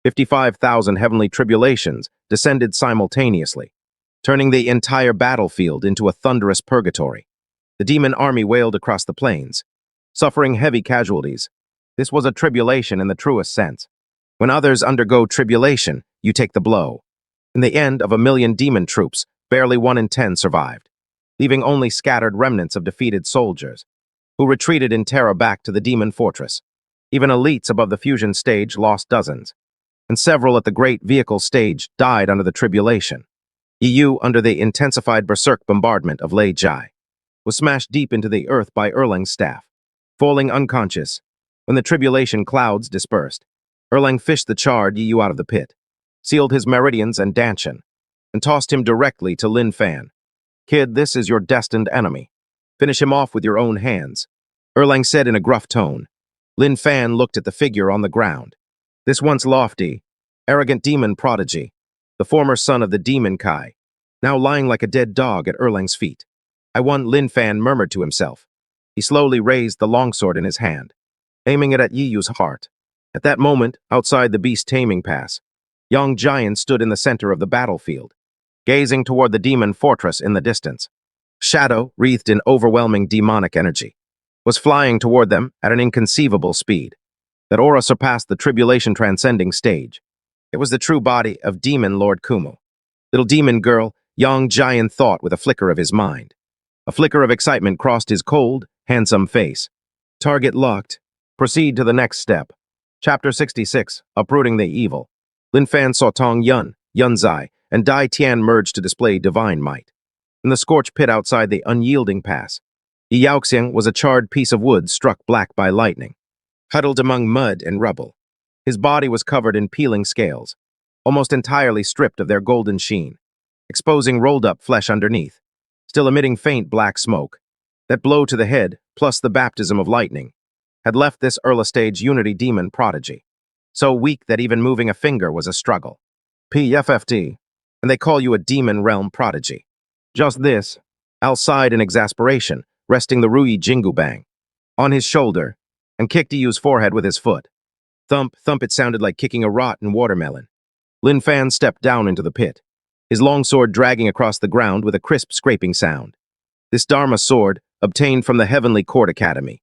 55,000 heavenly tribulations descended simultaneously, turning the entire battlefield into a thunderous purgatory. The demon army wailed across the plains, suffering heavy casualties. This was a tribulation in the truest sense. When others undergo tribulation, you take the blow. In the end of 1,000,000 demon troops, barely 1 in 10 survived, leaving only scattered remnants of defeated soldiers, who retreated in terror back to the demon fortress. Even elites above the fusion stage lost dozens, and several at the great vehicle stage died under the tribulation. Yu, under the intensified berserk bombardment of Lei Jai, was smashed deep into the earth by Erlang's staff. Falling unconscious, when the tribulation clouds dispersed, Erlang fished the charred Yu out of the pit, sealed his meridians and dantian, and tossed him directly to Lin Fan. Kid, this is your destined enemy. Finish him off with your own hands, Erlang said in a gruff tone. Lin Fan looked at the figure on the ground. This once lofty, arrogant demon prodigy, the former son of the demon Kai, now lying like a dead dog at Erlang's feet. I won, Lin Fan murmured to himself. He slowly raised the longsword in his hand, aiming it at Yu's heart. At that moment, outside the beast taming pass, Young Giant stood in the center of the battlefield, gazing toward the demon fortress in the distance. Shadow, wreathed in overwhelming demonic energy, was flying toward them at an inconceivable speed. That aura surpassed the tribulation-transcending stage. It was the true body of Demon Lord Kumu. Little demon girl, Young Giant thought with a flicker of his mind. A flicker of excitement crossed his cold, handsome face. Target locked. Proceed to the next step. Chapter 66, Uprooting the Evil. Lin Fan saw Tong Yun, Yun Zai, and Dai Tian merge to display divine might. In the scorched pit outside the unyielding pass, Yi Yaoxiang was a charred piece of wood struck black by lightning, huddled among mud and rubble. His body was covered in peeling scales, almost entirely stripped of their golden sheen, exposing rolled-up flesh underneath, still emitting faint black smoke. That blow to the head, plus the baptism of lightning, had left this early-stage Unity demon prodigy, so weak that even moving a finger was a struggle. PFFD, and they call you a demon realm prodigy. Just this, Al sighed in exasperation, resting the Rui Jingu Bang on his shoulder, and kicked Iyu's forehead with his foot. Thump, thump, it sounded like kicking a rotten watermelon. Lin Fan stepped down into the pit, his long sword dragging across the ground with a crisp scraping sound. This Dharma sword, obtained from the Heavenly Court Academy,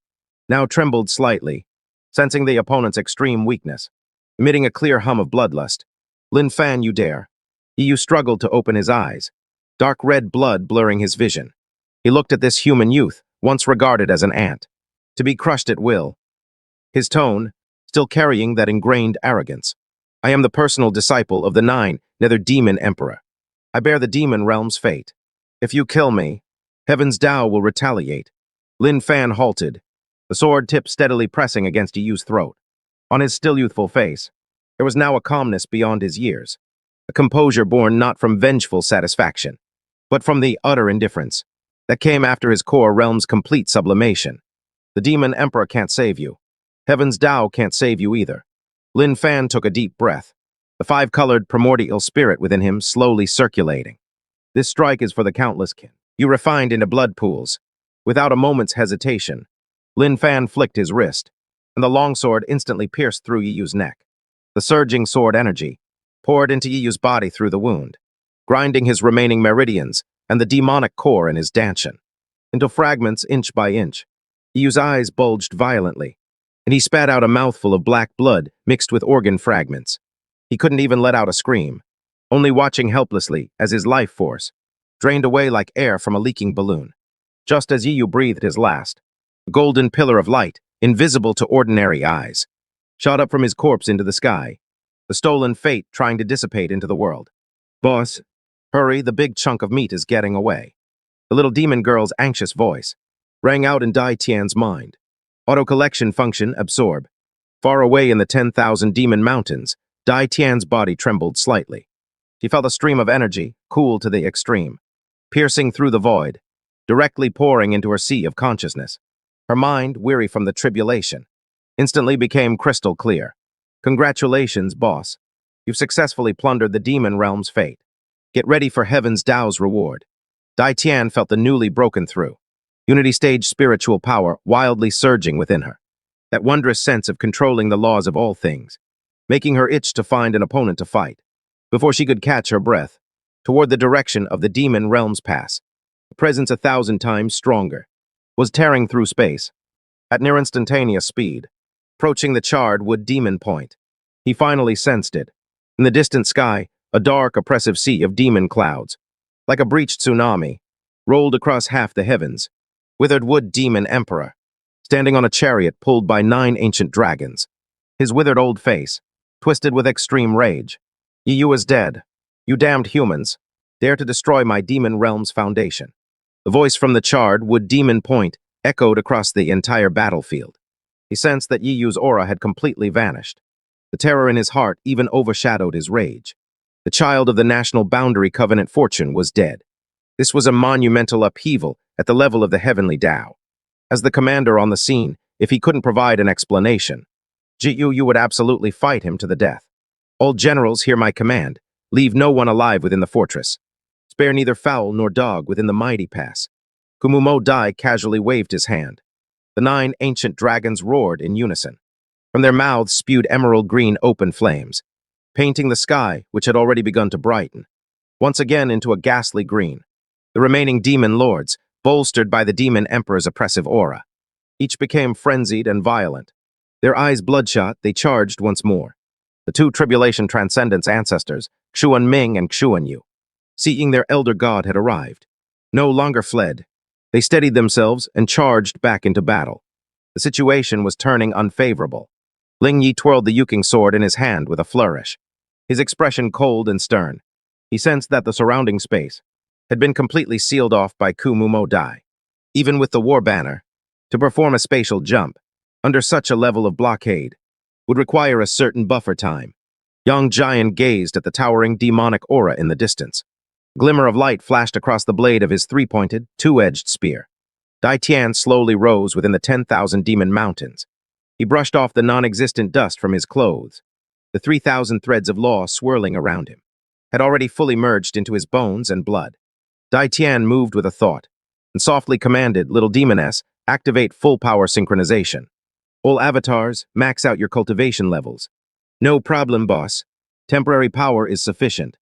now trembled slightly, sensing the opponent's extreme weakness. Emitting a clear hum of bloodlust. Lin Fan, you dare. Iyu struggled to open his eyes, dark red blood blurring his vision. He looked at this human youth, once regarded as an ant, to be crushed at will. His tone, still carrying that ingrained arrogance. I am the personal disciple of the Nether Demon Emperor. I bear the demon realm's fate. If you kill me, Heaven's Tao will retaliate. Lin Fan halted, the sword tip steadily pressing against Iyu's throat. On his still youthful face, there was now a calmness beyond his years, a composure born not from vengeful satisfaction, but from the utter indifference that came after his core realm's complete sublimation. The Demon Emperor can't save you. Heaven's Tao can't save you either. Lin Fan took a deep breath, the five-colored primordial spirit within him slowly circulating. This strike is for the countless kin you refined into blood pools. Without a moment's hesitation, Lin Fan flicked his wrist, and the longsword instantly pierced through Iyu's neck. The surging sword energy poured into Iyu's body through the wound, grinding his remaining meridians and the demonic core in his dantian into fragments inch by inch. Iyu's eyes bulged violently, and he spat out a mouthful of black blood mixed with organ fragments. He couldn't even let out a scream, only watching helplessly as his life force drained away like air from a leaking balloon. Just as Iyu breathed his last, a golden pillar of light, invisible to ordinary eyes, shot up from his corpse into the sky, the stolen fate trying to dissipate into the world. Boss, hurry, the big chunk of meat is getting away. The little demon girl's anxious voice rang out in Dai Tian's mind. Auto-collection function absorb. Far away in the 10,000 demon mountains, Dai Tian's body trembled slightly. She felt a stream of energy, cool to the extreme, piercing through the void, directly pouring into her sea of consciousness. Her mind, weary from the tribulation, instantly became crystal clear. Congratulations, boss. You've successfully plundered the demon realm's fate. Get ready for Heaven's Tao's reward. Dai Tian felt the newly broken through Unity stage spiritual power wildly surging within her. That wondrous sense of controlling the laws of all things, making her itch to find an opponent to fight. Before she could catch her breath, toward the direction of the demon realm's pass, a presence 1,000 times stronger, was tearing through space, at near instantaneous speed, approaching the charred wood demon point. He finally sensed it. In the distant sky, a dark, oppressive sea of demon clouds, like a breached tsunami, rolled across half the heavens. Withered wood demon emperor, standing on a chariot pulled by 9 ancient dragons, his withered old face, twisted with extreme rage. Iyu is dead. You damned humans, dare to destroy my demon realm's foundation. The voice from the charred wood demon point echoed across the entire battlefield. He sensed that Yiyu's aura had completely vanished. The terror in his heart even overshadowed his rage. The child of the National Boundary Covenant fortune was dead. This was a monumental upheaval at the level of the Heavenly Tao. As the commander on the scene, if he couldn't provide an explanation, you would absolutely fight him to the death. All generals hear my command. Leave no one alive within the fortress. Spare neither fowl nor dog within the mighty pass. Kumumo Dai casually waved his hand. The 9 ancient dragons roared in unison. From their mouths spewed emerald green open flames, painting the sky, which had already begun to brighten, once again into a ghastly green. The remaining demon lords, bolstered by the demon emperor's oppressive aura, each became frenzied and violent. Their eyes bloodshot, they charged once more. The 2 Tribulation Transcendence ancestors, Xuan Ming and Xuan Yu, seeing their elder god had arrived, no longer fled. They steadied themselves and charged back into battle. The situation was turning unfavorable. Ling Yi twirled the Yuking sword in his hand with a flourish, his expression cold and stern. He sensed that the surrounding space had been completely sealed off by Kumumo Dai. Even with the war banner, to perform a spatial jump under such a level of blockade would require a certain buffer time. Young Giant gazed at the towering demonic aura in the distance. A glimmer of light flashed across the blade of his 3-pointed, 2-edged spear. Dai Tian slowly rose within the 10,000 demon mountains, He brushed off the non-existent dust from his clothes. The 3,000 threads of law swirling around him had already fully merged into his bones and blood. Dai Tian moved with a thought and softly commanded Little Demoness, activate full power synchronization. All avatars, max out your cultivation levels. No problem, boss. Temporary power is sufficient.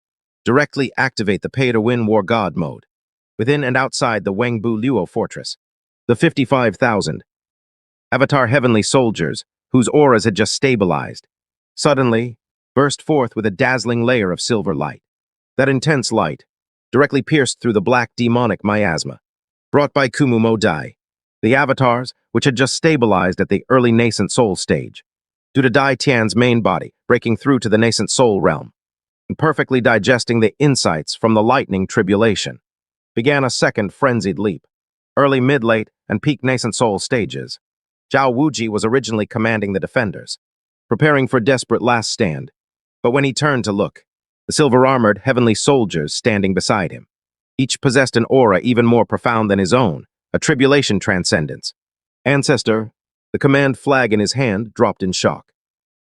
Directly activate the pay-to-win war god mode. Within and outside the Wangbu Luo fortress. The 55,000 Avatar heavenly soldiers, whose auras had just stabilized, suddenly burst forth with a dazzling layer of silver light. That intense light directly pierced through the black demonic miasma, brought by Kumu Mo Dai, the avatars, which had just stabilized at the early nascent soul stage, due to Dai Tian's main body breaking through to the nascent soul realm, and perfectly digesting the insights from the lightning tribulation, began a second frenzied leap. Early, mid, late, and peak nascent soul stages. Zhao Wuji was originally commanding the defenders, preparing for desperate last stand, but when he turned to look, the silver-armored heavenly soldiers standing beside him, each possessed an aura even more profound than his own, a tribulation transcendence. Ancestor, the command flag in his hand, dropped in shock.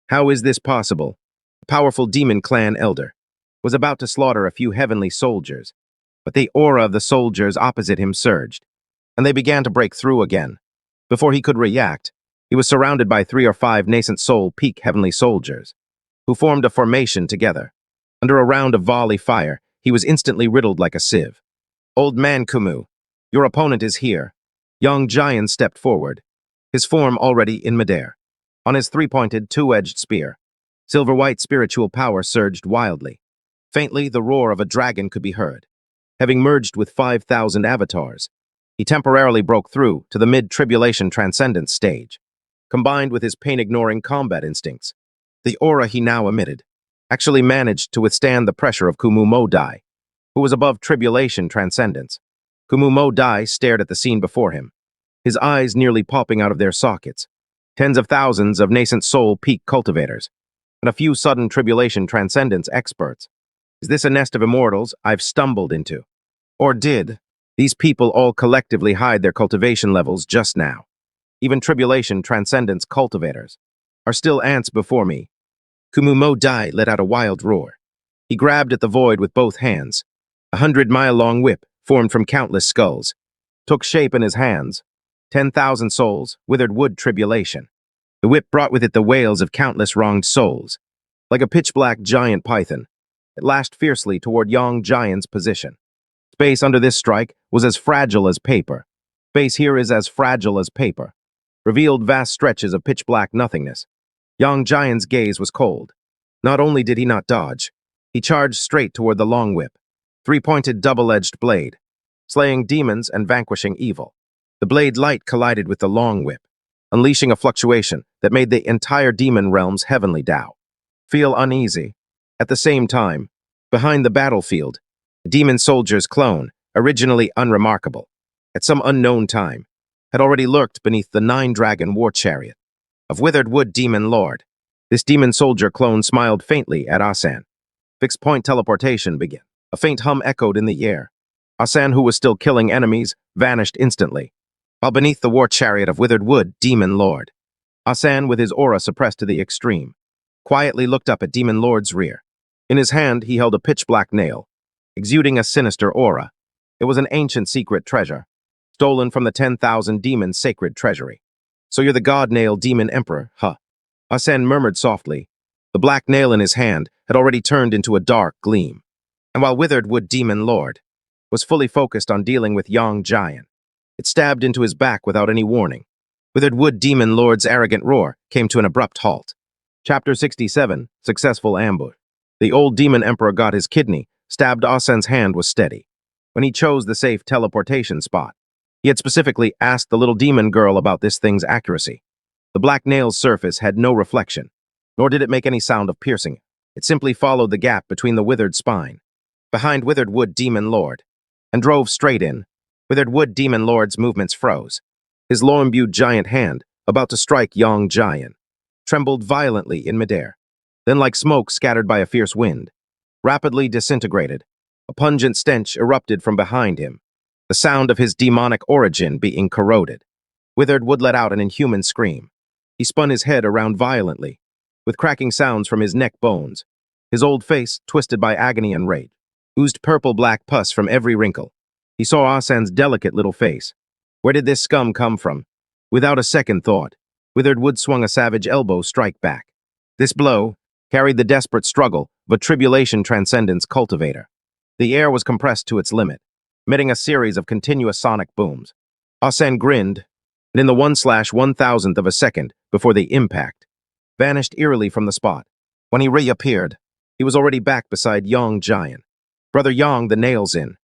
How is this possible? A powerful demon clan elder was about to slaughter a few heavenly soldiers, but the aura of the soldiers opposite him surged, and they began to break through again. Before he could react, he was surrounded by 3 or 5 nascent soul peak heavenly soldiers, who formed a formation together. Under a round of volley fire, he was instantly riddled like a sieve. Old man Kumu, your opponent is here. Young Giant stepped forward, his form already in midair. On his 3-pointed, 2-edged spear, silver-white spiritual power surged wildly. Faintly, the roar of a dragon could be heard. Having merged with 5,000 avatars, he temporarily broke through to the mid-tribulation transcendence stage. Combined with his pain-ignoring combat instincts, the aura he now emitted actually managed to withstand the pressure of Kumu Mo Dai, who was above tribulation transcendence. Kumu Mo Dai stared at the scene before him, his eyes nearly popping out of their sockets. Tens of thousands of nascent soul peak cultivators, and a few sudden tribulation transcendence experts. Is this a nest of immortals I've stumbled into? Or did these people all collectively hide their cultivation levels just now? Even tribulation transcendence cultivators are still ants before me. Kumu Mo Dai let out a wild roar. He grabbed at the void with both hands. 100-mile-long whip, formed from countless skulls, took shape in his hands. 10,000 souls, withered wood tribulation. The whip brought with it the wails of countless wronged souls. Like a pitch-black giant python, it lashed fiercely toward Young Giant's position. Space under this strike was as fragile as paper. Space here is as fragile as paper. Revealed vast stretches of pitch-black nothingness. Young Giant's gaze was cold. Not only did he not dodge, he charged straight toward the long whip, 3-pointed double-edged blade, slaying demons and vanquishing evil. The blade light collided with the long whip, unleashing a fluctuation that made the entire demon realm's heavenly Tao feel uneasy. At the same time, behind the battlefield, the demon soldier's clone, originally unremarkable, at some unknown time, had already lurked beneath the 9-dragon war chariot of withered wood demon lord. This demon soldier clone smiled faintly at Asan. Fixed-point teleportation began. A faint hum echoed in the air. Asan, who was still killing enemies, vanished instantly, while beneath the war chariot of withered wood demon lord, Asan, with his aura suppressed to the extreme, quietly looked up at demon lord's rear. In his hand, he held a pitch-black nail, exuding a sinister aura. It was an ancient secret treasure, stolen from the 10,000 demons' sacred treasury. So you're the god nail demon emperor, huh? Asan murmured softly. The black nail in his hand had already turned into a dark gleam. And while withered wood demon lord was fully focused on dealing with Young Giant, it stabbed into his back without any warning. Withered wood demon lord's arrogant roar came to an abrupt halt. Chapter 67, Successful Ambush. The old demon emperor got his kidney, stabbed Asan's hand was steady. When he chose the safe teleportation spot, he had specifically asked the little demon girl about this thing's accuracy. The black nail's surface had no reflection, nor did it make any sound of piercing. It simply followed the gap between the withered spine, behind withered wood demon lord, and drove straight in. Withered wood demon lord's movements froze. His law-imbued giant hand, about to strike Young Giant, trembled violently in midair. Then, like smoke scattered by a fierce wind, rapidly disintegrated. A pungent stench erupted from behind him, the sound of his demonic origin being corroded. Withered wood let out an inhuman scream. He spun his head around violently, with cracking sounds from his neck bones. His old face, twisted by agony and rage, oozed purple-black pus from every wrinkle. He saw Asen's delicate little face. Where did this scum come from? Without a second thought, Withered Wood swung a savage elbow strike back. This blow carried the desperate struggle of a tribulation transcendence cultivator. The air was compressed to its limit, emitting a series of continuous sonic booms. Asen grinned, and in the 1/1000th of a second before the impact, vanished eerily from the spot. When he reappeared, he was already back beside Yang Giant. Brother Yang, the nails in.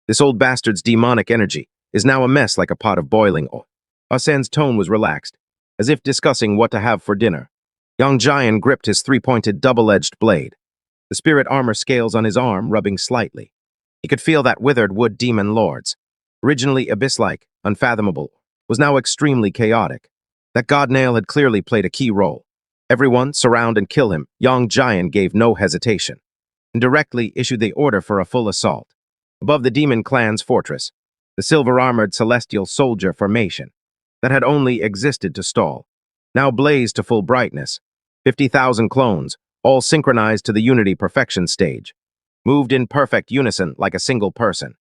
This old bastard's demonic energy is now a mess like a pot of boiling oil. Asen's tone was relaxed, as if discussing what to have for dinner. Yang Giant gripped his three-pointed double-edged blade, the spirit armor scales on his arm rubbing slightly. He could feel that Withered Wood demon lords, originally abyss-like, unfathomable, was now extremely chaotic. That god nail had clearly played a key role. Everyone, surround and kill him. Yang Giant gave no hesitation, and directly issued the order for a full assault. Above the demon clan's fortress, the silver-armored celestial soldier formation that had only existed to stall, now blazed to full brightness. 50,000 clones, all synchronized to the Unity Perfection stage, moved in perfect unison like a single person.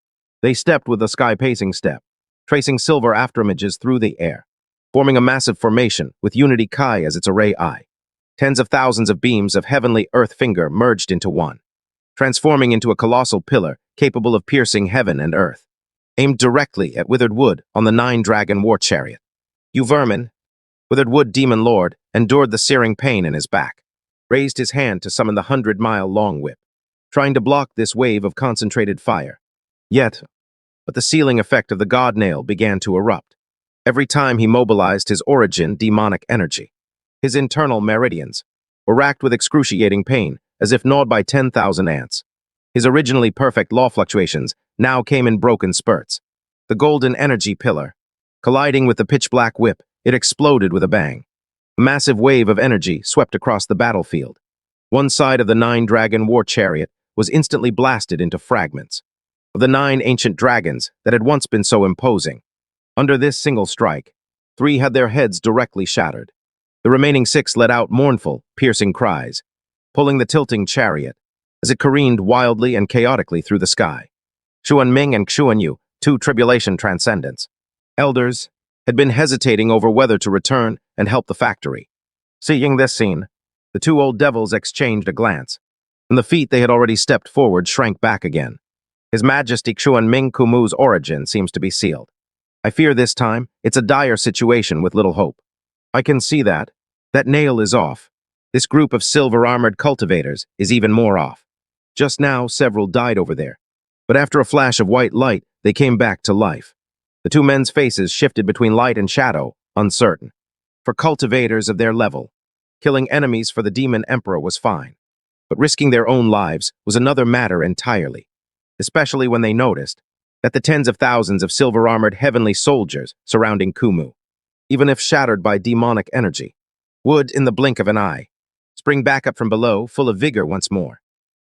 They stepped with a sky-pacing step, tracing silver afterimages through the air, forming a massive formation with Unity Kai as its array eye. Tens of thousands of beams of heavenly earth finger merged into one, transforming into a colossal pillar capable of piercing heaven and earth, aimed directly at Withered Wood on the 9-dragon war chariot. You vermin! Withered Wood Demon Lord endured the searing pain in his back, raised his hand to summon the 100-mile long whip, trying to block this wave of concentrated fire. But the sealing effect of the god nail began to erupt. Every time he mobilized his origin demonic energy, his internal meridians were racked with excruciating pain, as if gnawed by 10,000 ants. His originally perfect law fluctuations now came in broken spurts. The golden energy pillar, colliding with the pitch-black whip, it exploded with a bang. A massive wave of energy swept across the battlefield. One side of the 9-dragon war chariot was instantly blasted into fragments. Of the 9 ancient dragons that had once been so imposing, under this single strike, 3 had their heads directly shattered. The remaining 6 let out mournful, piercing cries, pulling the tilting chariot as it careened wildly and chaotically through the sky. Xuan Ming and Xuan Yu, 2 tribulation transcendents, elders, had been hesitating over whether to return and help the factory. Seeing this scene, the 2 old devils exchanged a glance, and the feet they had already stepped forward shrank back again. His Majesty Xuan Ming Kumu's origin seems to be sealed. I fear this time it's a dire situation with little hope. I can see that. That nail is off. This group of silver-armored cultivators is even more off. Just now, several died over there, but after a flash of white light, they came back to life. The 2 men's faces shifted between light and shadow, uncertain. For cultivators of their level, killing enemies for the Demon Emperor was fine, but risking their own lives was another matter entirely, especially when they noticed that the tens of thousands of silver-armored heavenly soldiers surrounding Kumu, even if shattered by demonic energy, would, in the blink of an eye, spring back up from below, full of vigor once more.